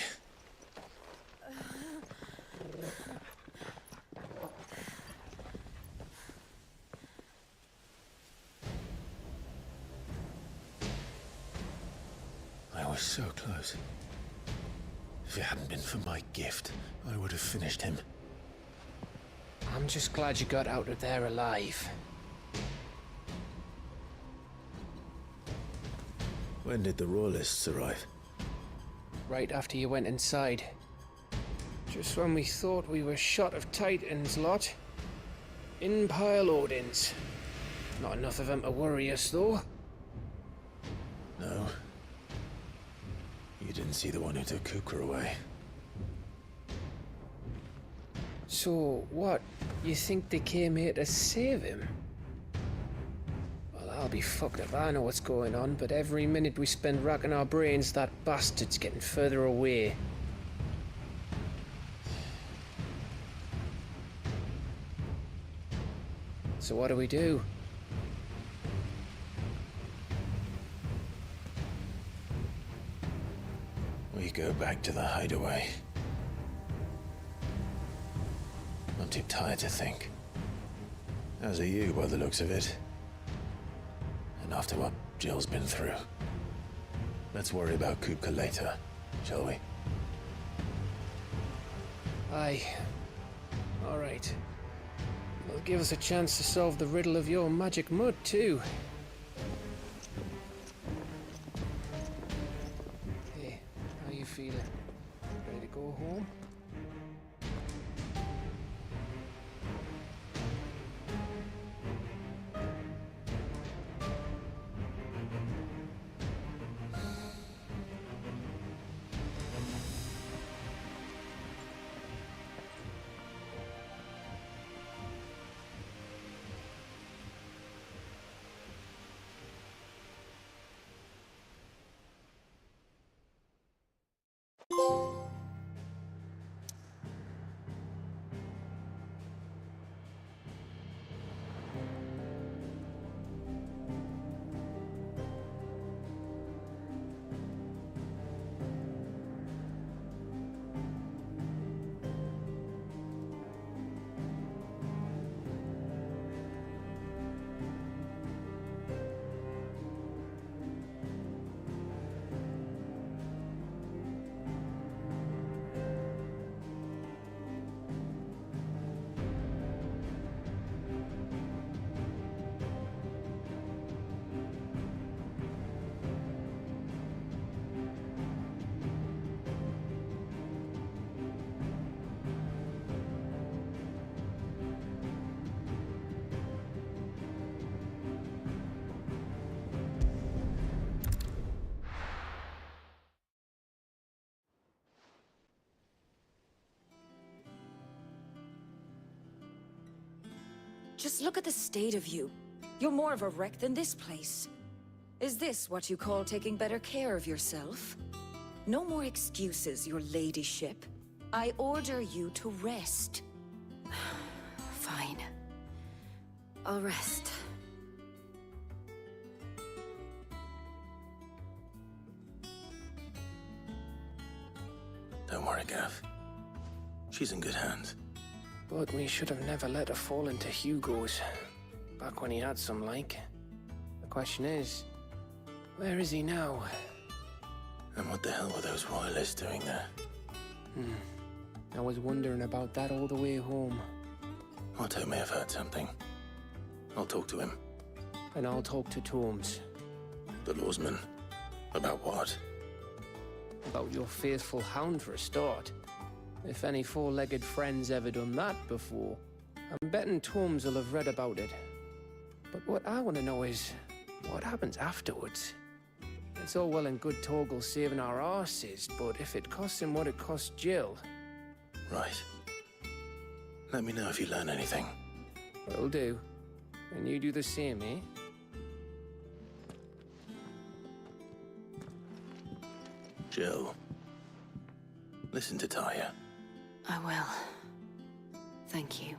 I was so close. If it hadn't been for my gift, I would have finished him. I'm just glad you got out of there alive. When did the Royalists arrive? Right after you went inside. Just when we thought we were shot of Titans lot. In pile Odins. Not enough of them to worry us, though. No. You didn't see the one who took Kupka away. So, what? You think they came here to save him? Well, I'll be fucked if I know what's going on, but every minute we spend racking our brains, that bastard's getting further away. So what do we do? We go back to the hideaway. I'm too tired to think. As are you, by the looks of it. And after what Jill's been through. Let's worry about Kupka later, shall we? Aye. All right. It'll give us a chance to solve the riddle of your magic mud, too. Hey, how you feeling? Ready to go home? Just look at the state of you. You're more of a wreck than this place. Is this what you call taking better care of yourself? No more excuses, your ladyship. I order you to rest. Fine. I'll rest. Don't worry, Gav. She's in good hands. But we should have never let her fall into Hugo's. Back when he had some like. The question is, where is he now? And what the hell were those royalists doing there? I was wondering about that all the way home. Otto may have heard something. I'll talk to him. And I'll talk to Torms. The lawsman? About what? About your faithful hound for a start. If any four-legged friend's ever done that before, I'm betting Torms will have read about it. But what I want to know is, what happens afterwards? It's all well and good Torgal saving our arses, but if it costs him what it cost Jill... Right. Let me know if you learn anything. Will do. And you do the same, eh? Jill. Listen to Taya. I will. Thank you.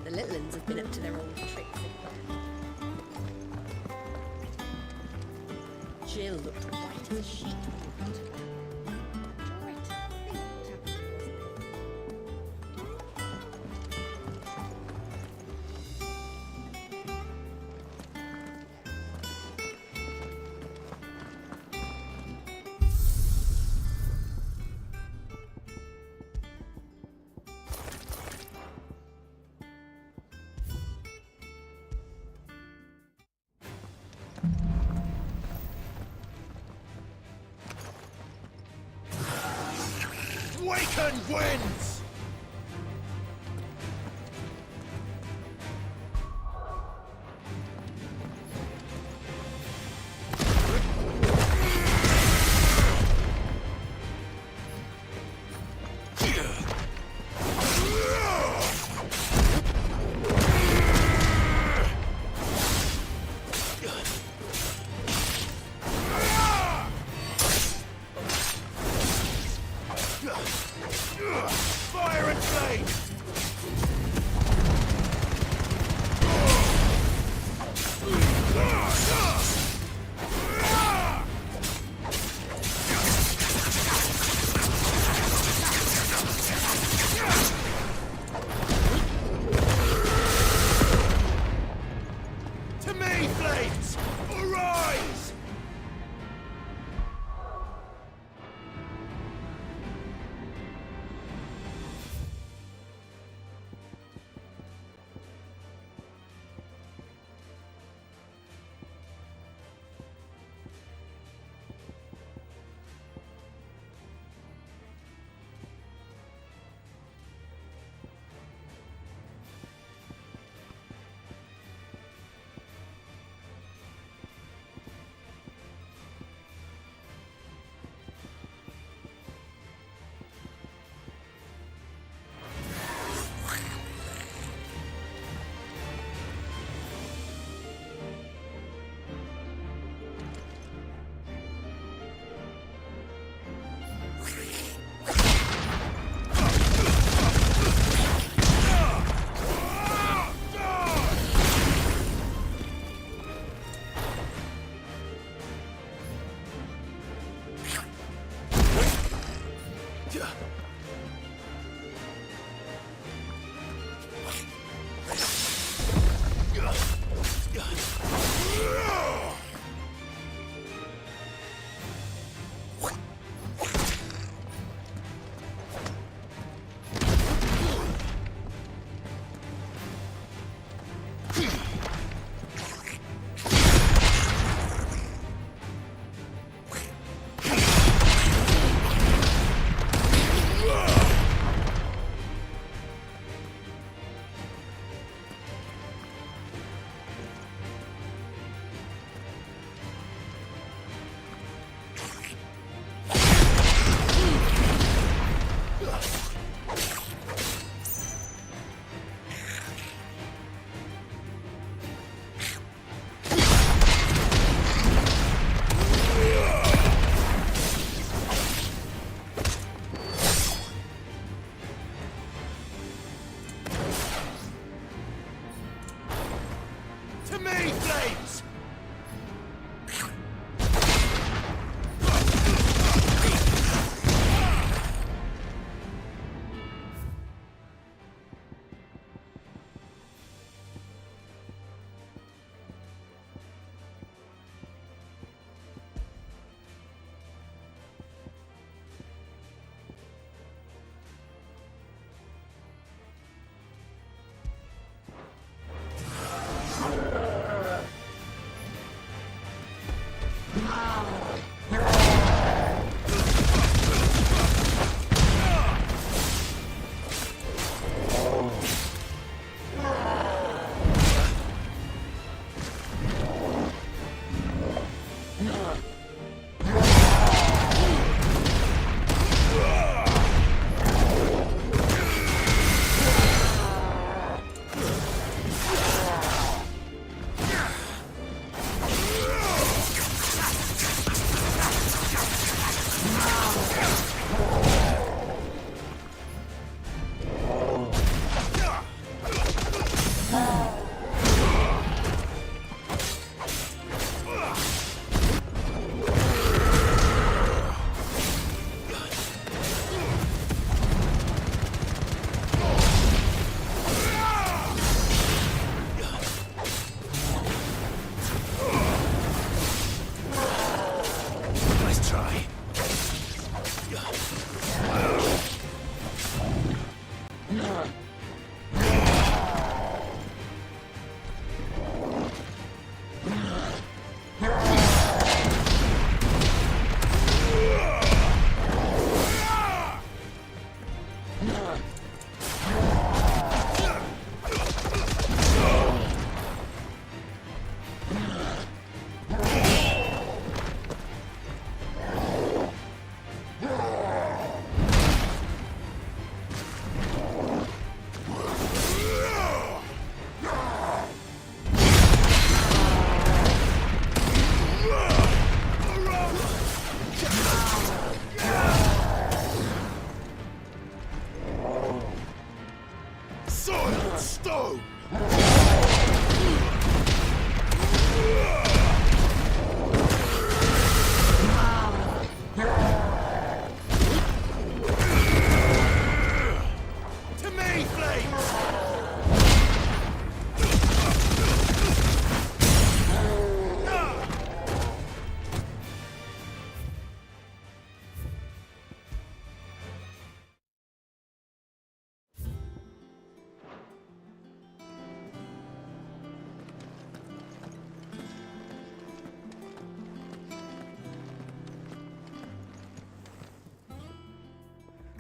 The little ones have been up to their old tricks. Jill looked white as a sheet. Waken wins! Fire and flame! To me, flames! Arise!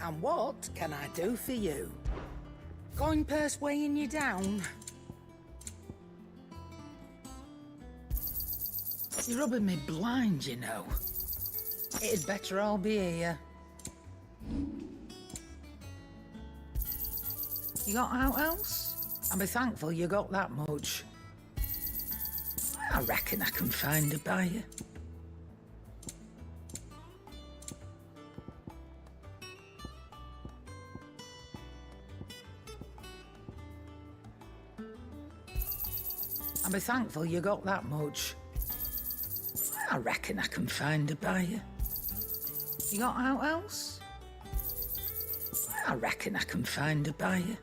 And what can I do for you? Coin purse weighing you down? You're rubbing me blind, you know. It'd better all be here. You got out else? I'll be thankful you got that much. I reckon I can find a buyer. I'll be thankful you got that much. I reckon I can find a buyer. You got out else? I reckon I can find a buyer.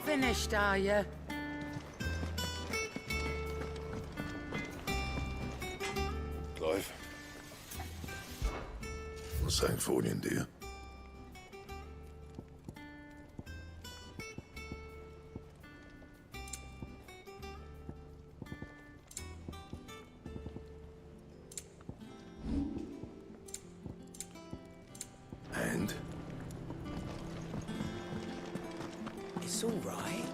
Finished, are you? Clive. What's that for you, dear? And? It's all right.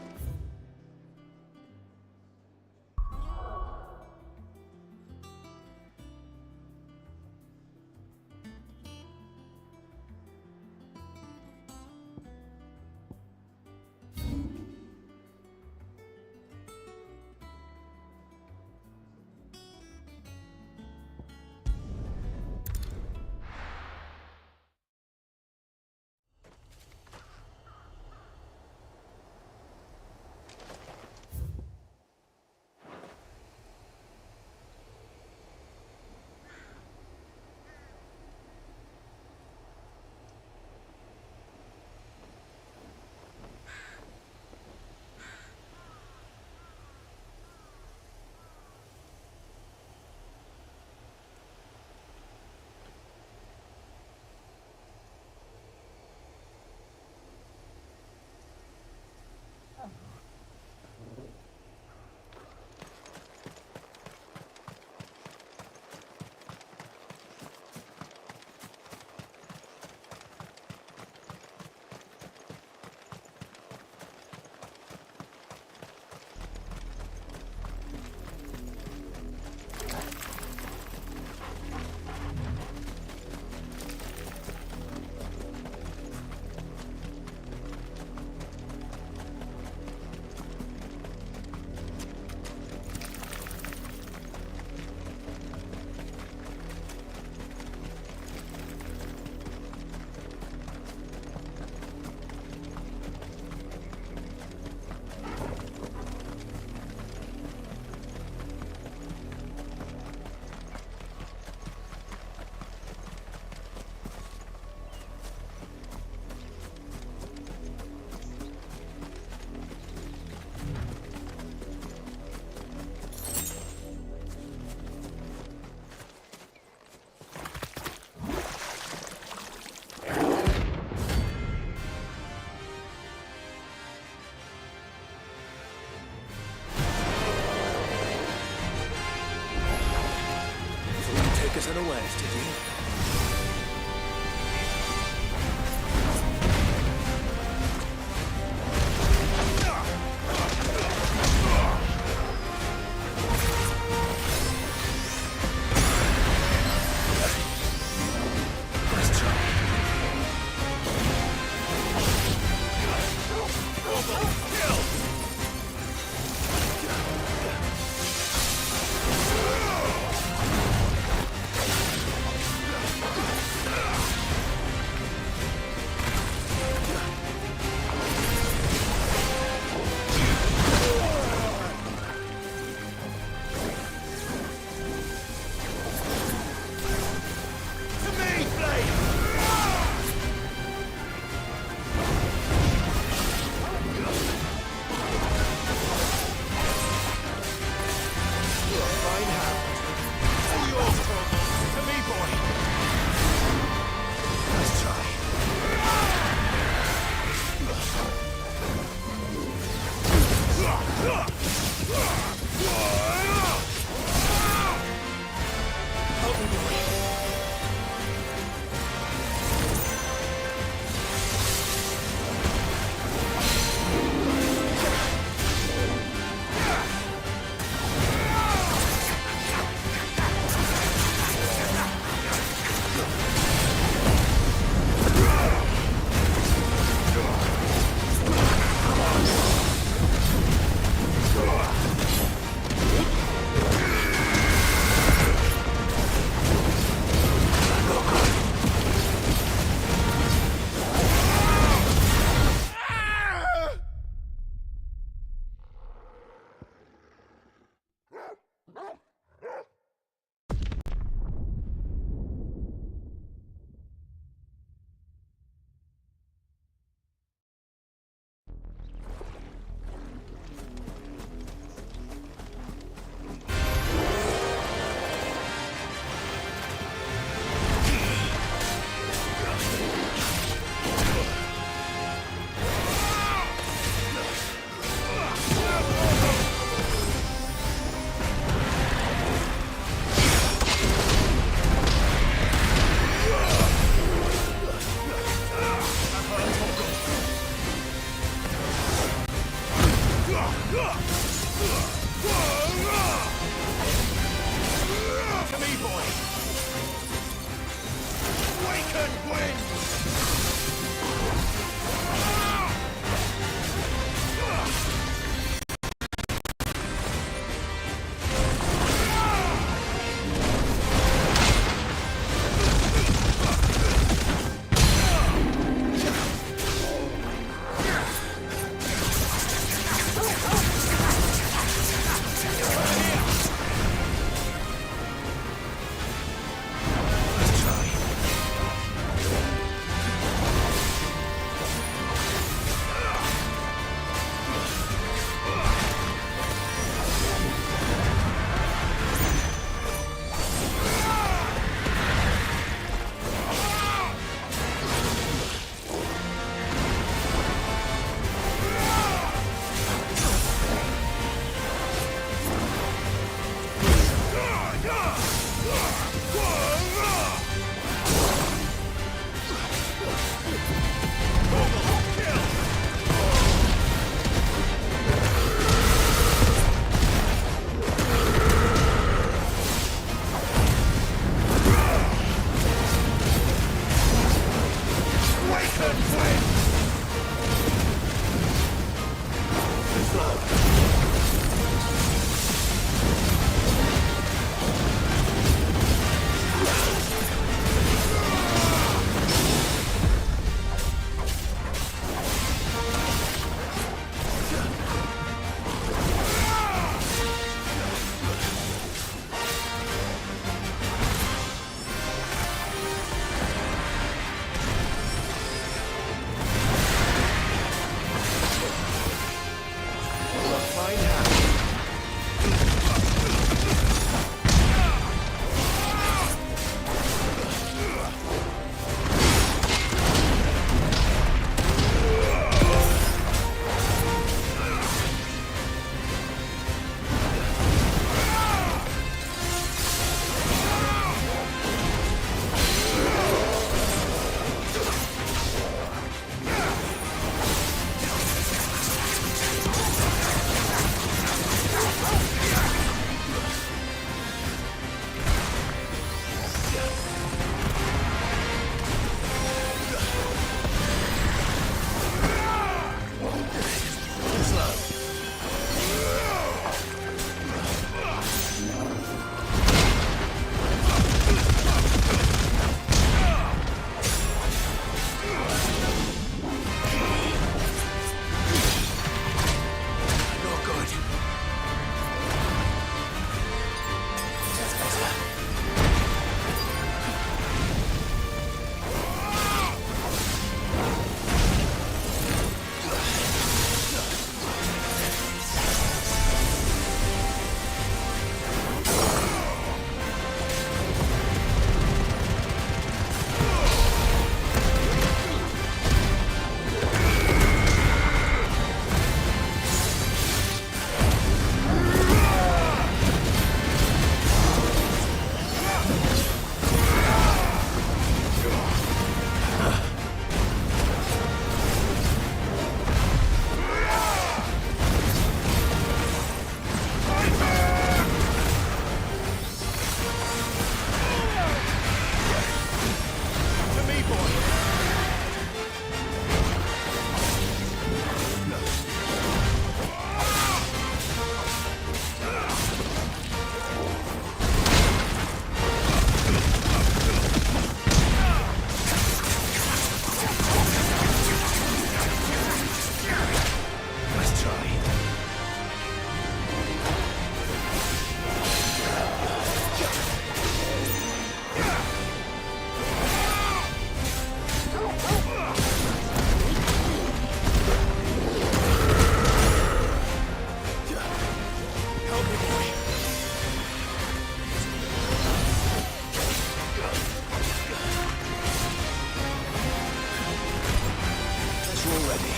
already.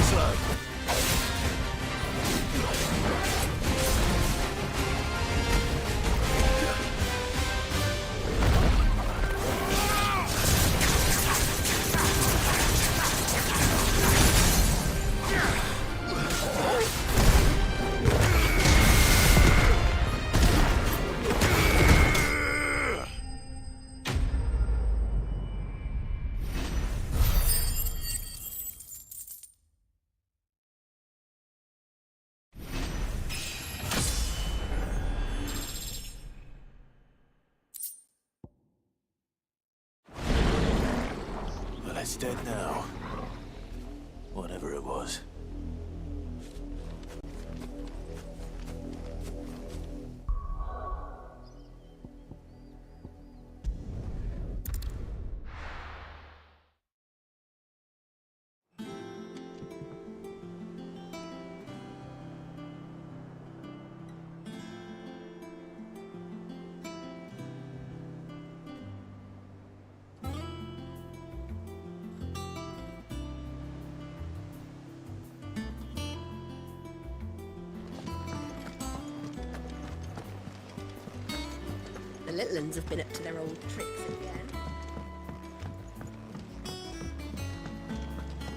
Slow. Well, it's dead now. Whatever it was. The little uns have been up to their old tricks again.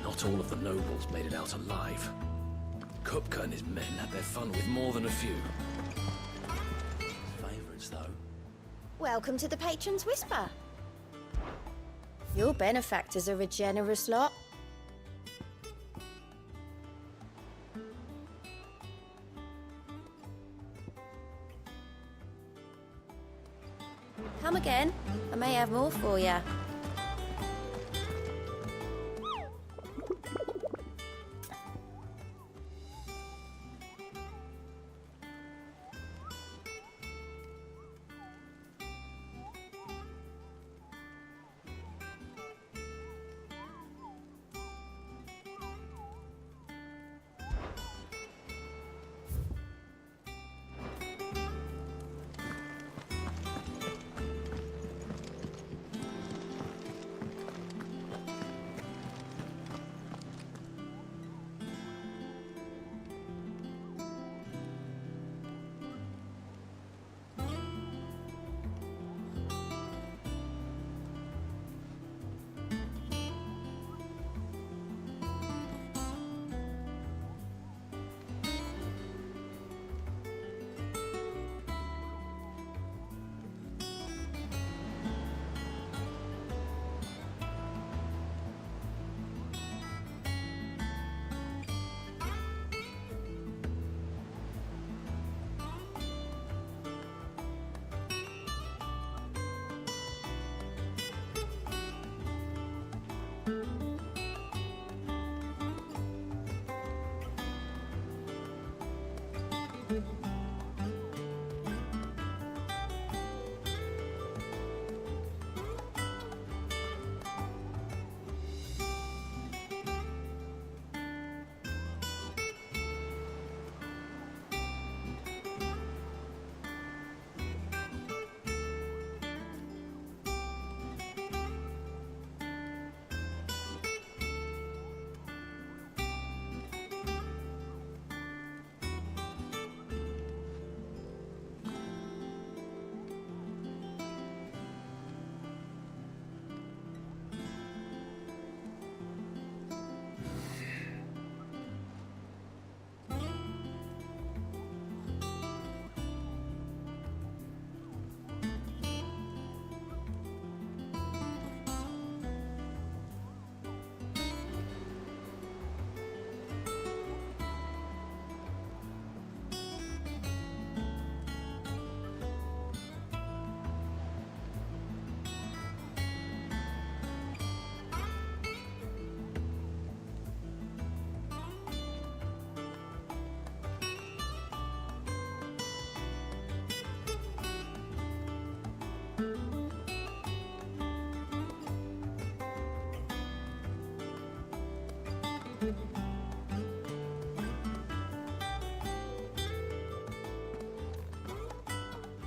Not all of the nobles made it out alive. Kupka and his men had their fun with more than a few. Favorites, though. Welcome to the Patron's Whisper. Your benefactors are a generous lot. Come again. I may have more for you.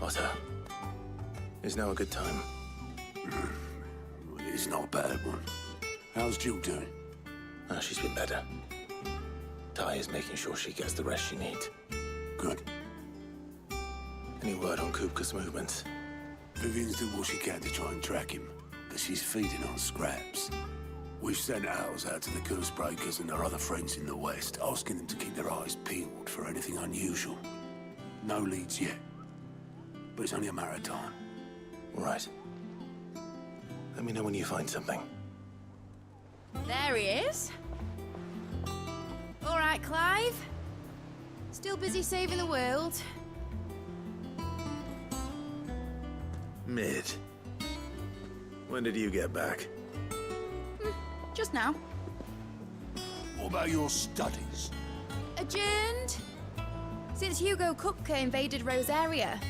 Otto, is now a good time? It's not a bad one. How's Jill doing? Oh, she's been better. Ty is making sure she gets the rest she needs. Good. Any word on Kupka's movements? Vivian's doing what she can to try and track him, but she's feeding on scraps. We've sent ours out to the Cursebreakers and our other friends in the West, asking them to keep their eyes peeled for anything unusual. No leads yet, but it's only a matter of time. Right. Let me know when you find something. There he is. All right, Clive. Still busy saving the world. Mid. When did you get back? Just now. What about your studies? Adjourned. Since Hugo Kupka invaded Rosaria.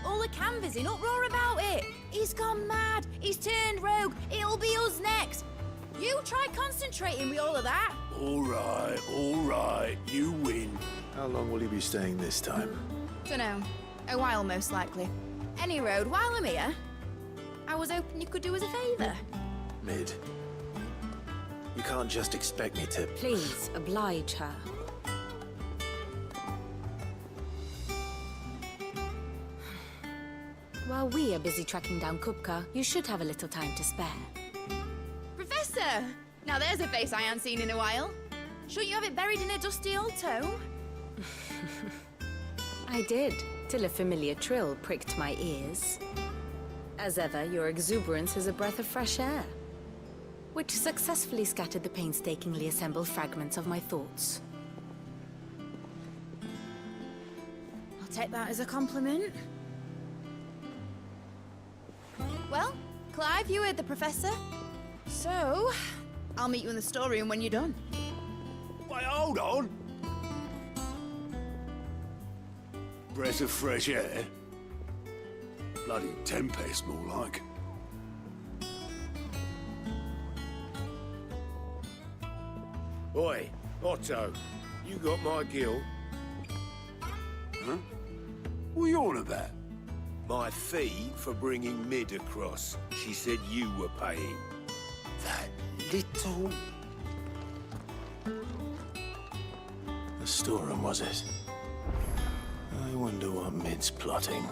All the canvass in uproar about it. He's gone mad. He's turned rogue. It'll be us next. You try concentrating with all of that. All right. You win. How long will you be staying this time? Dunno. A while, most likely. Any road, while I'm here, I was hoping you could do us a favour. Mid. You can't just expect me to... Please, oblige her. While we are busy tracking down Kupka, you should have a little time to spare. Professor! Now there's a face I haven't seen in a while. Shouldn't you have it buried in a dusty old tome? I did, till a familiar trill pricked my ears. As ever, your exuberance is a breath of fresh air, which successfully scattered the painstakingly assembled fragments of my thoughts. I'll take that as a compliment. Well, Clive, you heard the Professor. So, I'll meet you in the storeroom when you're done. Wait, hold on. Breath of fresh air? Bloody tempest, more like. Oi, Otto, you got my gill? Huh? What are you on about? My fee for bringing Mid across. She said you were paying. That little... The storeroom, was it? I wonder what Mid's plotting.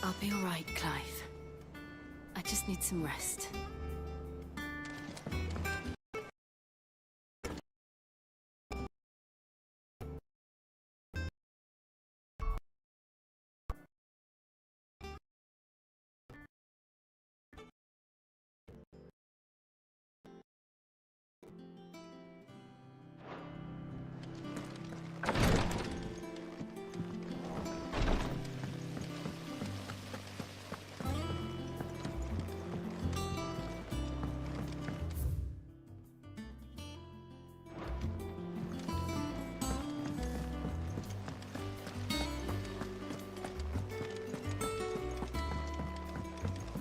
I'll be all right, Clive. I just need some rest.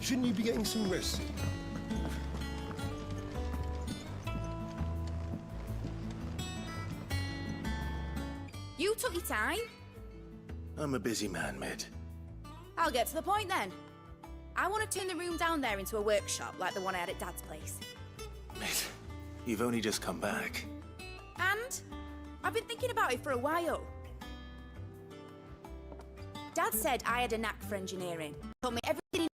Shouldn't you be getting some rest? You took your time. I'm a busy man, Mid. I'll get to the point then. I want to turn the room down there into a workshop like the one I had at Dad's place. Mid, you've only just come back. And I've been thinking about it for a while. Dad said I had a knack for engineering. Told me everything he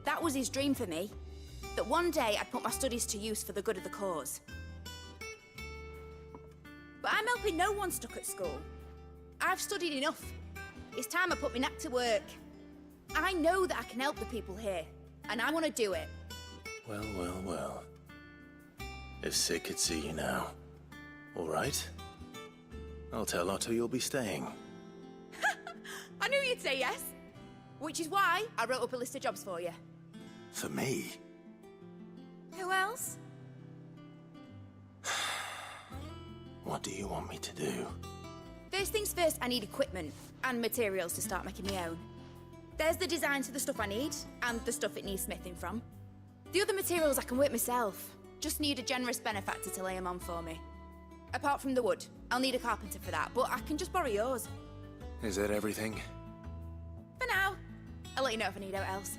That was his dream for me. That one day I'd put my studies to use for the good of the cause. But I'm helping no one stuck at school. I've studied enough. It's time I put my knack to work. I know that I can help the people here, and I want to do it. Well, well, well. If Sid could see you now. All right. I'll tell Otto you'll be staying. I knew you'd say yes. Which is why I wrote up a list of jobs for you. For me? Who else? What do you want me to do? First things first, I need equipment and materials to start making my own. There's the designs for the stuff I need, and the stuff it needs smithing from. The other materials I can work myself. Just need a generous benefactor to lay them on for me. Apart from the wood, I'll need a carpenter for that, but I can just borrow yours. Is that everything? For now. I'll let you know if I need out else.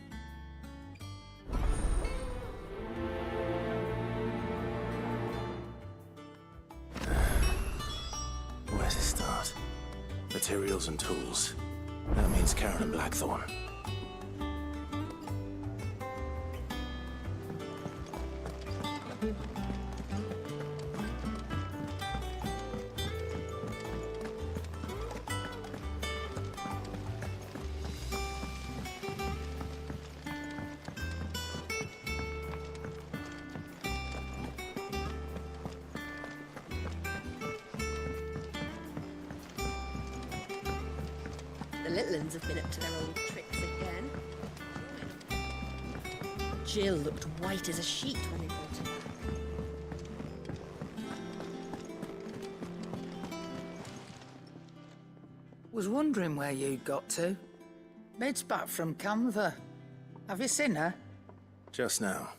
Where to start? Materials and tools. That means Karen and Blackthorn. The little uns have been up to their old tricks again. Jill looked white as a sheet when they brought her back. Was wondering where you'd got to. Mid's back from Canva. Have you seen her? Just now.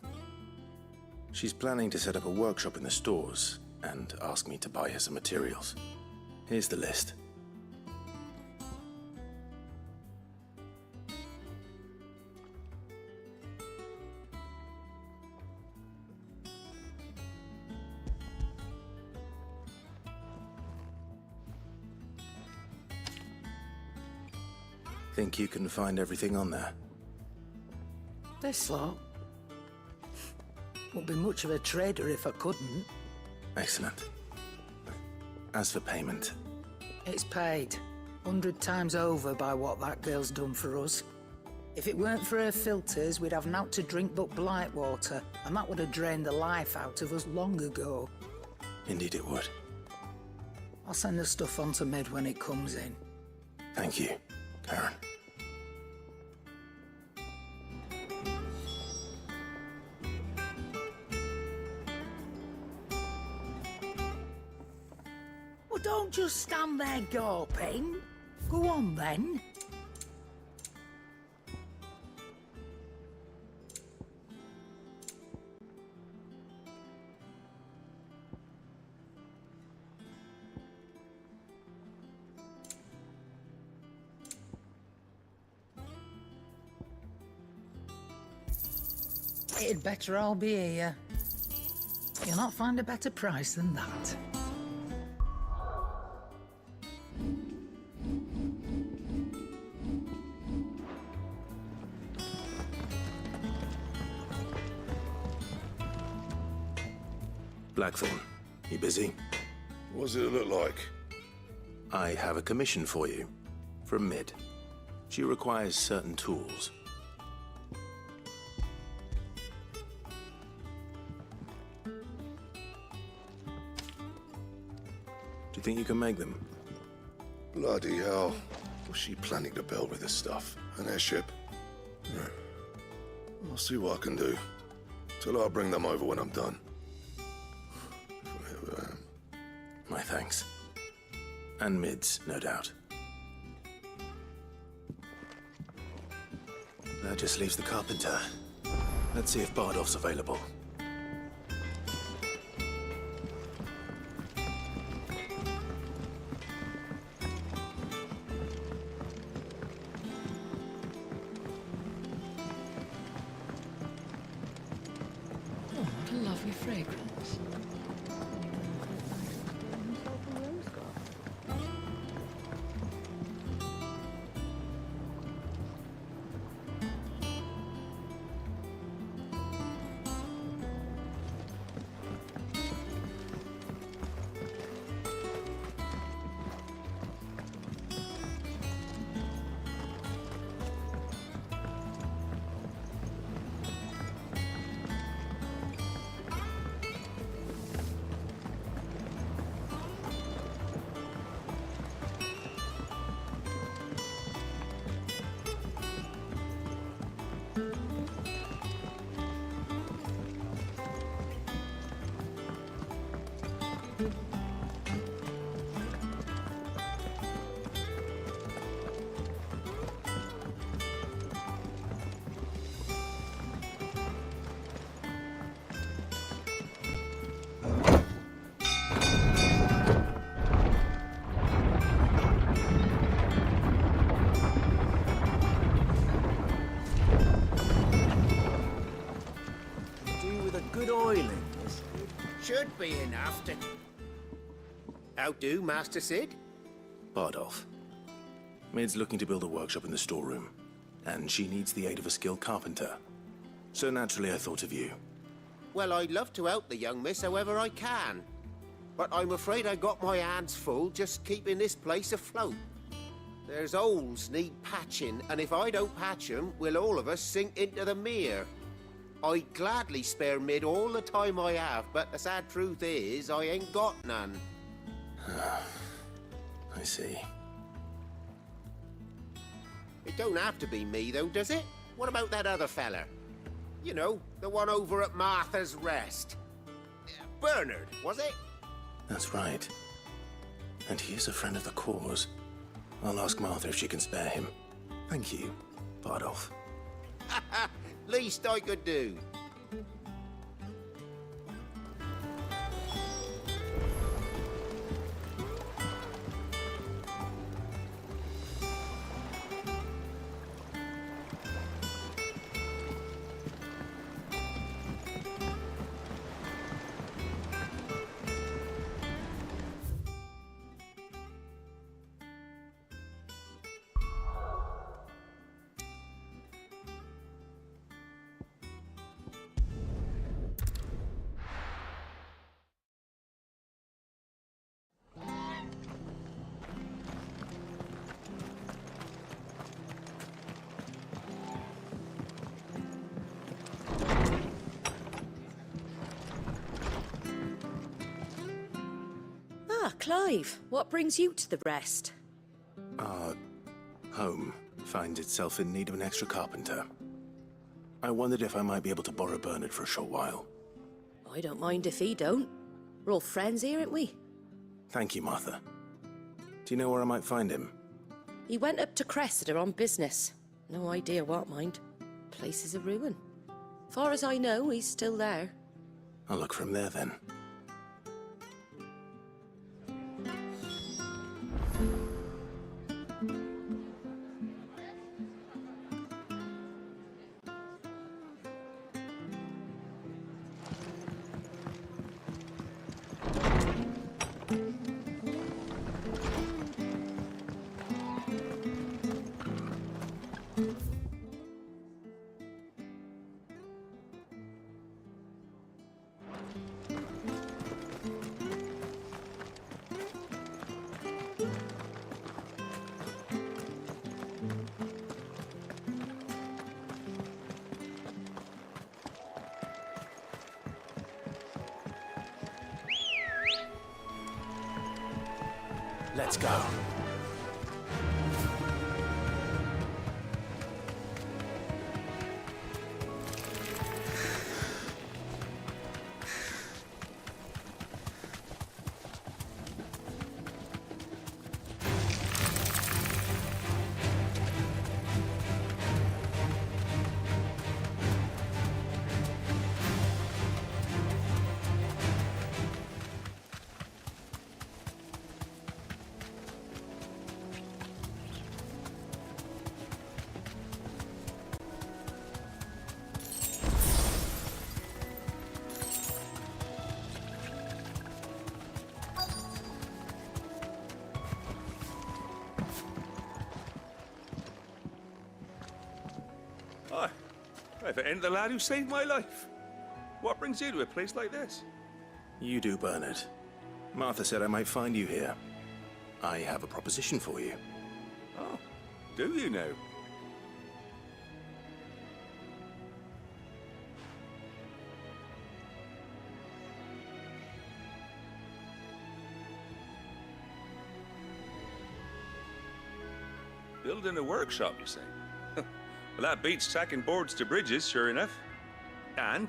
She's planning to set up a workshop in the stores and ask me to buy her some materials. Here's the list. Think you can find everything on there? This lot. Wouldn't be much of a trader if I couldn't. Excellent. As for payment, It's paid 100 times over by what that girl's done for us. If it weren't for her filters, we'd have naught to drink but blight water, and that would have drained the life out of us long ago. indeed it would. I'll send the stuff on to Mid when it comes in. Thank you, Karen. Well, don't just stand there gawping. Go on, then. It'd better all be here. You'll not find a better price than that. Blackthorn, you busy? What does it look like? I have a commission for you. From Mid. She requires certain tools. Do you think you can make them? Bloody hell. What's she planning to build with this stuff? An airship? Yeah. I'll see what I can do. Tell her I'll bring them over when I'm done. My thanks. And Mid's, no doubt. That just leaves the carpenter. Let's see if Bardolph's available. Oh, what a lovely fragrance. be enough to... How do, Master Sid? Bardolph. Maid's looking to build a workshop in the storeroom, and she needs the aid of a skilled carpenter. So naturally I thought of you. Well, I'd love to help the young miss however I can. But I'm afraid I got my hands full just keeping this place afloat. There's holes need patching, and if I don't patch them, we'll all of us sink into the mere. I'd gladly spare Mid all the time I have, but the sad truth is, I ain't got none. I see. It don't have to be me, though, does it? What about that other fella? You know, the one over at Martha's Rest. Bernard, was it? That's right. And he is a friend of the cause. I'll ask Martha if she can spare him. Thank you, Bardolph. Least I could do. Clive, what brings you to the Rest? Our home finds itself in need of an extra carpenter. I wondered if I might be able to borrow Bernard for a short while. I don't mind if he don't. We're all friends here, aren't we? Thank you, Martha. Do you know where I might find him? He went up to Cressida on business. No idea what, mind. Place is a ruin. Far as I know, he's still there. I'll look for him there then. Let's go. If it ain't the lad who saved my life. What brings you to a place like this? You do, Bernard. Martha said I might find you here. I have a proposition for you. Oh, do you now? Building a workshop, you say? Well, that beats tacking boards to bridges, sure enough. And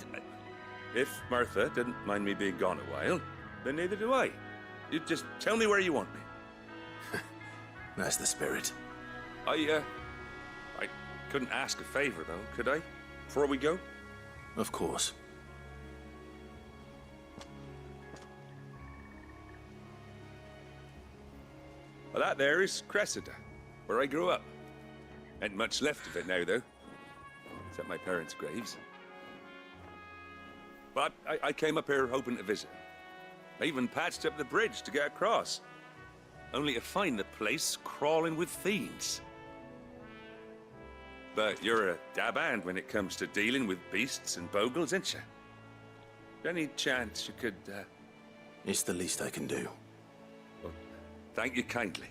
if Martha didn't mind me being gone a while, then neither do I. You just tell me where you want me. That's the spirit. I couldn't ask a favor, though, could I? Before we go? Of course. Well, that there is Cressida, where I grew up. Ain't much left of it now, though. Except my parents' graves. But I came up here hoping to visit. I even patched up the bridge to get across. Only to find the place crawling with fiends. But you're a dab hand when it comes to dealing with beasts and bogles, ain't you? Any chance you could, It's the least I can do. Well, thank you kindly.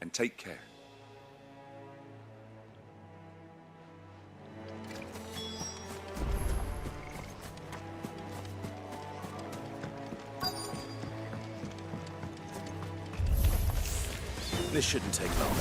And take care. This shouldn't take long.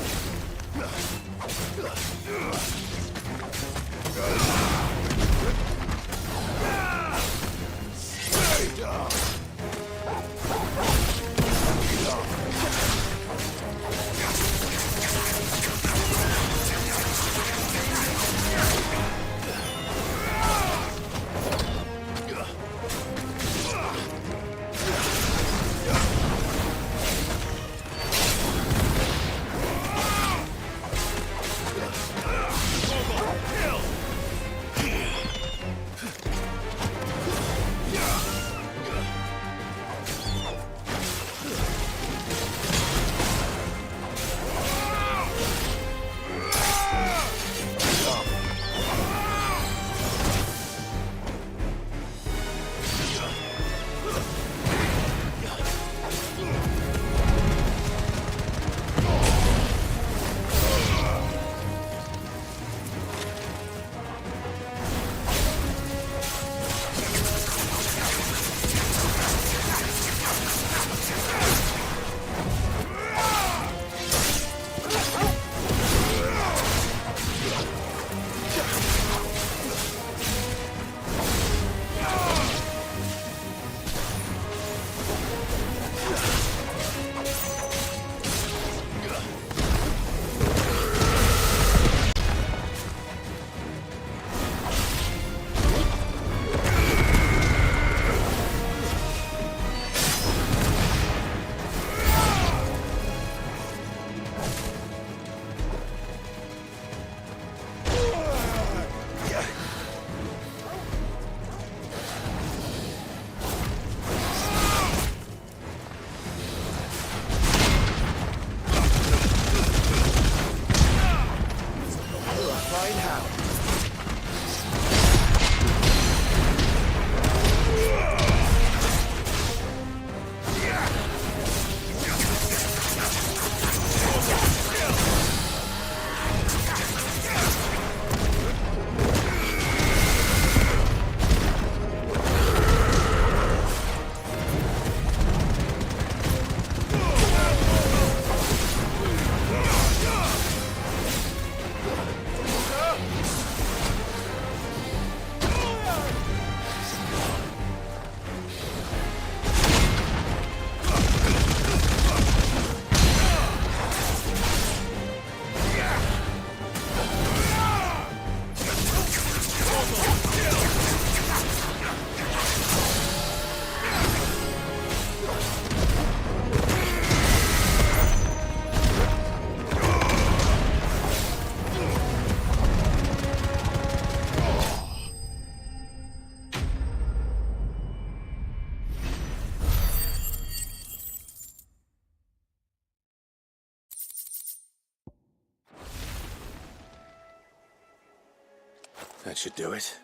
That should do it.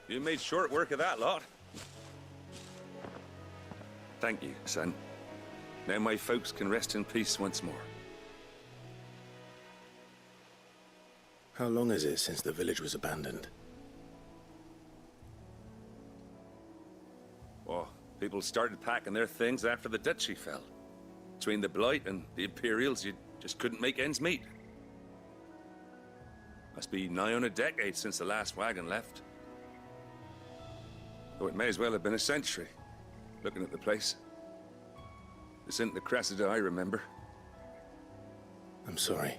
You made short work of that lot. Thank you, son. Now my folks can rest in peace once more. How long is it since the village was abandoned? Oh, people started packing their things after the duchy fell. Between the Blight and the Imperials, you just couldn't make ends meet. Must be nigh on a decade since the last wagon left. Though it may as well have been a century, looking at the place. This isn't the Cressida I remember. I'm sorry.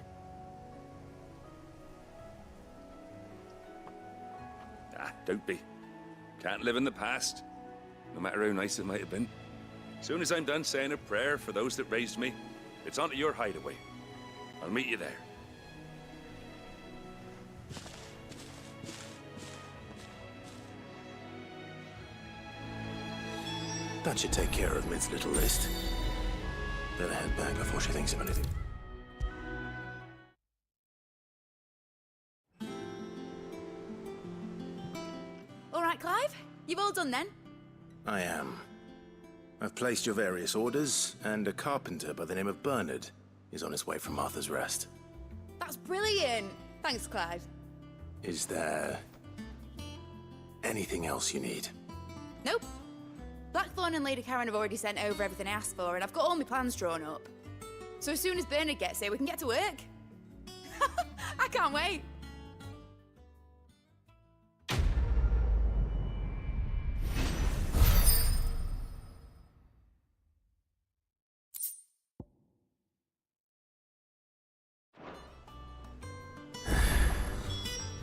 Ah, don't be. Can't live in the past, no matter how nice it might have been. Soon as I'm done saying a prayer for those that raised me, it's onto your hideaway. I'll meet you there. That should take care of Mid's little list. Better head back before she thinks of anything. All right, Clive? You've all done then? I am. I've placed your various orders, and a carpenter by the name of Bernard is on his way from Martha's Rest. That's brilliant. Thanks, Clive. Is there anything else you need? Nope. Blackthorn and Lady Karen have already sent over everything I asked for, and I've got all my plans drawn up. So as soon as Bernard gets here, we can get to work. I can't wait.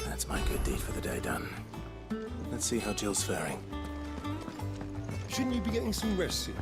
That's my good deed for the day done. Let's see how Jill's faring. Shouldn't you be getting some rest soon?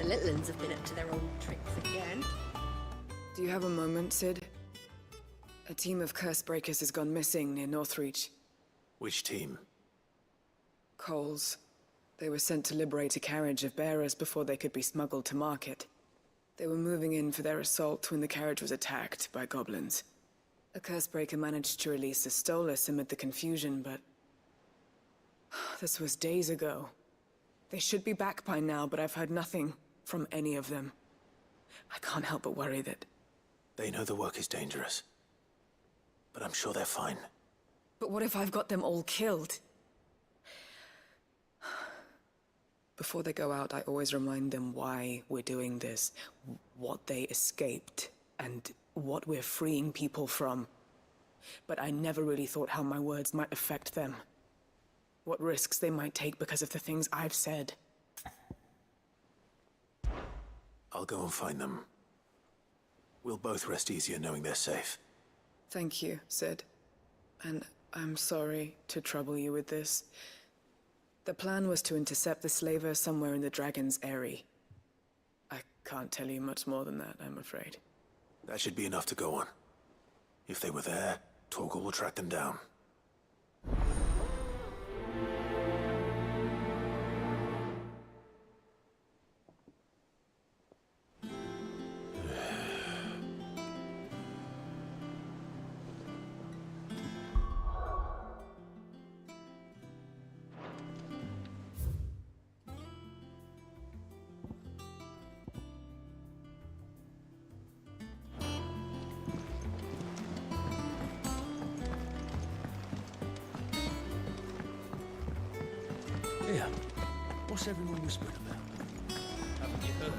The little ones have been up to their old tricks again. Do you have a moment, Sid? A team of curse breakers has gone missing near Northreach. Which team? Coles. They were sent to liberate a carriage of bearers before they could be smuggled to market. They were moving in for their assault when the carriage was attacked by goblins. A curse breaker managed to release a Stolas amid the confusion, but this was days ago. They should be back by now, but I've heard nothing from any of them. I can't help but worry that... They know the work is dangerous. But I'm sure they're fine. But what if I've got them all killed? Before they go out, I always remind them why we're doing this, what they escaped, and what we're freeing people from. But I never really thought how my words might affect them. What risks they might take because of the things I've said. I'll go and find them. We'll both rest easier knowing they're safe. Thank you, Sid. And I'm sorry to trouble you with this. The plan was to intercept the slaver somewhere in the Dragon's Eyrie. I can't tell you much more than that, I'm afraid. That should be enough to go on. If they were there, Torgal will track them down. Yeah. What's everyone whispering about? Haven't you heard?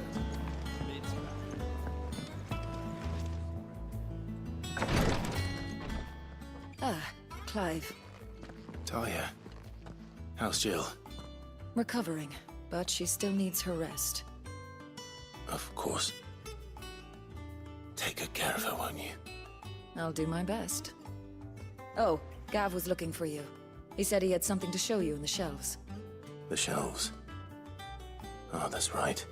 Clive. Talia. How's Jill? Recovering, but she still needs her rest. Of course. Take good care of her, won't you? I'll do my best. Oh, Gav was looking for you. He said he had something to show you in the shelves. The shelves. Oh, that's right.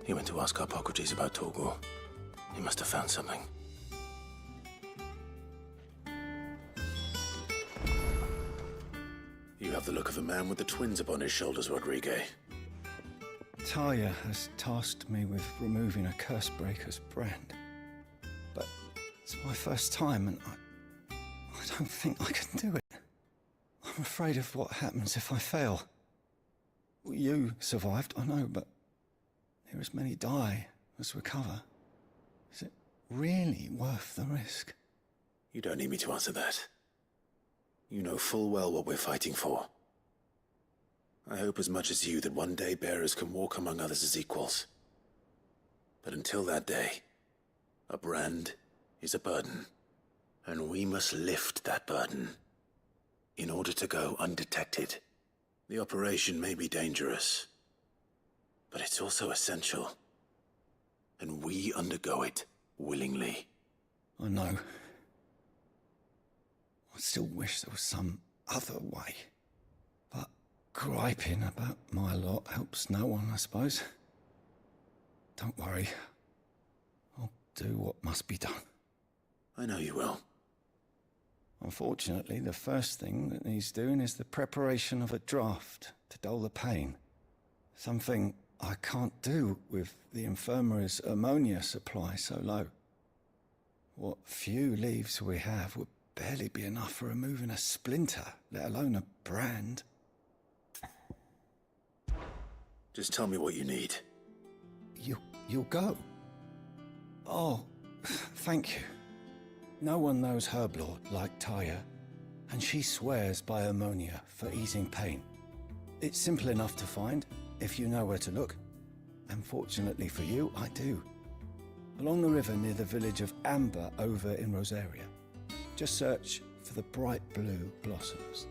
He went to ask Harpocrates about Torgal. He must have found something. You have the look of a man with the twins upon his shoulders, Rodrigue. Talia has tasked me with removing a Cursebreaker's brand. But it's my first time, and I don't think I can do it. I'm afraid of what happens if I fail. You survived, I know, but near as many die as recover. Is it really worth the risk? You don't need me to answer that. You know full well what we're fighting for. I hope as much as you that one day bearers can walk among others as equals. But until that day, a brand is a burden, and we must lift that burden in order to go undetected. The operation may be dangerous, but it's also essential, and we undergo it willingly. I know. I still wish there was some other way. But griping about my lot helps no one, I suppose. Don't worry. I'll do what must be done. I know you will. Unfortunately, the first thing that needs doing is the preparation of a draft to dull the pain. Something I can't do with the infirmary's ammonia supply so low. What few leaves we have would barely be enough for removing a splinter, let alone a brand. Just tell me what you need. You'll go? Oh, thank you. No one knows Herblord like Talia, and she swears by ammonia for easing pain. It's simple enough to find, if you know where to look. And fortunately for you, I do. Along the river near the village of Amber over in Rosaria. Just search for the bright blue blossoms.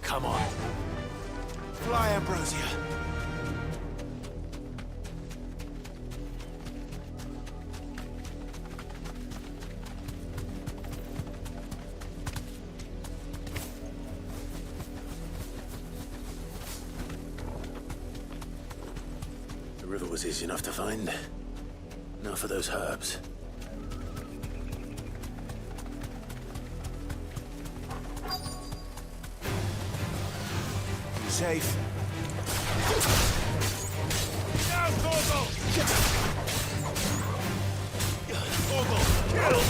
Come on. Fly, Ambrosia. The river was easy enough to find. Now for those herbs. Safe. Now, Torgal! Torgal, kill!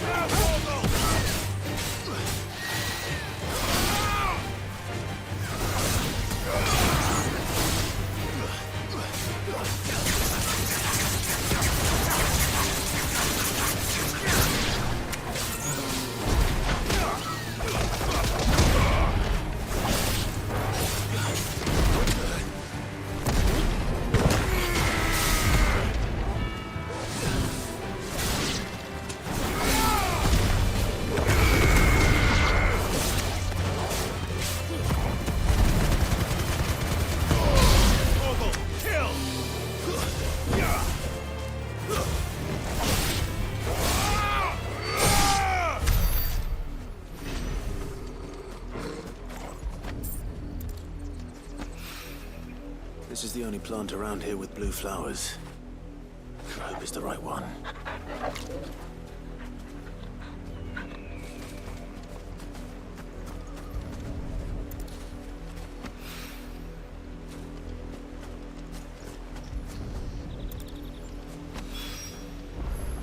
Now, Torgal! This is the only plant around here with blue flowers. I hope it's the right one.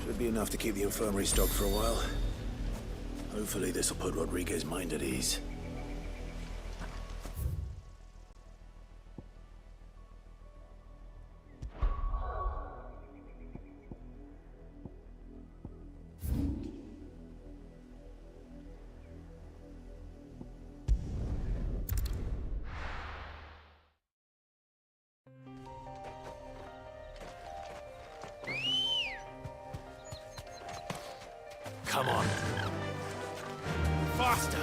Should be enough to keep the infirmary stocked for a while. Hopefully this will put Rodriguez's mind at ease. Come on. Faster!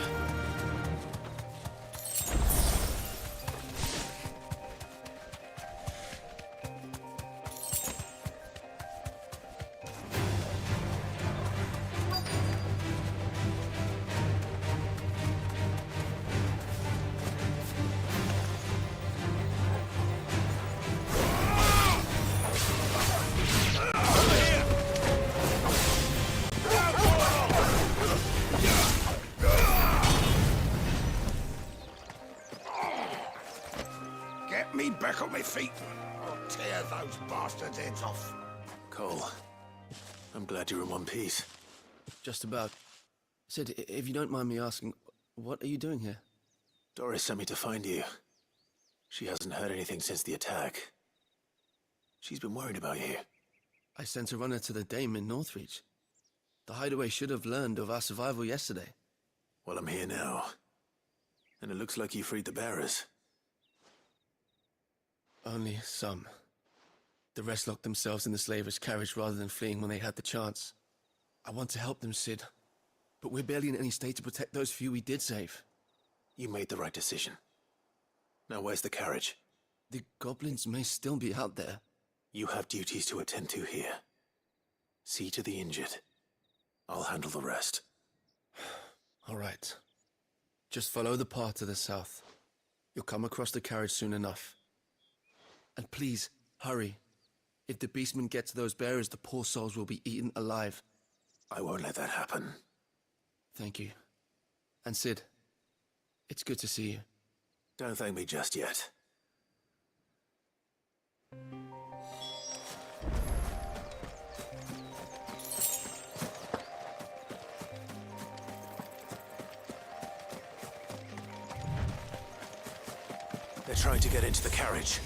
Get me back on my feet. I'll tear those bastards' heads off. Cole, I'm glad you're in one piece. Just about. Sid, if you don't mind me asking, what are you doing here? Doris sent me to find you. She hasn't heard anything since the attack. She's been worried about you. I sent a runner to the Dame in Northreach. The hideaway should have learned of our survival yesterday. Well, I'm here now. And it looks like you freed the bearers. Only some. The rest locked themselves in the slavers' carriage rather than fleeing when they had the chance. I want to help them, Sid. But we're barely in any state to protect those few we did save. You made the right decision. Now where's the carriage? The goblins may still be out there. You have duties to attend to here. See to the injured. I'll handle the rest. All right. Just follow the path to the south. You'll come across the carriage soon enough. And please, hurry. If the beastmen get to those bearers, the poor souls will be eaten alive. I won't let that happen. Thank you. And Sid, it's good to see you. Don't thank me just yet. They're trying to get into the carriage.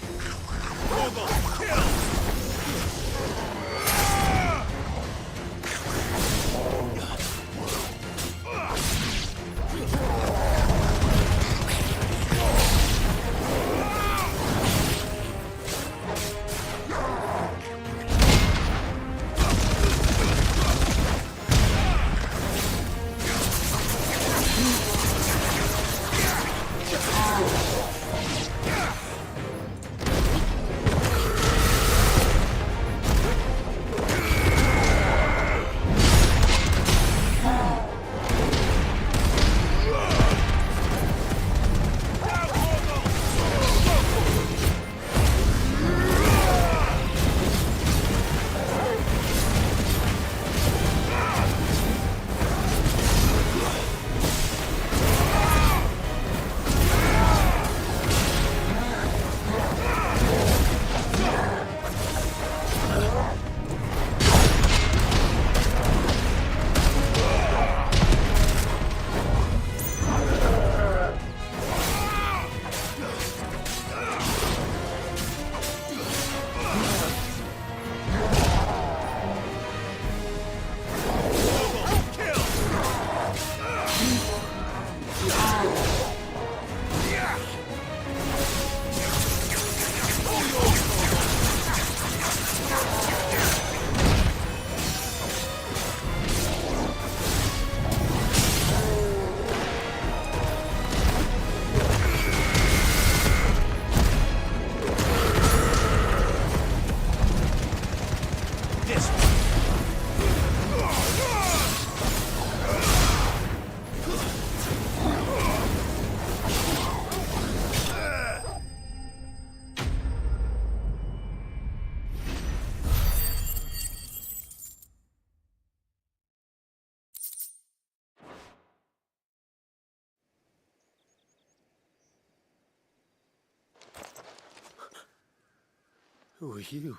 Who are you?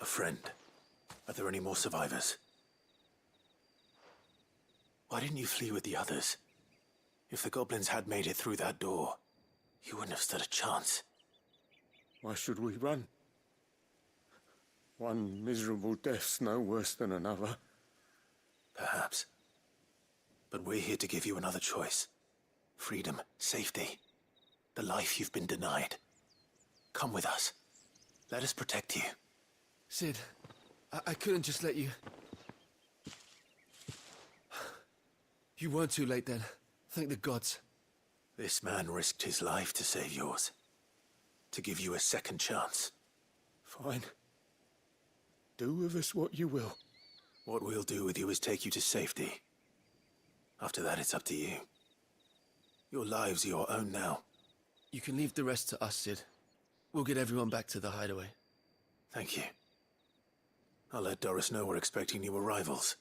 A friend. Are there any more survivors? Why didn't you flee with the others? If the goblins had made it through that door, you wouldn't have stood a chance. Why should we run? One miserable death's no worse than another. Perhaps. But we're here to give you another choice. Freedom, safety, the life you've been denied. Come with us. Let us protect you. Cid, I couldn't just let you... You weren't too late then. Thank the gods. This man risked his life to save yours. To give you a second chance. Fine. Do with us what you will. What we'll do with you is take you to safety. After that, it's up to you. Your lives are your own now. You can leave the rest to us, Cid. We'll get everyone back to the hideaway. Thank you. I'll let Doris know we're expecting new arrivals.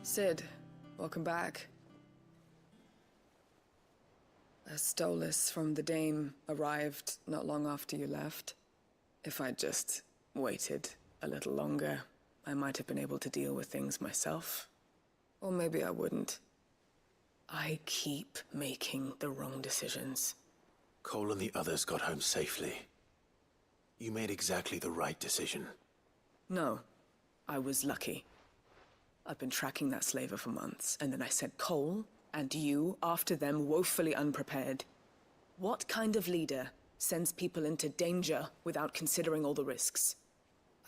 Cid, welcome back. A Stolas from the Dame arrived not long after you left. If I'd just waited a little longer, I might have been able to deal with things myself. Or maybe I wouldn't. I keep making the wrong decisions. Cole and the others got home safely. You made exactly the right decision. No, I was lucky. I've been tracking that slaver for months, and then I sent Cole and you after them woefully unprepared. What kind of leader sends people into danger without considering all the risks?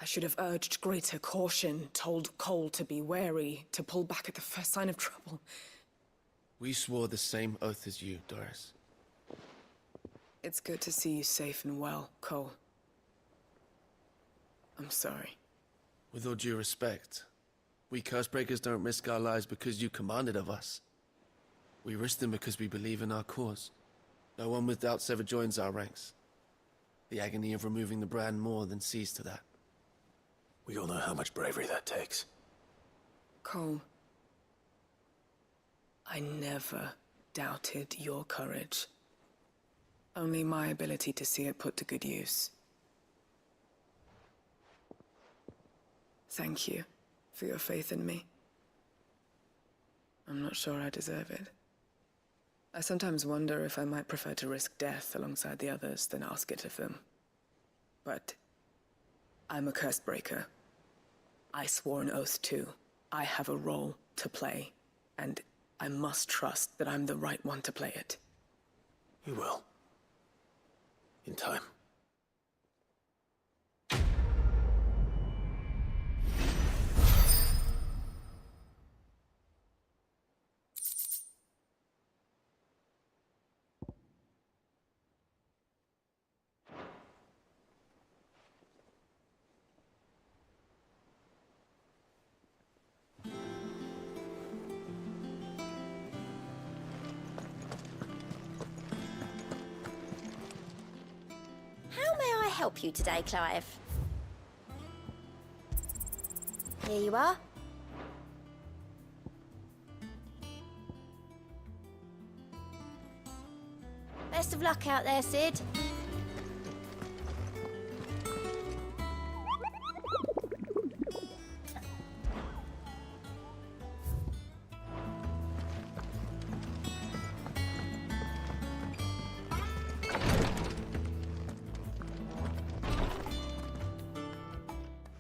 I should have urged greater caution, told Cole to be wary, to pull back at the first sign of trouble. We swore the same oath as you, Doris. It's good to see you safe and well, Cole. I'm sorry. With all due respect, we Cursebreakers don't risk our lives because you commanded of us. We risk them because we believe in our cause. No one with doubts ever joins our ranks. The agony of removing the brand more than sees to that. We all know how much bravery that takes. Cole, I never doubted your courage. Only my ability to see it put to good use. Thank you for your faith in me. I'm not sure I deserve it. I sometimes wonder if I might prefer to risk death alongside the others than ask it of them. But I'm a Cursebreaker. I swore an oath too. I have a role to play, and I must trust that I'm the right one to play it. You will. In time. How may I help you today, Clive? Here you are. Best of luck out there, Cid.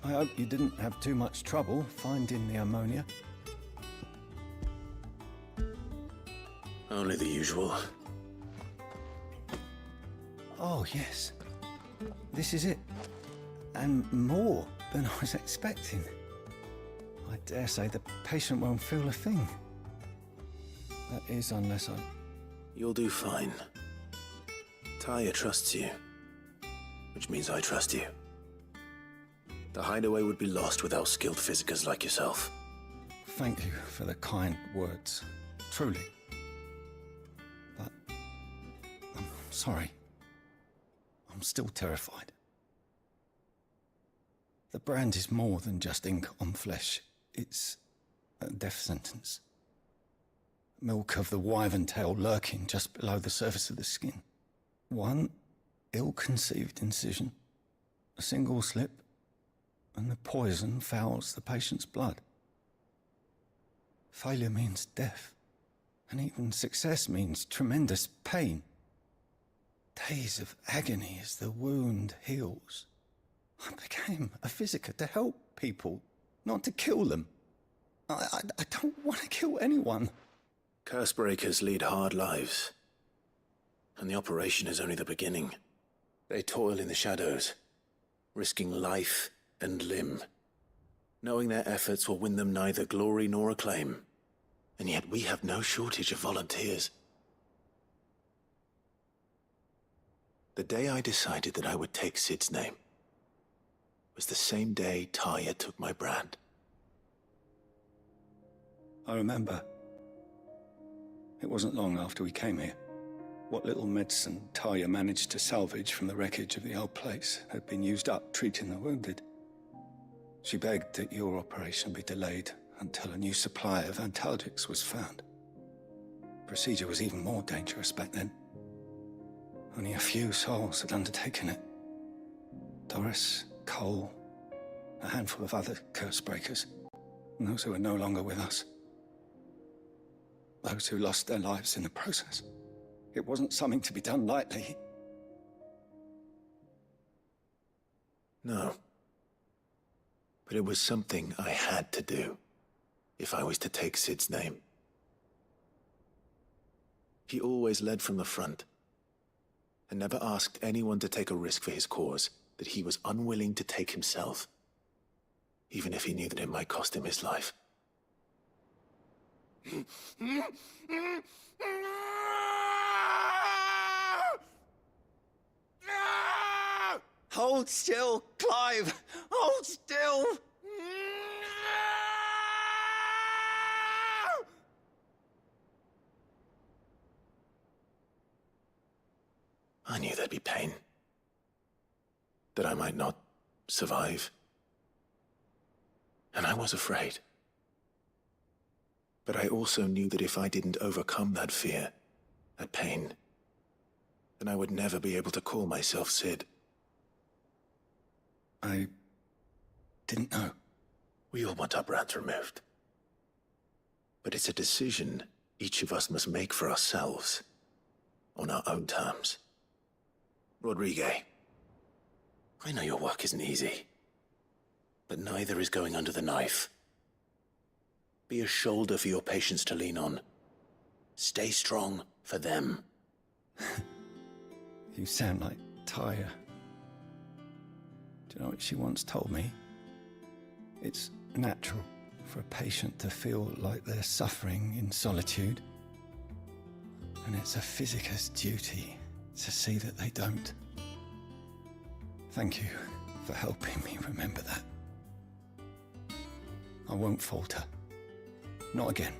I hope you didn't have too much trouble finding the ammonia. Only the usual. Oh, yes. This is it. And more than I was expecting. I dare say the patient won't feel a thing. That is, unless I... You'll do fine. Taya trusts you. Which means I trust you. The hideaway would be lost without skilled physicers like yourself. Thank you for the kind words. Truly. But sorry. I'm still terrified. The brand is more than just ink on flesh. It's a death sentence. Milk of the wyvern tail lurking just below the surface of the skin. One ill-conceived incision, a single slip, and the poison fouls the patient's blood. Failure means death, and even success means tremendous pain. Days of agony as the wound heals. I became a physiker to help people, not to kill them. I don't want to kill anyone. Cursebreakers lead hard lives, and the operation is only the beginning. They toil in the shadows, risking life and limb, knowing their efforts will win them neither glory nor acclaim. And yet we have no shortage of volunteers. The day I decided that I would take Sid's name was the same day Taya took my brand. I remember. It wasn't long after we came here. What little medicine Taya managed to salvage from the wreckage of the old place had been used up treating the wounded. She begged that your operation be delayed until a new supply of antalgics was found. Procedure was even more dangerous back then. Only a few souls had undertaken it. Doris, Cole, a handful of other Cursebreakers, and those who are no longer with us. Those who lost their lives in the process. It wasn't something to be done lightly. No. But it was something I had to do, if I was to take Sid's name. He always led from the front, and never asked anyone to take a risk for his cause that he was unwilling to take himself, even if he knew that it might cost him his life. Hold still, Clive! Hold still! I knew there'd be pain. That I might not survive. And I was afraid. But I also knew that if I didn't overcome that fear, that pain, then I would never be able to call myself Sid. I didn't know. We all want our brands removed. But it's a decision each of us must make for ourselves, on our own terms. Rodriguez, I know your work isn't easy, but neither is going under the knife. Be a shoulder for your patients to lean on. Stay strong for them. You sound like Taya. Do you know what she once told me? It's natural for a patient to feel like they're suffering in solitude. And it's a physiker's duty to see that they don't. Thank you for helping me remember that. I won't falter. Not again.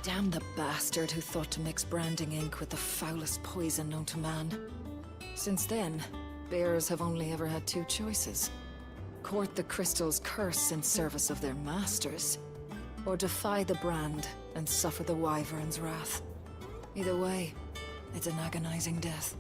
Damn the bastard who thought to mix branding ink with the foulest poison known to man. Since then, bears have only ever had two choices. Court the crystal's curse in service of their masters, or defy the brand and suffer the wyvern's wrath. Either way, it's an agonizing death.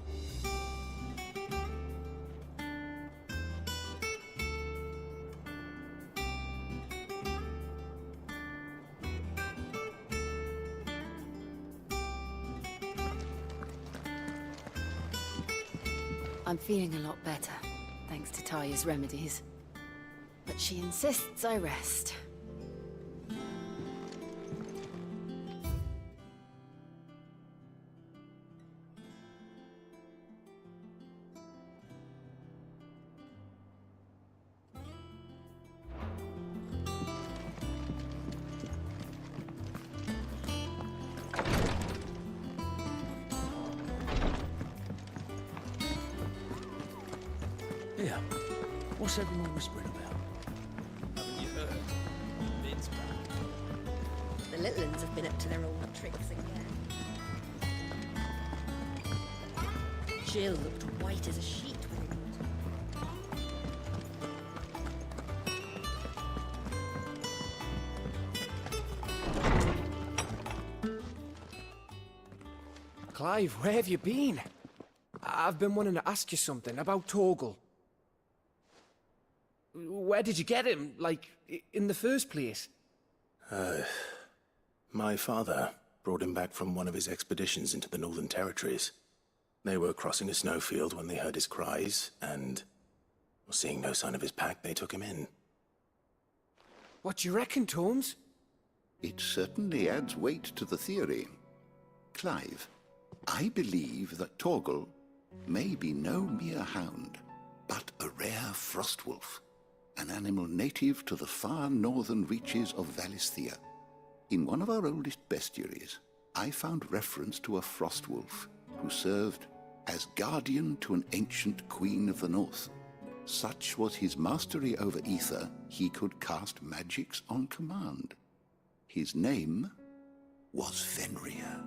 I'm feeling a lot better, thanks to Taya's remedies. But she insists I rest. What's everyone whispering about? Haven't you heard? Vin's back. The little uns have been up to their old tricks again. Jill looked white as a sheet when they Clive, where have you been? I've been wanting to ask you something about Torgal. Where did you get him, like, in the first place? My father brought him back from one of his expeditions into the Northern Territories. They were crossing a snowfield when they heard his cries, and seeing no sign of his pack, they took him in. What do you reckon, Torms? It certainly adds weight to the theory. Clive, I believe that Torgal may be no mere hound, but a rare frostwolf, an animal native to the far northern reaches of Valisthea. In one of our oldest bestiaries, I found reference to a frostwolf who served as guardian to an ancient queen of the north. Such was his mastery over ether, he could cast magics on command. His name was Fenrir.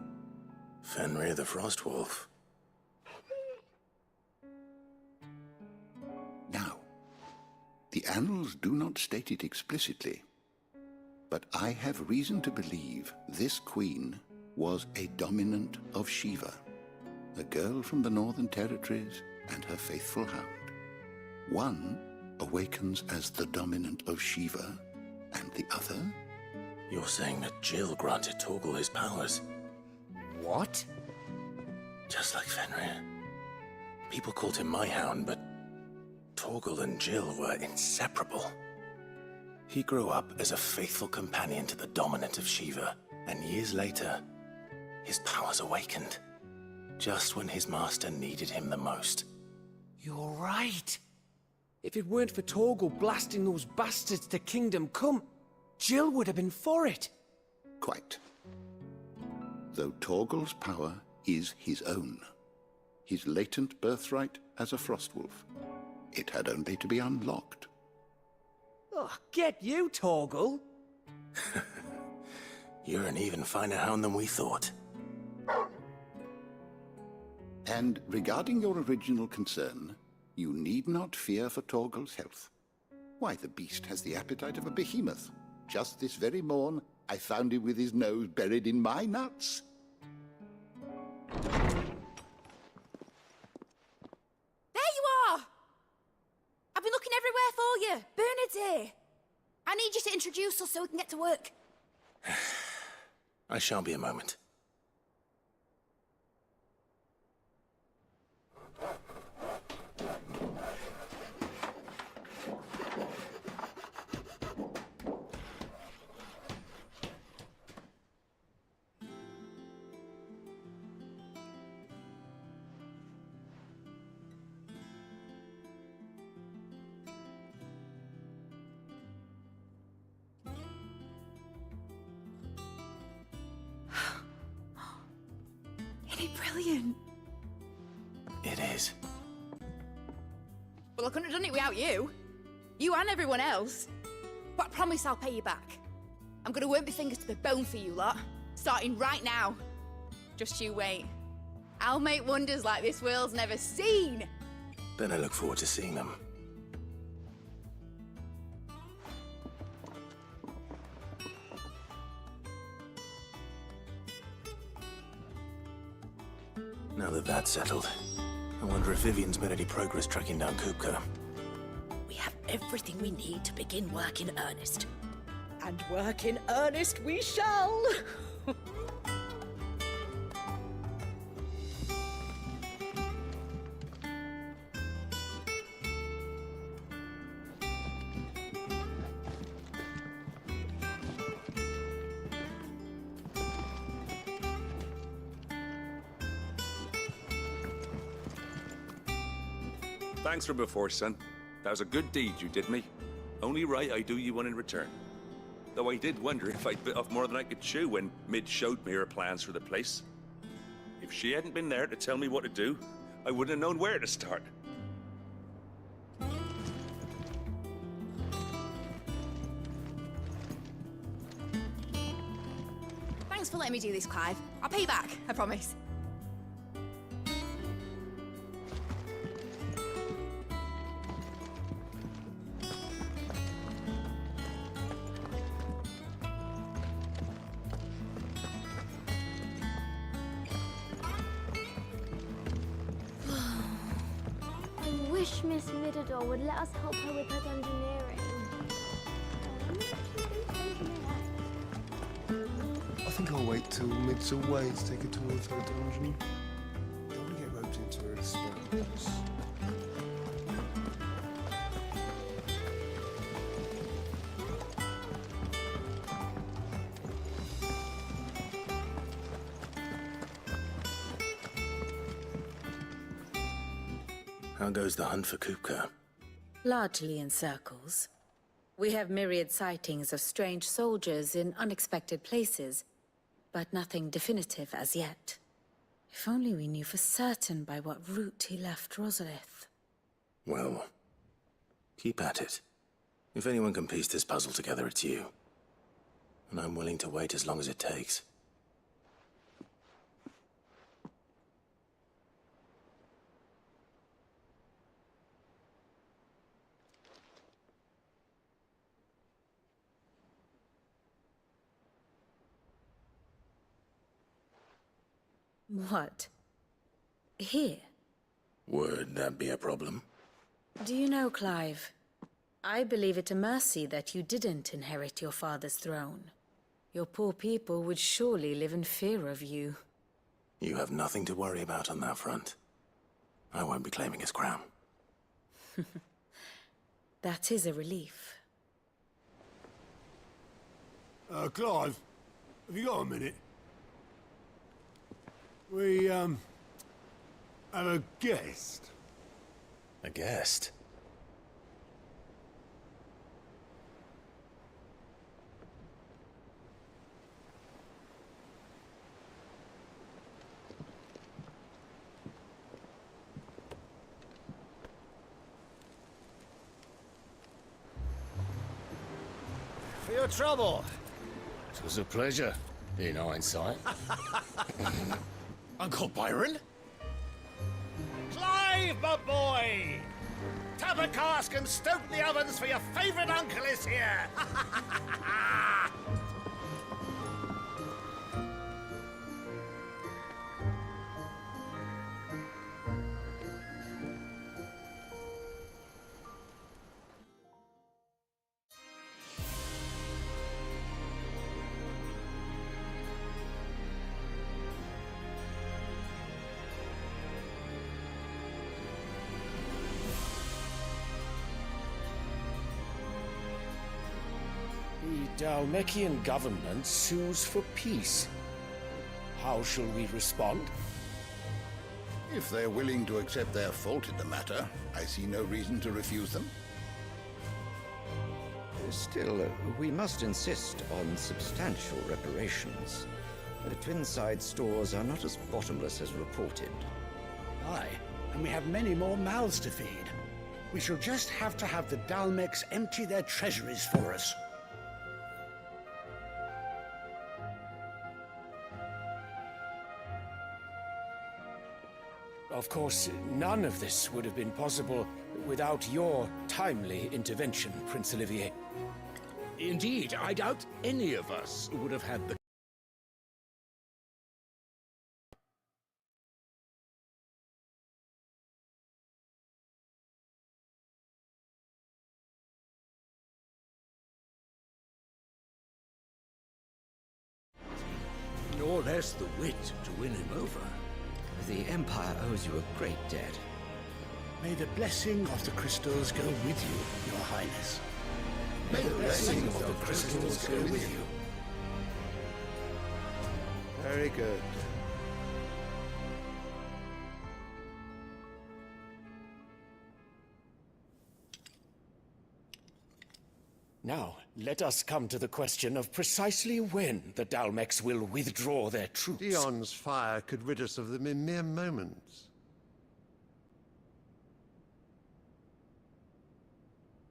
Fenrir the Frostwolf. Now, the annals do not state it explicitly, but I have reason to believe this queen was a dominant of Shiva, a girl from the Northern Territories and her faithful hound. One awakens as the dominant of Shiva, and the other? You're saying that Jill granted Torgal his powers? What? Just like Fenrir. People called him my hound, but Torgal and Jill were inseparable. He grew up as a faithful companion to the dominant of Shiva, and years later, his powers awakened, just when his master needed him the most. You're right. If it weren't for Torgal blasting those bastards to Kingdom Come, Jill would have been for it. Quite. Though Torgal's power is his own, his latent birthright as a Frostwolf, it had only to be unlocked. Oh, get you, Torgal! You're an even finer hound than we thought. And regarding your original concern, you need not fear for Torgal's health. Why, the beast has the appetite of a behemoth. Just this very morn, I found him with his nose buried in my nuts. There you are! I've been looking everywhere for you. Bernard's here. I need you to introduce us so we can get to work. I shall be a moment. Brilliant. It is. Well, I couldn't have done it without you. You and everyone else. But I promise I'll pay you back. I'm gonna work my fingers to the bone for you lot, starting right now. Just you wait. I'll make wonders like this world's never seen. Then I look forward to seeing them. Now that that's settled, I wonder if Vivian's made any progress tracking down Kupka. We have everything we need to begin work in earnest. And work in earnest we shall! Thanks for before, son. That was a good deed you did me. Only right I do you one in return. Though I did wonder if I'd bit off more than I could chew when Mid showed me her plans for the place. If she hadn't been there to tell me what to do, I wouldn't have known where to start. Thanks for letting me do this, Clive. I'll pay you back, I promise. I wish Miss Middledore would let us help her with her dungeoneering. I think I'll wait till Mid's away to take a tour of her dungeon. Don't want to get roped into her experiments. How goes the hunt for Kupka? Largely in circles. We have myriad sightings of strange soldiers in unexpected places, but nothing definitive as yet. If only we knew for certain by what route he left Rosalith. Well, keep at it. If anyone can piece this puzzle together, it's you. And I'm willing to wait as long as it takes. What? Here? Would that be a problem? Do you know, Clive? I believe it a mercy that you didn't inherit your father's throne. Your poor people would surely live in fear of you. You have nothing to worry about on that front. I won't be claiming his crown. That is a relief. Clive, have you got a minute? We, have a guest. A guest? For your trouble. It was a pleasure, in hindsight. Uncle Byron? Clive, my boy! Tap a cask and stoke the ovens, for your favourite uncle is here! The Dhalmekian government sues for peace. How shall we respond? If they're willing to accept their fault in the matter, I see no reason to refuse them. Still, we must insist on substantial reparations. The Twinside stores are not as bottomless as reported. Aye, and we have many more mouths to feed. We shall just have to have the Dhalmex empty their treasuries for us. Of course, none of this would have been possible without your timely intervention, Prince Olivier. Indeed, I doubt any of us would have had the... nor less the wit to win him over. The Empire owes you a great debt. May the blessing of the crystals go with you, Your Highness. May the blessing of the crystals go with you. Very good. Now, let us come to the question of precisely when the Dhalmex will withdraw their troops. Dion's fire could rid us of them in mere moments.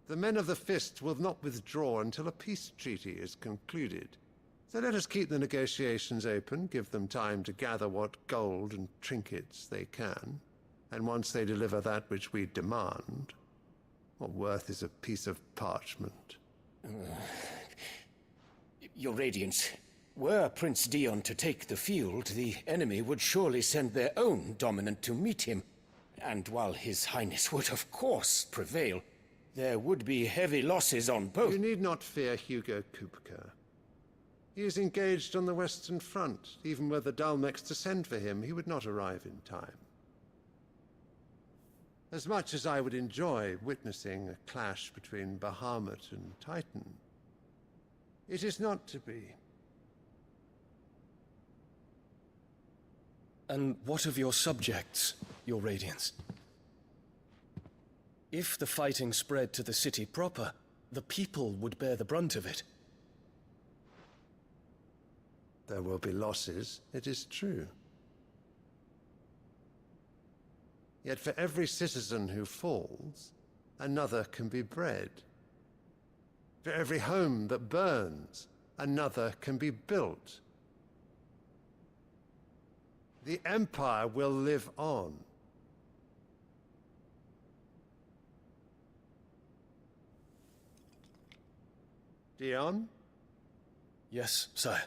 The men of the Fist will not withdraw until a peace treaty is concluded. So let us keep the negotiations open, give them time to gather what gold and trinkets they can, and once they deliver that which we demand, what worth is a piece of parchment? Your Radiance, were Prince Dion to take the field, the enemy would surely send their own dominant to meet him. And while His Highness would of course prevail, there would be heavy losses on both. You need not fear Hugo Kupka. He is engaged on the Western Front. Even were the Dalmex to send for him, he would not arrive in time. As much as I would enjoy witnessing a clash between Bahamut and Titan, it is not to be. And what of your subjects, Your Radiance? If the fighting spread to the city proper, the people would bear the brunt of it. There will be losses, it is true. Yet for every citizen who falls, another can be bred. For every home that burns, another can be built. The Empire will live on. Dion? Yes, sire.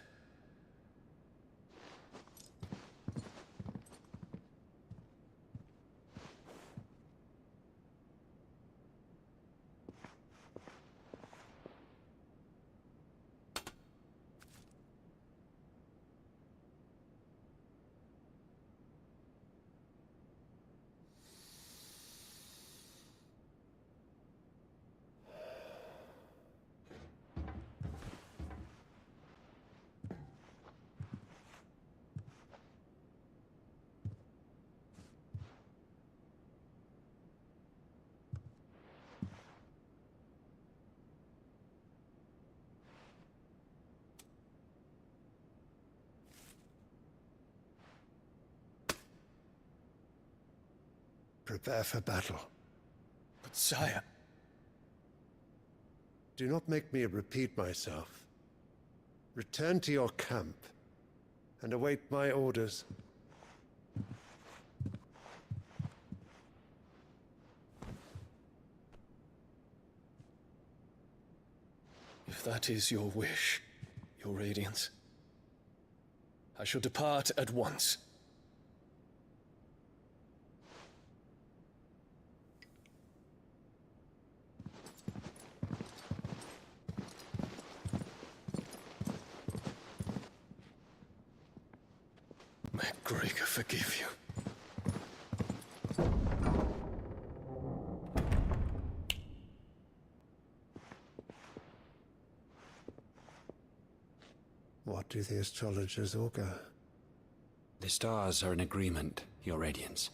Prepare for battle. But sire... Do not make me repeat myself. Return to your camp and await my orders. If that is your wish, Your Radiance, I shall depart at once. May Gregor forgive you. What do the astrologers augur? The stars are in agreement, Your Radiance.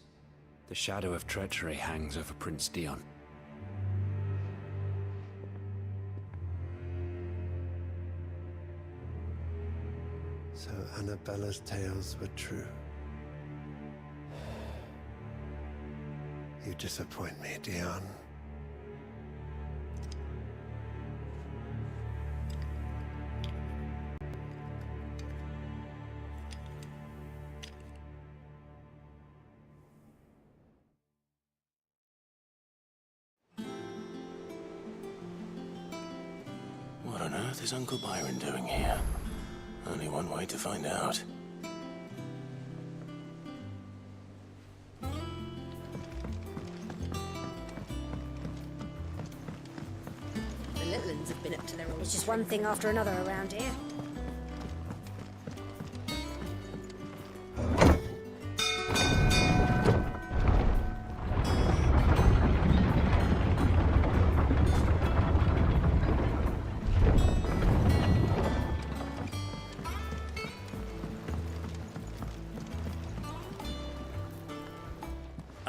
The shadow of treachery hangs over Prince Dion. So Annabella's tales were true. You disappoint me, Dion. What on earth is Uncle Byron doing here? Only one way to find out. The Litlins have been up to their old... It's just one thing after another around here.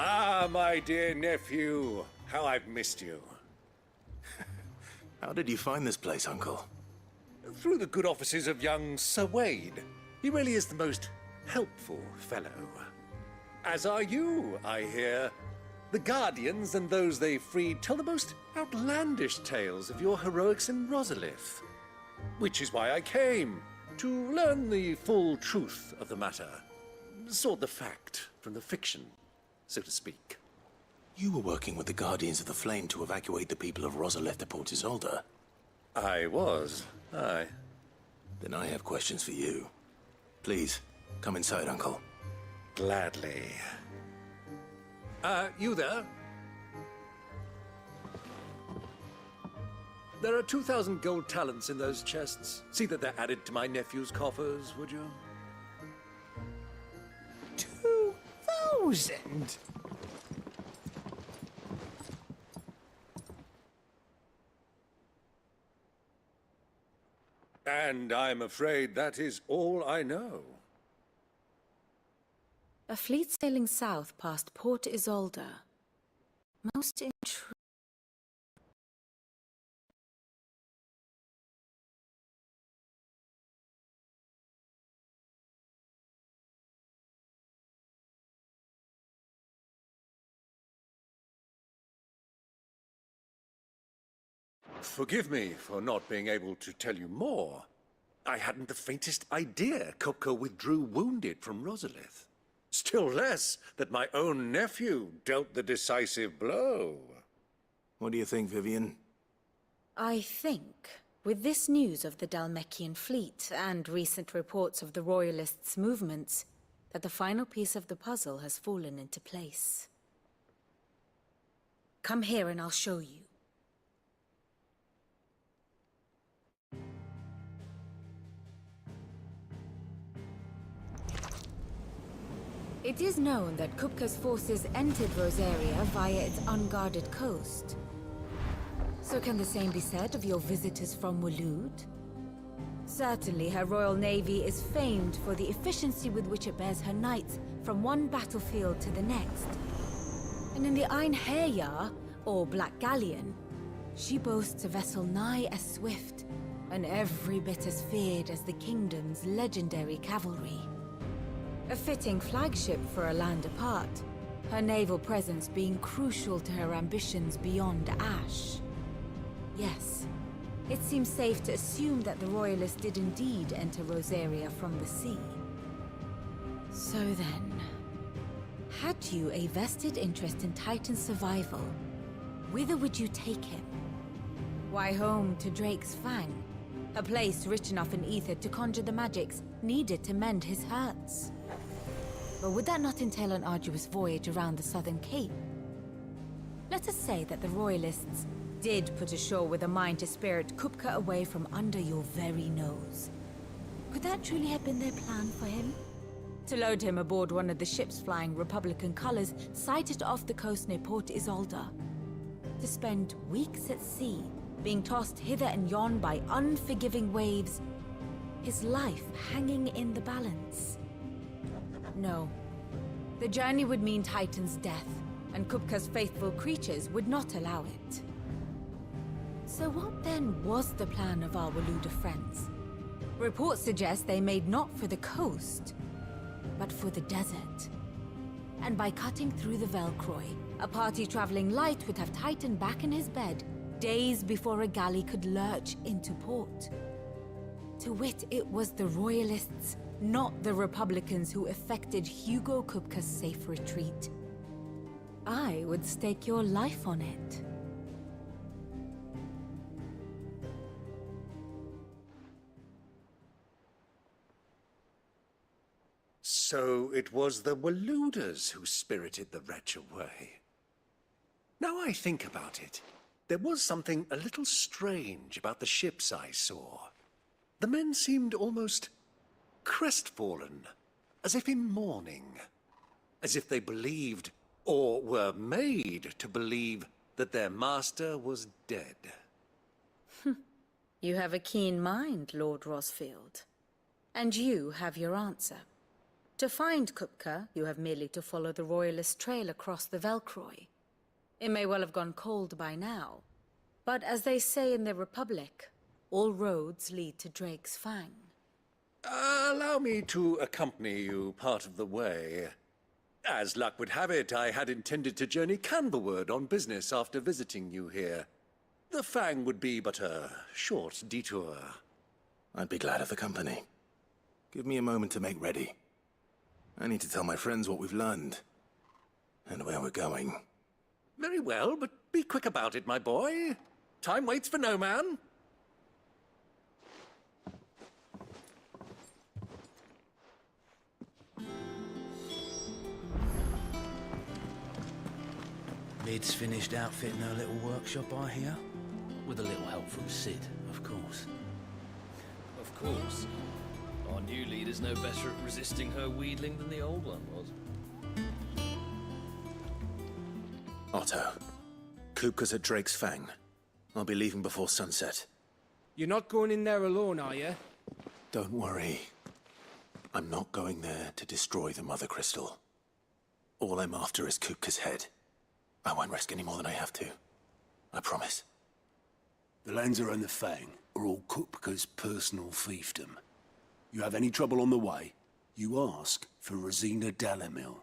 Ah, my dear nephew, how I've missed you. How did you find this place, Uncle? Through the good offices of young Sir Wade. He really is the most helpful fellow. As are you, I hear. The Guardians and those they freed tell the most outlandish tales of your heroics in Rosalith. Which is why I came, to learn the full truth of the matter. Sort the fact from the fiction, so to speak. You were working with the Guardians of the Flame to evacuate the people of Rosalith to Port Isolde. I was, aye. Then I have questions for you. Please, come inside, Uncle. Gladly. You there? There are 2,000 gold talents in those chests. See that they're added to my nephew's coffers, would you? 2,000? And I'm afraid that is all I know. A fleet sailing south past Port Isolde. Most intriguing. Forgive me for not being able to tell you more. I hadn't the faintest idea Kupka withdrew wounded from Rosalith. Still less that my own nephew dealt the decisive blow. What do you think, Vivian? I think, with this news of the Dhalmekian fleet and recent reports of the Royalists' movements, that the final piece of the puzzle has fallen into place. Come here and I'll show you. It is known that Kupka's forces entered Rosaria via its unguarded coast. So can the same be said of your visitors from Waloed? Certainly her Royal Navy is famed for the efficiency with which it bears her knights from one battlefield to the next. And in the Einherjar, or Black Galleon, she boasts a vessel nigh as swift, and every bit as feared as the kingdom's legendary cavalry. A fitting flagship for a land apart, her naval presence being crucial to her ambitions beyond Ash. Yes, it seems safe to assume that the Royalists did indeed enter Rosaria from the sea. So then, had you a vested interest in Titan's survival, whither would you take him? Why, home to Drake's Fang, a place rich enough in ether to conjure the magics needed to mend his hurts. But would that not entail an arduous voyage around the southern cape? Let us say that the Royalists did put ashore with a mind to spirit Kupka away from under your very nose. Could that truly have been their plan for him? To load him aboard one of the ships flying Republican colors sighted off the coast near Port Isolde. To spend weeks at sea, being tossed hither and yon by unforgiving waves, his life hanging in the balance. No. The journey would mean Titan's death, and Kupka's faithful creatures would not allow it. So what then was the plan of our Waloed friends? Reports suggest they made not for the coast, but for the desert. And by cutting through the Velcroy, a party traveling light would have Titan back in his bed days before a galley could lurch into port. To wit, it was the Royalists, not the Republicans, who effected Hugo Kupka's safe retreat. I would stake your life on it. So it was the Waloeders who spirited the wretch away. Now I think about it, there was something a little strange about the ships I saw. The men seemed almost crestfallen, as if in mourning, as if they believed, or were made to believe, that their master was dead. You have a keen mind, Lord Rosfield. And you have your answer. To find Kupka, you have merely to follow the Royalist trail across the Velcroy. It may well have gone cold by now, but as they say in the Republic, all roads lead to Drake's Fang. Allow me to accompany you part of the way. As luck would have it, I had intended to journey Canberward on business after visiting you here. The Fang would be but a short detour. I'd be glad of the company. Give me a moment to make ready. I need to tell my friends what we've learned. And where we're going. Very well, but be quick about it, my boy. Time waits for no man. Lid's finished outfitting her little workshop, I hear. With a little help from Cid, of course. Of course. Our new leader's no better at resisting her wheedling than the old one was. Otto, Kupka's at Drake's Fang. I'll be leaving before sunset. You're not going in there alone, are you? Don't worry. I'm not going there to destroy the Mother Crystal. All I'm after is Kupka's head. I won't risk any more than I have to. I promise. The Lanza and the Fang are all Kupka's personal fiefdom. You have any trouble on the way, you ask for Rosina Dalimil.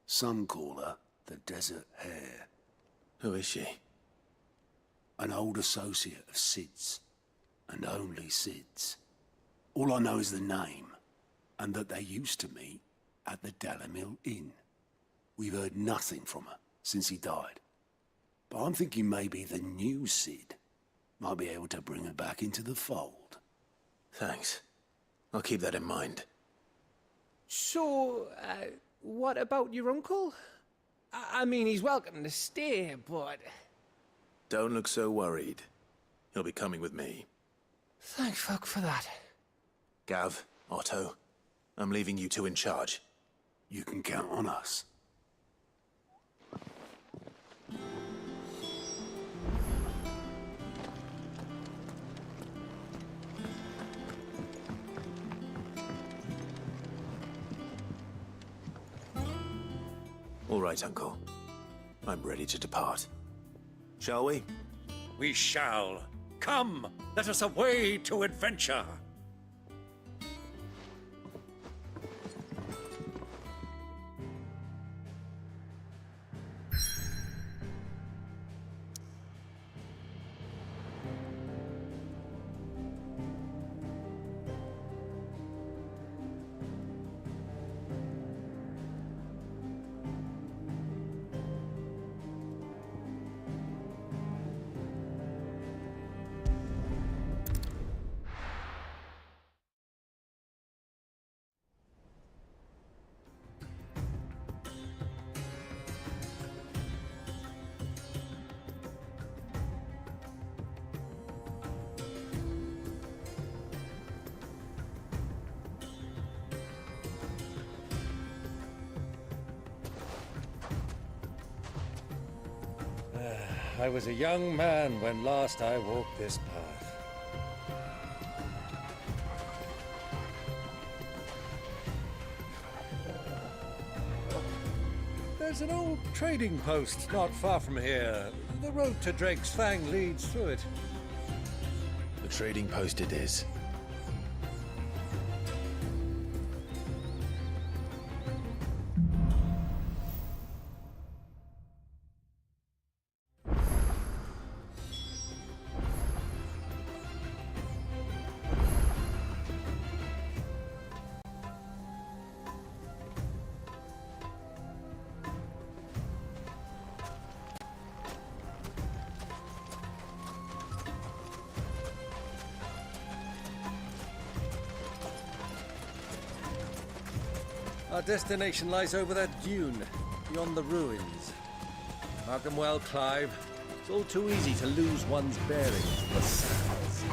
Some call her the Desert Hare. Who is she? An old associate of Cid's, and only Cid's. All I know is the name, and that they used to meet at the Dalimil Inn. We've heard nothing from her since he died. But I'm thinking maybe the new Cid might be able to bring her back into the fold. Thanks. I'll keep that in mind. So, what about your uncle? I mean, he's welcome to stay, but... Don't look so worried. He'll be coming with me. Thank fuck for that. Gav, Otto, I'm leaving you two in charge. You can count on us. All right, Uncle. I'm ready to depart. Shall we? We shall. Come, let us away to adventure. I was a young man when last I walked this path. There's an old trading post not far from here. The road to Drake's Fang leads through it. The trading post it is. Our destination lies over that dune, beyond the ruins. Mark them well, Clive. It's all too easy to lose one's bearings in the sands.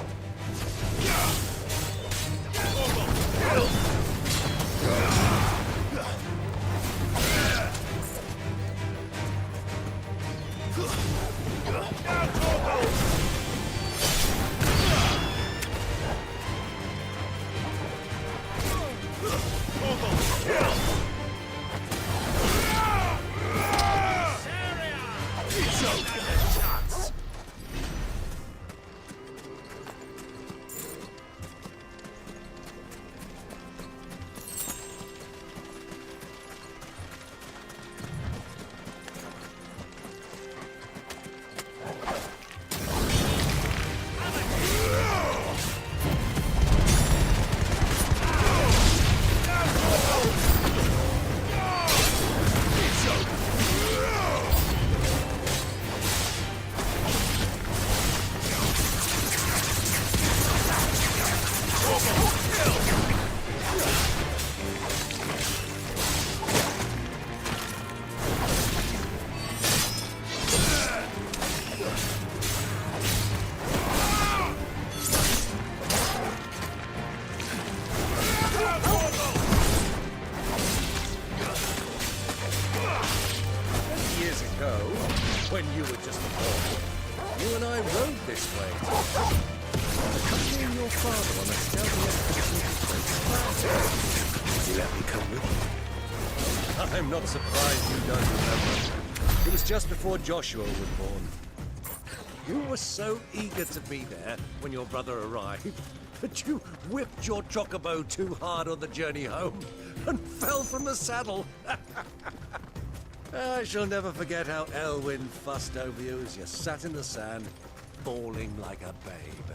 you were just a boy. You and I rode this way. Accompanying your father on a stealthy expedition to Did he let me come with him? I'm not surprised you don't remember. It was just before Joshua was born. You were so eager to be there when your brother arrived that you whipped your chocobo too hard on the journey home and fell from the saddle. I shall never forget how Elwyn fussed over you as you sat in the sand, bawling like a babe.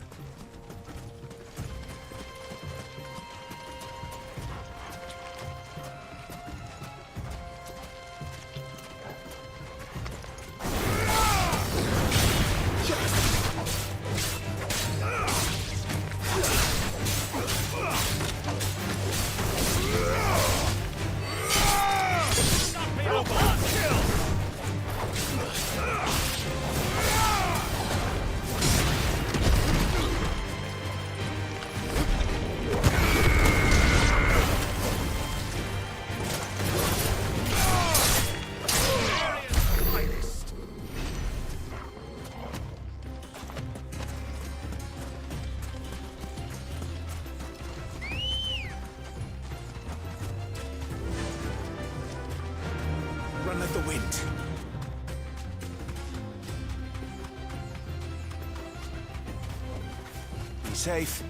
Run like the wind. Be safe.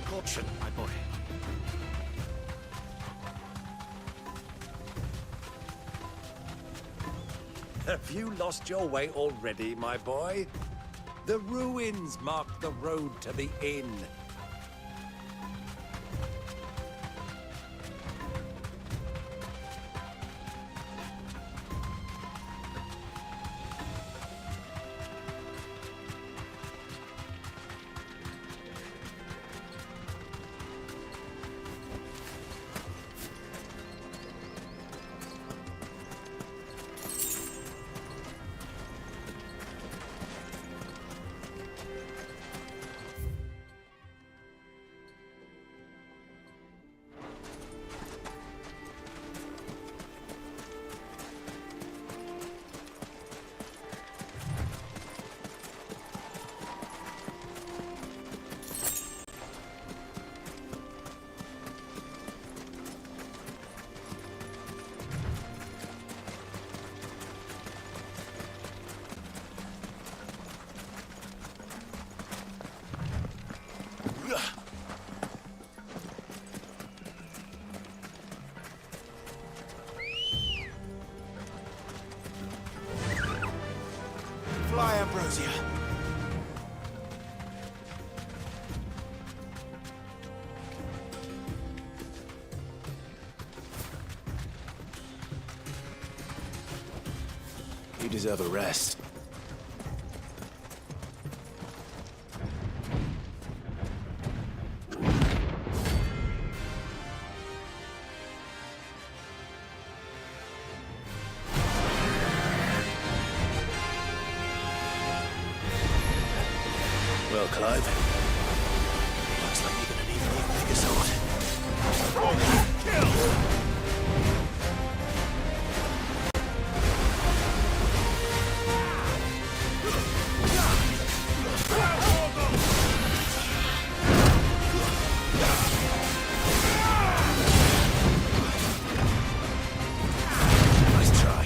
Caution, my boy. Have you lost your way already, my boy? The ruins mark the road to the inn. You deserve a rest. Well, Clive, looks like you're gonna need an even bigger sword. Kill! Nice try.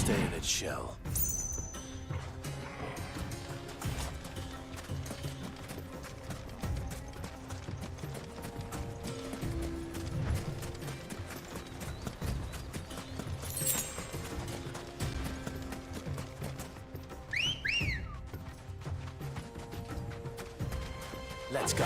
stay in its shell. Let's go.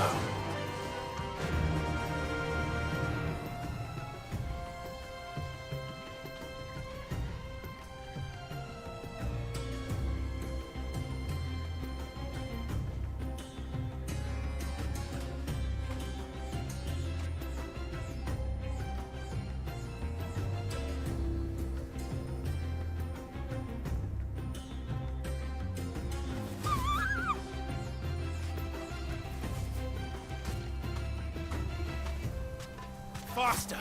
Faster!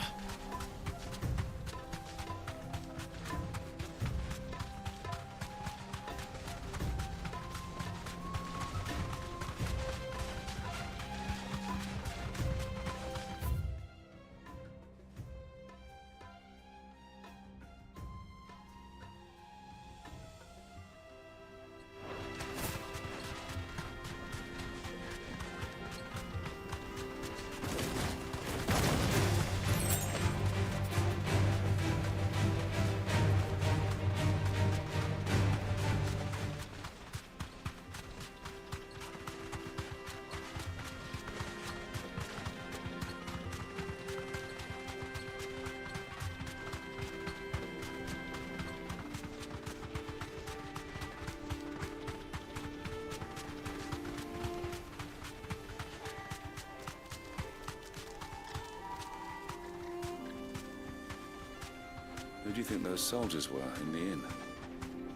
Who do you think those soldiers were in the inn?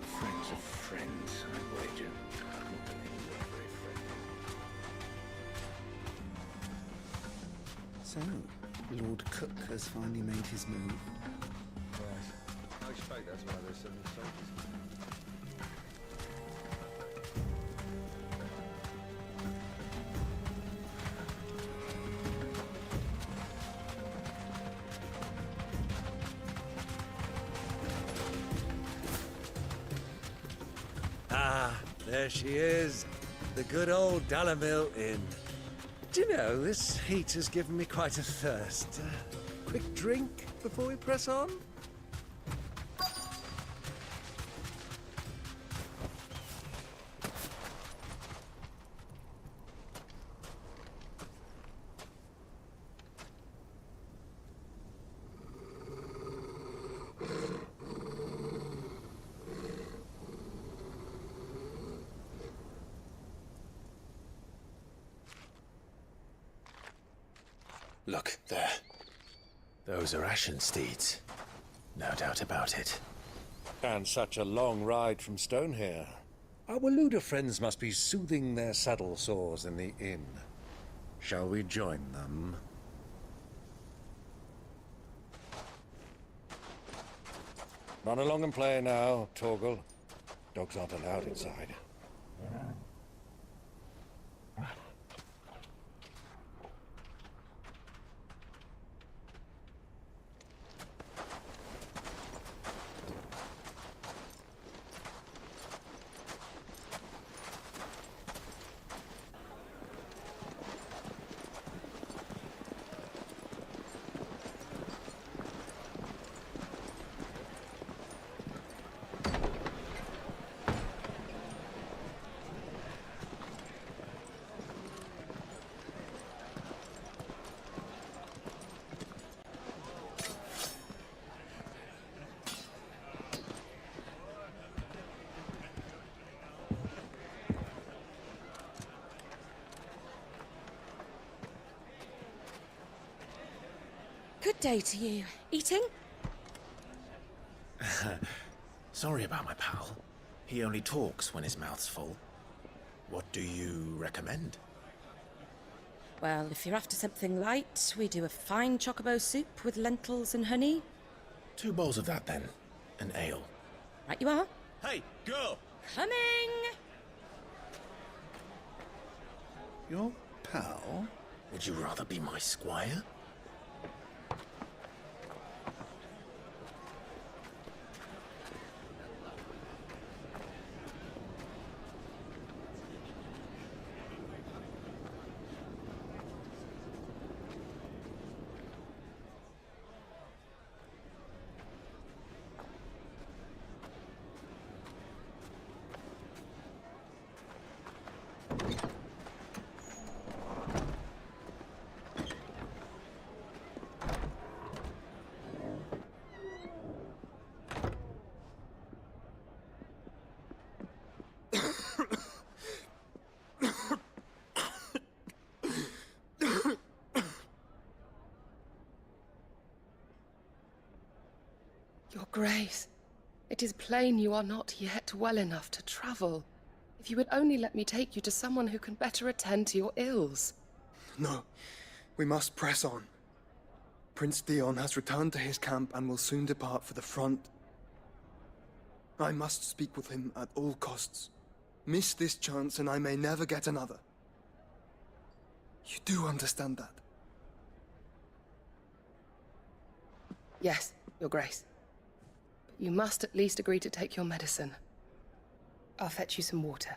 Friends of friends, I wager. Not that they were very friendly. So, Lord Cook has finally made his move. Right. I expect that's why there's so many soldiers. There she is, the good old Dalamil Inn. Do you know, this heat has given me quite a thirst. Quick drink before we press on? Look, there. Those are Ashen steeds. No doubt about it. And such a long ride from Stonehair. Our Waluda friends must be soothing their saddle sores in the inn. Shall we join them? Run along and play now, Torgal. Dogs aren't allowed inside. Good day to you. Eating? Sorry about my pal. He only talks when his mouth's full. What do you recommend? Well, if you're after something light, we do a fine chocobo soup with lentils and honey. 2 bowls of that, then. An ale. Right you are. Hey, girl! Coming! Your pal? Would you rather be my squire? Grace, it is plain you are not yet well enough to travel. If you would only let me take you to someone who can better attend to your ills. No, we must press on. Prince Dion has returned to his camp and will soon depart for the front. I must speak with him at all costs. Miss this chance and I may never get another. You do understand that? Yes, Your Grace. But you must at least agree to take your medicine. I'll fetch you some water.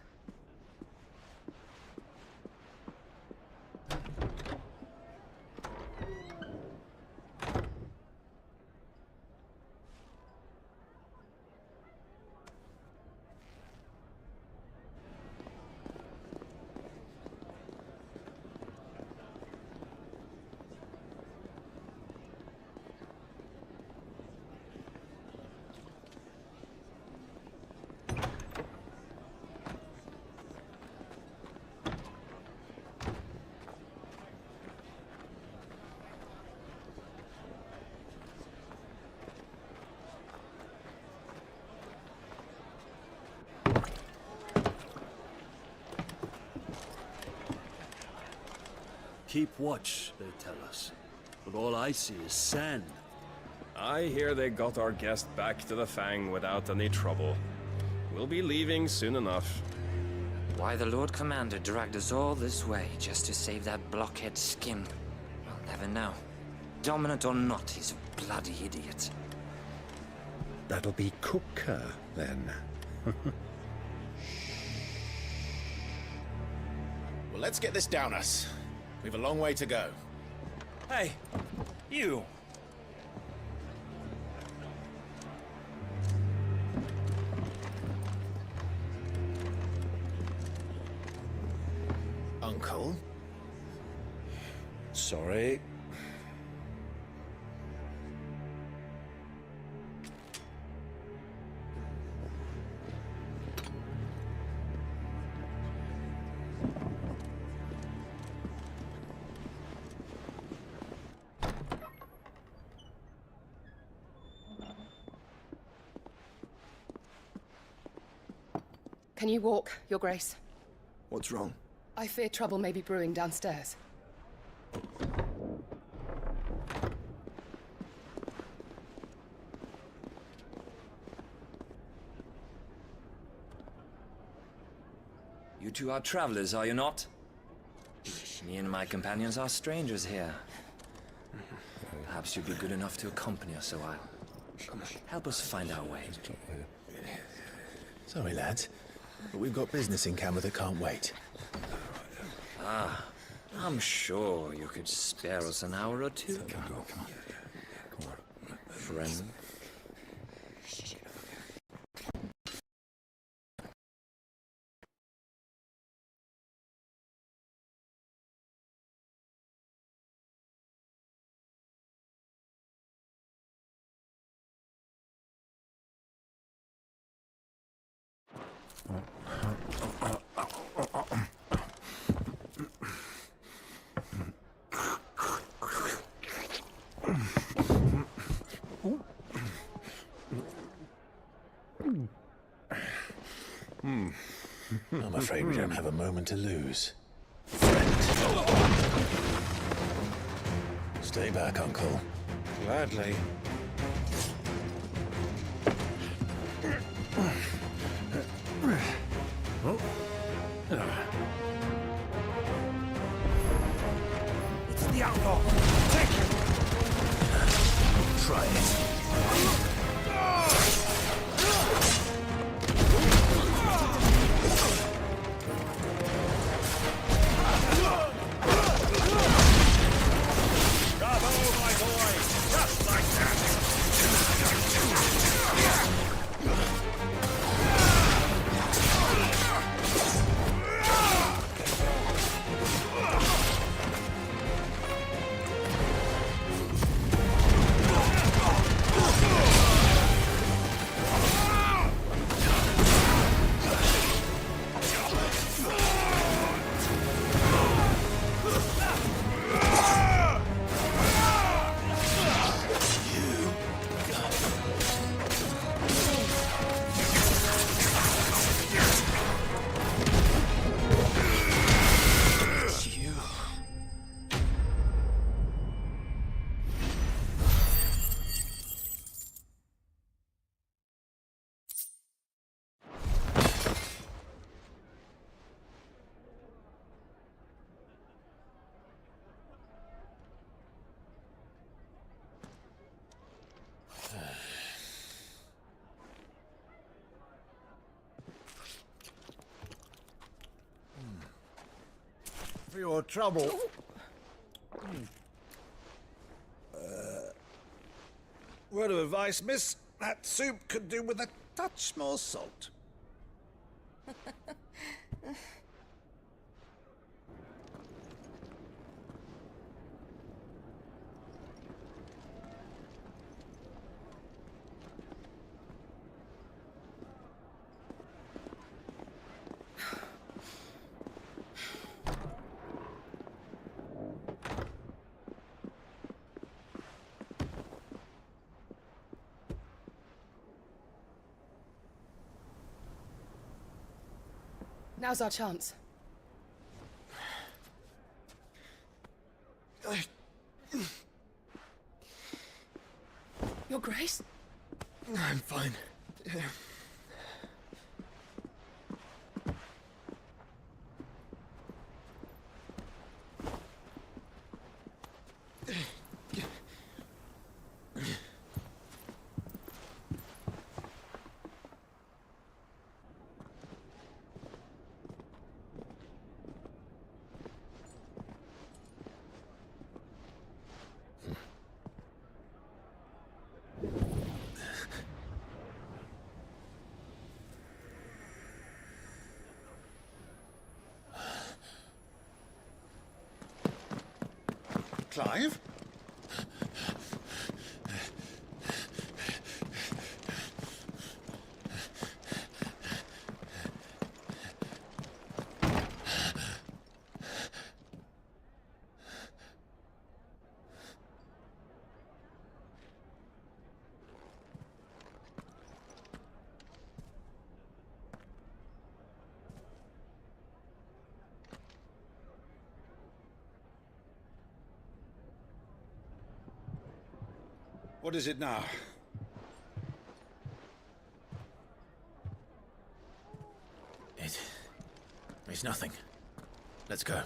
Keep watch, they tell us. But all I see is sand. I hear they got our guest back to the Fang without any trouble. We'll be leaving soon enough. Why the Lord Commander dragged us all this way just to save that blockhead Skim, I'll never know. Dominant or not, he's a bloody idiot. That'll be Cooker, then. Well, let's get this down us. We've a long way to go. Hey, you! Uncle? Sorry. Can you walk, Your Grace? What's wrong? I fear trouble may be brewing downstairs. You two are travelers, are you not? Me and my companions are strangers here. Perhaps you'd be good enough to accompany us a while. Help us find our way. Sorry, lads, but we've got business in Camber that can't wait. Ah, I'm sure you could spare us an hour or two. Come on. Friend. I'm afraid we don't have a moment to lose. Stay back, Uncle. Gladly. It's the outlaw! Take him! Try it. Bravo, my boy! Just like that! for your trouble. Word of advice, miss. That soup could do with a touch more salt. Now's our chance. Your Grace? I'm fine. Clive? What is it now? It's nothing. Let's go.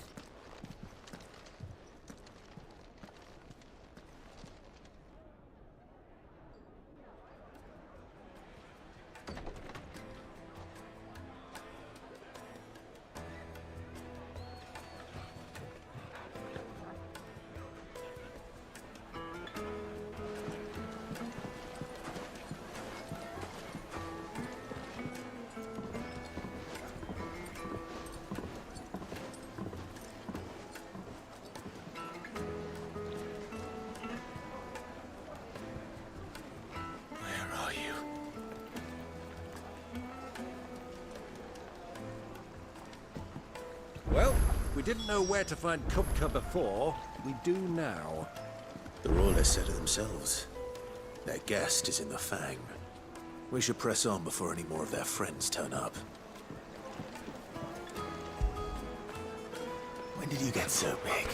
Well, we didn't know where to find Kupka before. We do now. The Royalists said it themselves. Their guest is in the Fang. We should press on before any more of their friends turn up. When did you get so big?